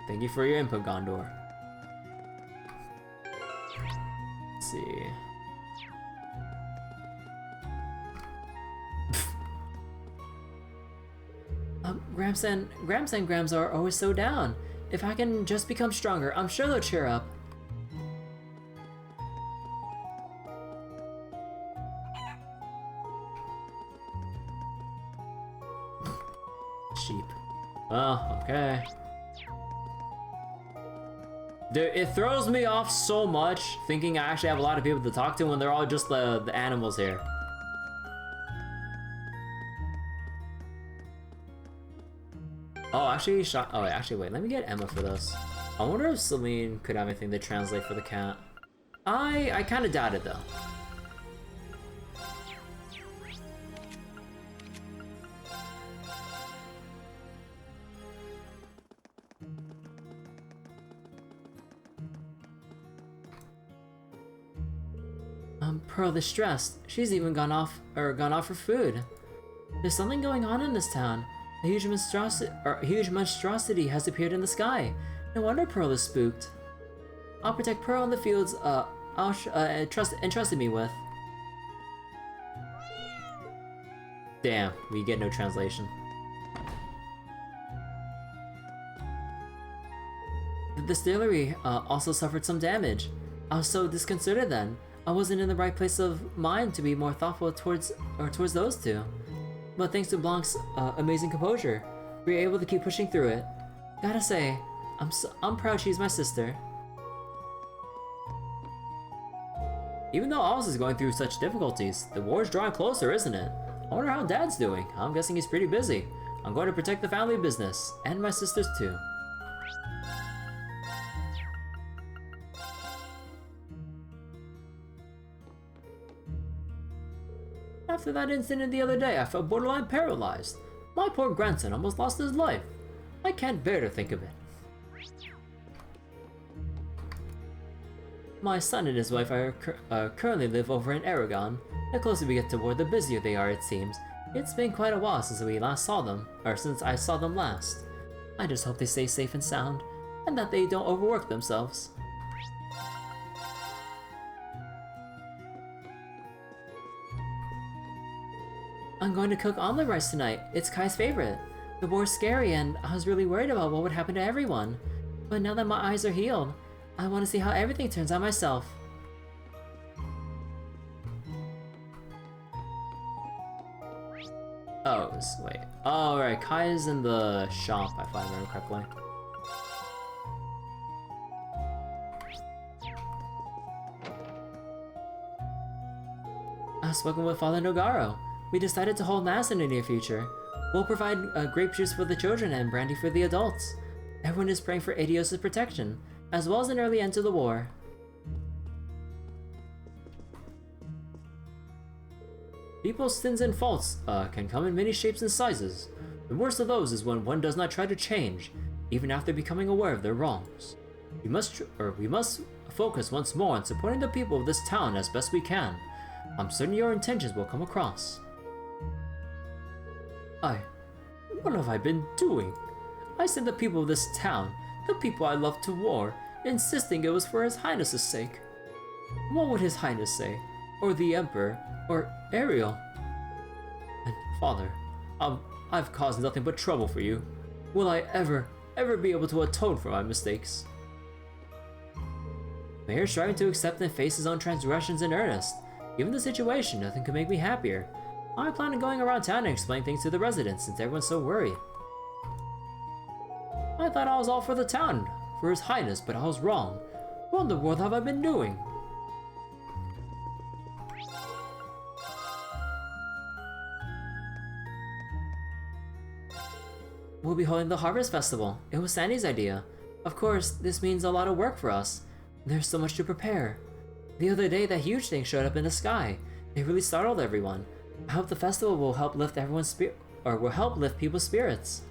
Thank you for your input, Gondor. Let's see. Gramps and Grams are always so down. If I can just become stronger, I'm sure they'll cheer up. Sheep. Well, okay. Dude, it throws me off so much thinking I actually have a lot of people to talk to when they're all just the animals here. Oh, actually, wait, let me get Emma for this. I wonder if Celine could have anything to translate for the cat. I kind of doubt it, though. Pearl is stressed. She's even gone off for food. There's something going on in this town. A huge monstrosity has appeared in the sky. No wonder Pearl is spooked. I'll protect Pearl in the fields entrusted me with. Damn, we get no translation. The distillery also suffered some damage. I was so disconcerted then. I wasn't in the right place of mind to be more thoughtful towards those two. But thanks to Blanc's amazing composure, we were able to keep pushing through it. Gotta say, I'm proud she's my sister. Even though Oz is going through such difficulties, the war's drawing closer, isn't it? I wonder how Dad's doing. I'm guessing he's pretty busy. I'm going to protect the family business, and my sisters too. After that incident the other day, I felt borderline paralyzed. My poor grandson almost lost his life. I can't bear to think of it. My son and his wife are currently live over in Aragon. The closer we get toward, the busier they are, it seems. It's been quite a while since we last saw them, or since I saw them last. I just hope they stay safe and sound, and that they don't overwork themselves. I'm going to cook omelet rice tonight. It's Kai's favorite. The war's scary and I was really worried about what would happen to everyone. But now that my eyes are healed, I want to see how everything turns out myself. Oh, wait. Oh, right. Kai is in the shop, if I remember correctly. I've spoken with Father Nogaro. We decided to hold mass in the near future. We'll provide grape juice for the children and brandy for the adults. Everyone is praying for Adios' protection, as well as an early end to the war. People's sins and faults can come in many shapes and sizes. The worst of those is when one does not try to change, even after becoming aware of their wrongs. We must focus once more on supporting the people of this town as best we can. I'm certain your intentions will come across. What have I been doing? I sent the people of this town, the people I love, to war, insisting it was for His Highness's sake. What would His Highness say? Or the Emperor? Or Ariel? And Father, I've caused nothing but trouble for you. Will I ever be able to atone for my mistakes? Mayor striving to accept and face his own transgressions in earnest. Given the situation, nothing could make me happier. I plan on going around town and explaining things to the residents since everyone's so worried. I thought I was all for the town, for His Highness, but I was wrong. What in the world have I been doing? We'll be holding the Harvest Festival. It was Sandy's idea. Of course, this means a lot of work for us. There's so much to prepare. The other day, that huge thing showed up in the sky. It really startled everyone. I hope the festival will help lift everyone's will help lift people's spirits.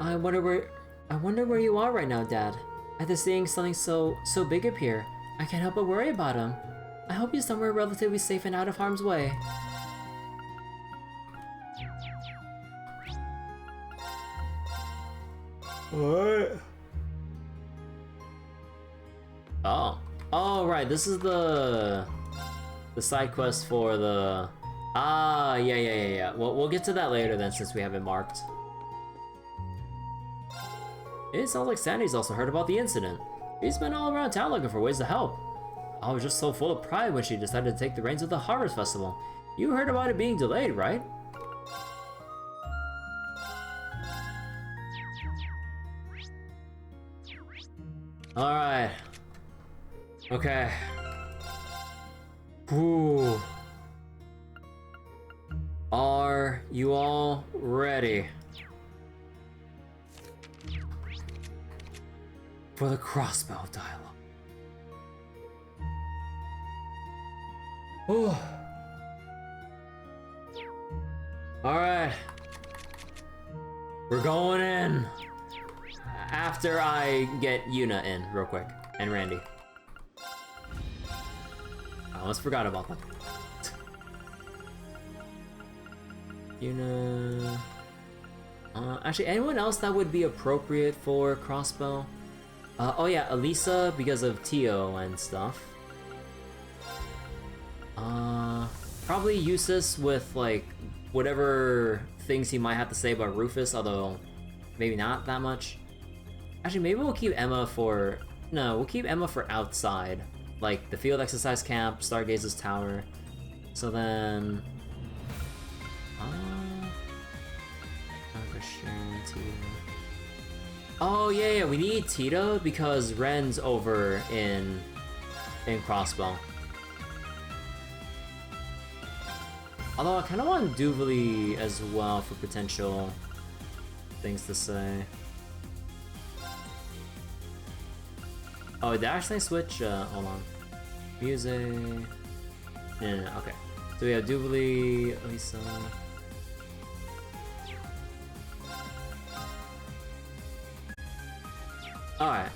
I wonder where you are right now, Dad. After seeing something so big appear, I can't help but worry about him. I hope he's somewhere relatively safe and out of harm's way. What? Oh, right. This is the side quest for the. Yeah. We'll get to that later then, since we have it marked. It sounds like Sandy's also heard about the incident. She's been all around town looking for ways to help. I was just so full of pride when she decided to take the reins of the Harvest Festival. You heard about it being delayed, right? Alright. Okay. Whew. Are you all ready for the crossbow dialogue? Whew. Alright. We're going in. After I get Yuna in real quick, and Randy. I almost forgot about them. Yuna... actually, anyone else that would be appropriate for crossbow? Oh yeah, Elisa because of Tio and stuff. Probably Eustace with like whatever things he might have to say about Rufus, although maybe not that much. Actually, maybe we'll keep Emma for... No, we'll keep Emma for outside. Like the field exercise camp, Stargaze's tower. So then... Oh yeah, we need Tito because Ren's over in Crossbow. Although I kind of want Duvally as well for potential things to say. Oh, did I actually switch? Hold on. Music. No, okay. So we have Duvally, Elisa. Alright.